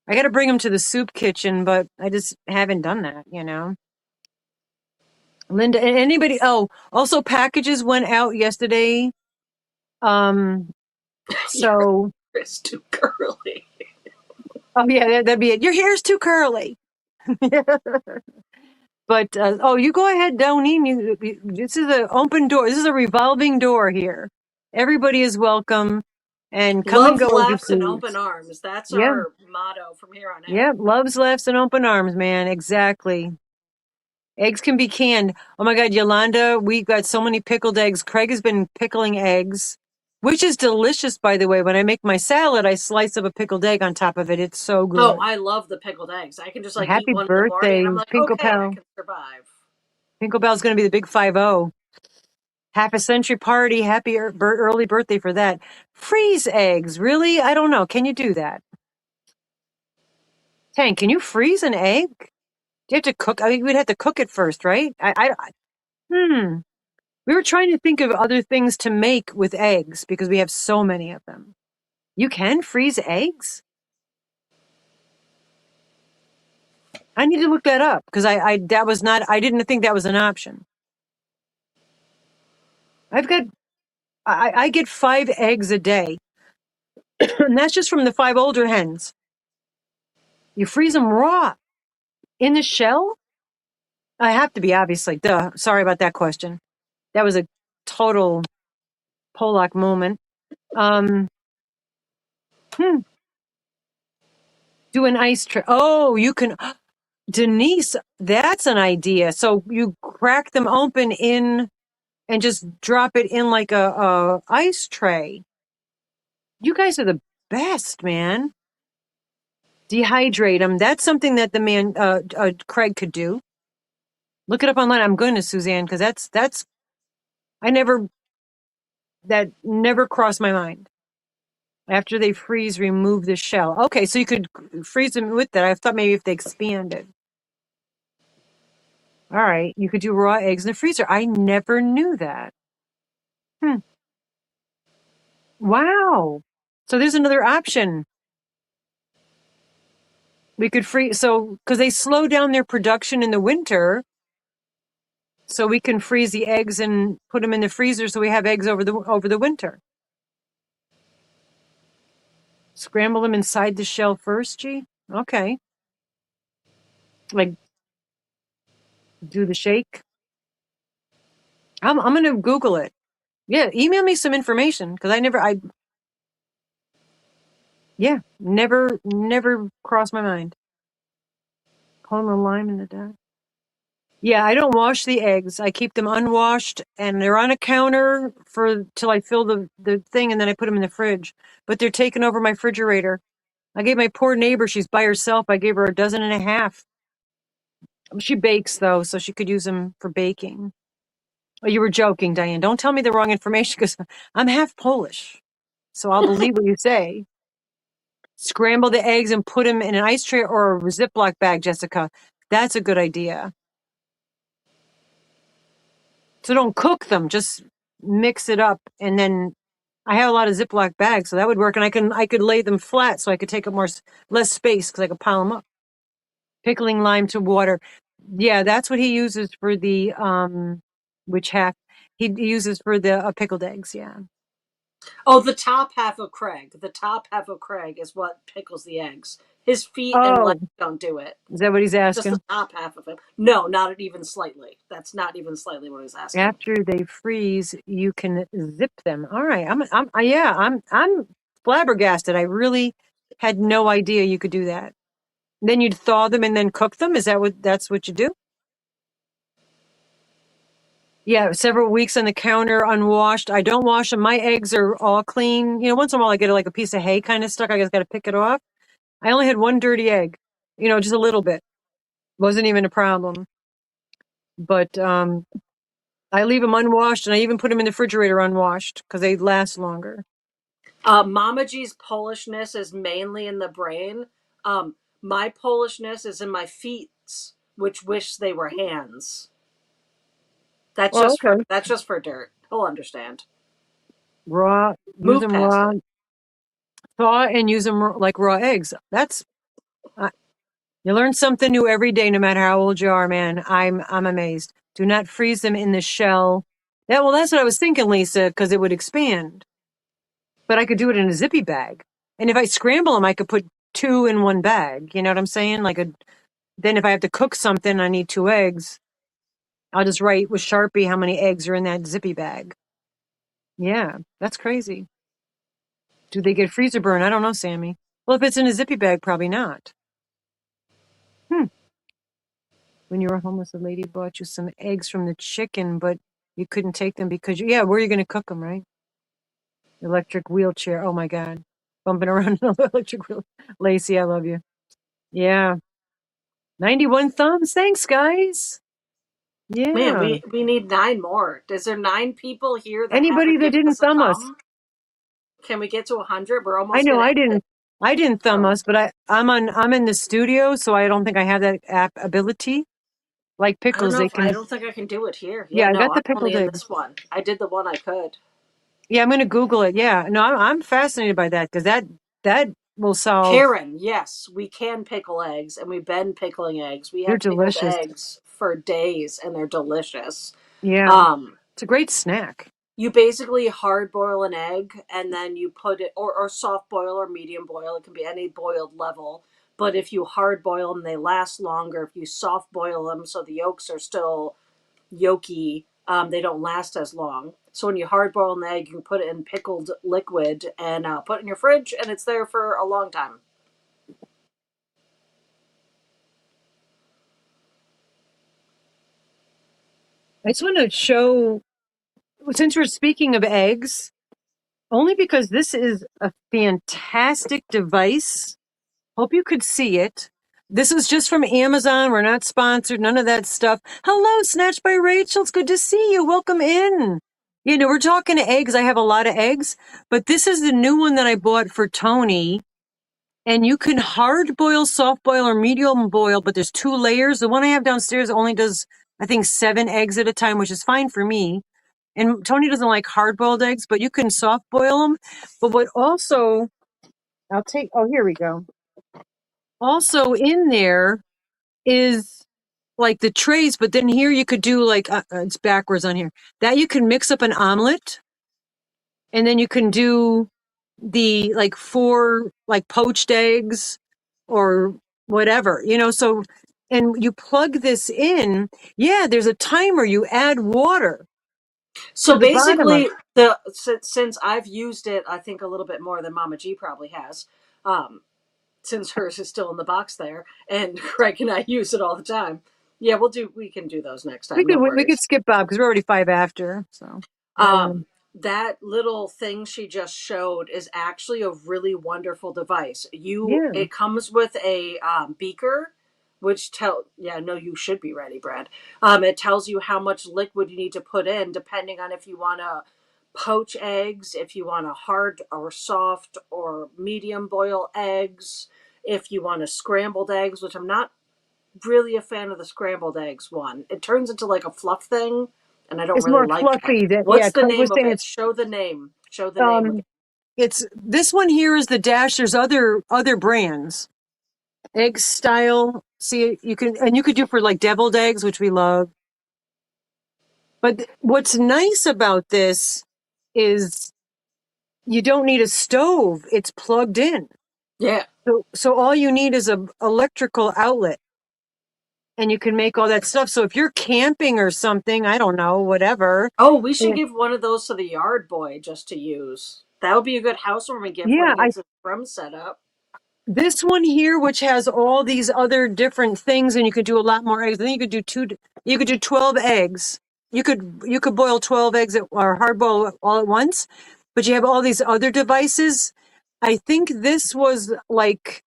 I got to bring them to the soup kitchen, but I just haven't done that. Linda, and anybody, oh, also packages went out yesterday. Um, Your so, hair is too curly. oh yeah, that'd be it. Your hair's too curly. But oh, you go ahead, Downey. This is an open door. This is a revolving door here. Everybody is welcome, and come and Love, go as you laughs, and open please. arms. That's Yeah, our motto from here on yeah. out. Loves, laughs, and open arms, man. Exactly. Eggs can be canned. Oh my God, Yolanda, we got so many pickled eggs. Craig has been pickling eggs, which is delicious, by the way. When I make my salad, I slice up a pickled egg on top of it. It's so Oh, good. I love the pickled eggs. I can just like eat Happy one in the morning and I'm birthday, like, Pinko okay, I Pal. can survive. Pinko Pal's going to be the big 5-0. Half a century party. Happy early birthday for that. Freeze eggs. Really? I don't know. Can you do that? Tank, can you freeze an egg? Do you have to cook? I mean, we'd have to cook it first, right? Hmm. We were trying to think of other things to make with eggs because we have so many of them. You can freeze eggs? I need to look that up because that was not, I didn't think that was an option. I've got, I get 5 eggs a day, and that's just from the 5 older hens. You freeze them raw in the shell? I have to be, obviously. Duh. Sorry about that question. That was a total Pollock moment. Um, hmm, do an ice tray. Oh, you can, Denise, that's an idea. So you crack them open in and just drop it in like a ice tray. You guys are the best, man. Dehydrate them. That's something that the man, Craig could do. Look it up online. I'm going to Suzanne because I never, that never crossed my mind. After they freeze, remove the shell. Okay, so you could freeze them with that. I thought maybe if they expanded. All right, you could do raw eggs in the freezer. I never knew that. Hmm. Wow. So there's another option. We could freeze, so because they slow down their production in the winter, so we can freeze the eggs and put them in the freezer so we have eggs over the winter. Scramble them inside the shell first, G. Okay. Like do the shake. I'm gonna Google it. Yeah, email me some information because yeah, never crossed my mind. Calling the lime in the dark. Yeah, I don't wash the eggs. I keep them unwashed and they're on a counter for till I fill the thing and then I put them in the fridge. But they're taking over my refrigerator. I gave my poor neighbor, she's by herself. I gave her a dozen and a half. She bakes though, so she could use them for baking. Oh, you were joking, Diane. Don't tell me the wrong information because I'm half Polish. So I'll believe what you say. Scramble the eggs and put them in an ice tray or a Ziploc bag, Jessica. That's a good idea. So don't cook them, just mix it up. And then I have a lot of Ziploc bags, so that would work. And I could lay them flat so I could take up less space because I could pile them up. Pickling lime to water. Yeah, that's what he uses for the, which half he uses for the pickled eggs. Yeah. Oh, the top half of Craig. The top half of Craig is what pickles the eggs. His feet and legs Oh, don't do it. is that what he's Just the asking? top half of him. No, not even slightly. That's not even slightly what he's asking. After they freeze, you can zip them. All right. Yeah, I'm flabbergasted. I really had no idea you could do that. Then you'd thaw them and then cook them. Is that's what you do? Yeah, several weeks on the counter, unwashed. I don't wash them. My eggs are all clean. Once in a while I get like a piece of hay kind of stuck. I just got to pick it off. I only had one dirty egg, just a little bit. Wasn't even a problem. But I leave them unwashed and I even put them in the refrigerator unwashed because they last longer. Mama G's Polishness is mainly in the brain. My Polishness is in my feet, which wish they were hands. Well, okay. That's just for dirt. He'll understand. Raw, use Move them past raw, it. thaw and use them like raw eggs. Uh, you learn something new every day, no matter how old you are, man. I'm amazed. Do not freeze them in the shell. Yeah, well, that's what I was thinking, Lisa, because it would expand. But I could do it in a zippy bag. And if I scramble them, I could put two in one bag. You know what I'm saying? Then if I have to cook something, I need two eggs. I'll just write with Sharpie how many eggs are in that zippy bag. Yeah, that's crazy. Do they get freezer burn? I don't know, Sammy. Well, if it's in a zippy bag, probably not. Hmm. When you were homeless, a lady bought you some eggs from the chicken, but you couldn't take them because yeah, where are you going to cook them, right? Electric wheelchair. Oh my God. Bumping around in an electric wheel. Lacey, I love you. Yeah. 91 thumbs. Thanks, guys. Man, Yeah. we need 9 more. Is there 9 people here that Anybody haven't that given didn't us a thumb us. thumb? Can we get to 100? We're I almost know gonna I hit it. didn't thumb Oh, us, but I'm in the studio, so I don't think I have that app ability. Like I don't pickles, know they if I can. don't think I can do it here. Yeah, Yeah, I no, got I'm the only pickled in eggs. this one. I did the one I could. Yeah, I'm going to Google it. Yeah, no, I'm fascinated by that because that will solve. Karen, yes, we can pickle eggs, and we've been pickling eggs. We They're have pickled delicious. eggs for days, and they're delicious. Yeah, Um, it's a great snack. you basically hard boil an egg, and then you put it, or soft boil or medium boil. It can be any boiled level. But if you hard boil them, they last longer. If you soft boil them, so the yolks are still yolky, they don't last as long. So when you hard boil an egg, you can put it in pickled liquid and put it in your fridge, and it's there for a long time. I just want to show, since we're speaking of eggs, only because this is a fantastic device. Hope you could see it. This is just from Amazon. We're not sponsored, none of that stuff. Hello, Snatched by Rachel. It's good to see you. Welcome in. We're talking eggs. I have a lot of eggs, but this is the new one that I bought for Tony. And you can hard boil, soft boil, or medium boil, but there's two layers. The one I have downstairs only does, I think, 7 eggs at a time, which is fine for me. And Tony doesn't like hard boiled eggs, but you can soft boil them. But what also, here we go. Also in there is like the trays, but then here you could do like, it's backwards on here, that you can mix up an omelet and then you can do the like 4 like poached eggs or whatever, so, and you plug this in. Yeah, there's a timer. You add water to So the bottom of basically, the since I've used it, I think a little bit more than Mama G probably has, um, since hers is still in the box there, and Craig and I use it all the time. Yeah, we can do those next time. No we could worries. skip Bob because we're already 5 after, so That little thing she just showed is actually a really wonderful device. yeah. It comes with a beaker, which yeah, no, you should be ready, Brad. It tells you how much liquid you need to put in depending on if you want to poach eggs, if you want to hard or soft or medium boil eggs, if you want to scrambled eggs, which I'm not really a fan of the scrambled eggs one. It turns into like a fluff thing, and I don't It's really more like that. fluffy. That yeah, What's the Craig was name of saying it? it's Show the name. Show the name again. um it's this one here is the Dash. There's other brands. Egg style. See, you could do for like deviled eggs, which we love. But what's nice about this is you don't need a stove. It's plugged in. Yeah. So all you need is a electrical outlet and you can make all that stuff. So if you're camping or something, I don't know, whatever. Oh, we should Yeah, give one of those to the yard boy just to use. That would be a good housewarming gift when yeah, he gets his drum set up. this one here, which has all these other different things, and you could do a lot more eggs. I think you could do you could do 12 eggs. You could boil 12 eggs or hard boil all at once, but you have all these other devices. I think this was like,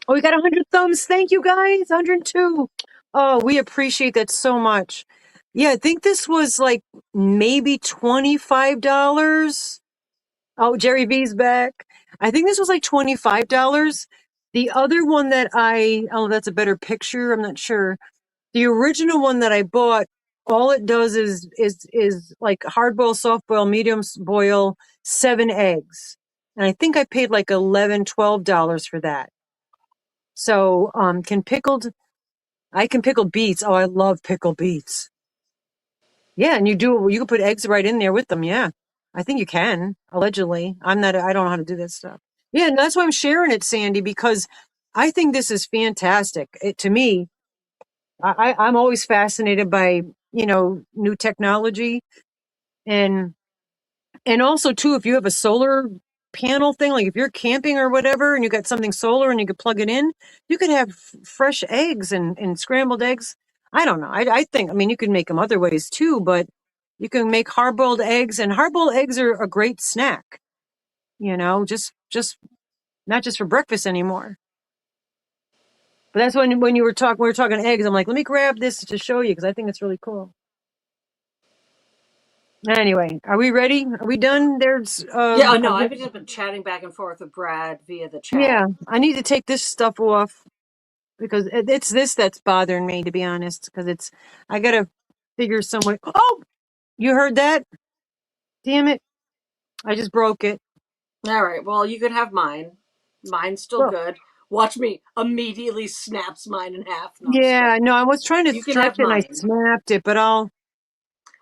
oh, we got 100 thumbs. Thank you guys. 102. Oh, we appreciate that so much. Yeah, I think this was like maybe $25. Oh, Jerry V's back. I think this was like $25. The other one that oh, that's a better picture. I'm not sure. The original one that I bought, all it does is like hard boil, soft boil, medium boil, 7 eggs. And I think I paid like $11, $12 for that. So, I can pickle beets. Oh, I love pickled beets. Yeah, and you can put eggs right in there with them. Yeah. I think you can, allegedly. I don't know how to do that stuff. Yeah, and that's why I'm sharing it, Sandy, because I think this is fantastic. To me, I'm always fascinated by, new technology and also too, if you have a solar panel thing, like if you're camping or whatever, and you got something solar and you could plug it in, you could have fresh eggs and scrambled eggs. I don't know. I think, I mean, you can make them other ways too, but you can make hard-boiled eggs, and hard-boiled eggs are a great snack, just not just for breakfast anymore. But that's when we were talking eggs, I'm like, let me grab this to show you because I think it's really cool. Anyway, are we ready? Are we done? Yeah, oh no, I've just been chatting back and forth with Brad via the chat. Yeah, I need to take this stuff off because it's this that's bothering me, to be honest. Because I gotta figure some way. Oh, you heard that? Damn it! I just broke it. All right, well, you can have mine. Mine's still Well, good. Watch me immediately snaps mine in half. No, I'm just kidding. yeah, no, I was trying to You can stretch have it and I mine. snapped it, but I'll.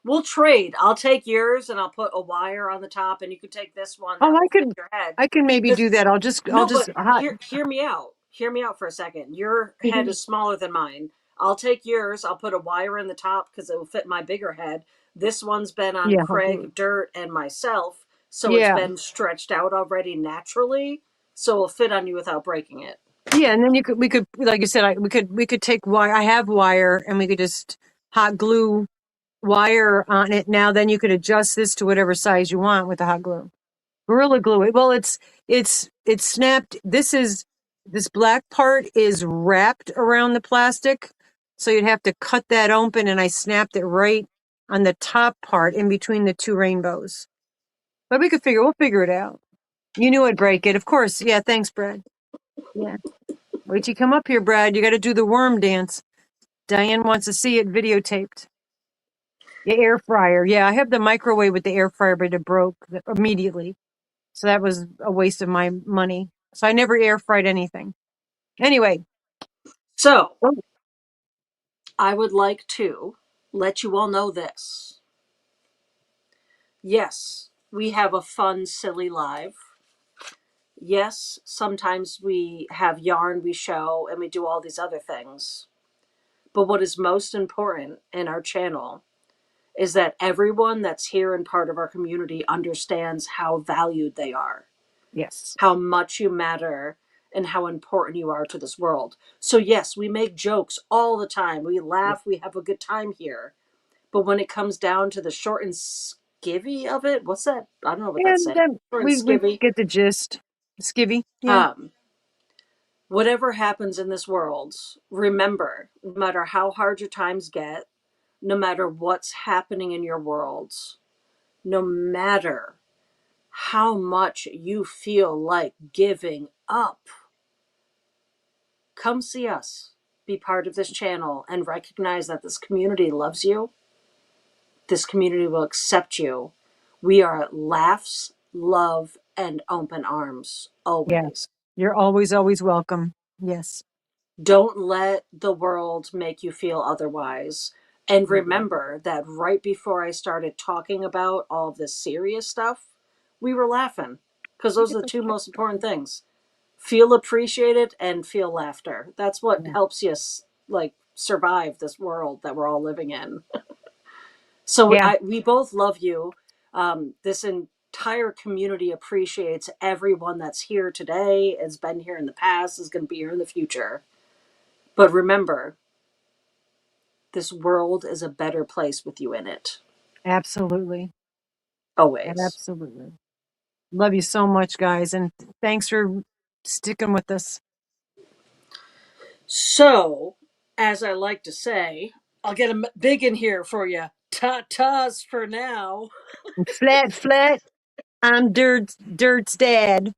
We'll trade. I'll take yours and I'll put a wire on the top, and you can take this one Oh, that will fit your head. I can maybe Because do that. I'll no, just but hot. hear me out. Hear me out for a second. Your head is smaller than mine. I'll take yours. I'll put a wire in the top because it will fit my bigger head. This one's been on Yeah, I'll do it. Craig, Dirt, and myself, so it's Yeah, been stretched out already naturally, so it'll fit on you without breaking it. yeah, and then we could, like you said, we could take wire. I have wire, and we could just hot glue wire on it. Now, then you could adjust this to whatever size you want with the hot glue. Gorilla glue it. Well, it's snapped. This black part is wrapped around the plastic, so you'd have to cut that open, and I snapped it right on the top part in between the two rainbows. But we'll figure it out. You knew I'd break it, of course. Yeah, thanks, Brad. Yeah, wait till you come up here, Brad. You got to do the worm dance. Diane wants to see it videotaped. The air fryer. Yeah, I have the microwave with the air fryer, but it broke immediately. So that was a waste of my money. So I never air fried anything. Anyway, So oh, I would like to let you all know this. Yes, we have a fun, silly live. Yes, sometimes we have yarn we show and we do all these other things. But what is most important in our channel is that everyone that's here and part of our community understands how valued they are, yes. how much you matter, and how important you are to this world. So, yes, we make jokes all the time. We Yeah. laugh, we have a good time here. But when it comes down to the short and skivvy of it, what's that? I don't know what that's And saying. then Short and we skivvy. get the gist. Skivvy. Yeah. Um, Whatever happens in this world, remember, no matter how hard your times get, no matter what's happening in your world, no matter how much you feel like giving up, come see us, be part of this channel, and recognize that this community loves you. This community will accept you. We are laughs, love, and open arms Yeah. always. You're always, always welcome. Yes. Don't let the world make you feel otherwise. And remember that right before I started talking about all of this serious stuff, we were laughing because those are the two most important things. Feel appreciated and feel laughter. That's what Yeah. helps you like survive this world that we're all living in. So Yeah. we both love you. This entire community appreciates everyone that's here today, has been here in the past, is going to be here in the future. But remember, this world is a better place with you in it. Absolutely. Always. Absolutely. Love you so much, guys. And thanks for sticking with us. So, as I like to say, I'll get a big in here for you. Ta-tas for now. Flat, flat. I'm Dirt's dad.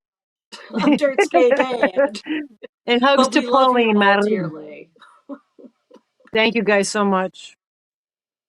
I'm Dirt's gay dad. And hugs But to we love you Pauline, all Marie. dearly. Thank you guys so much.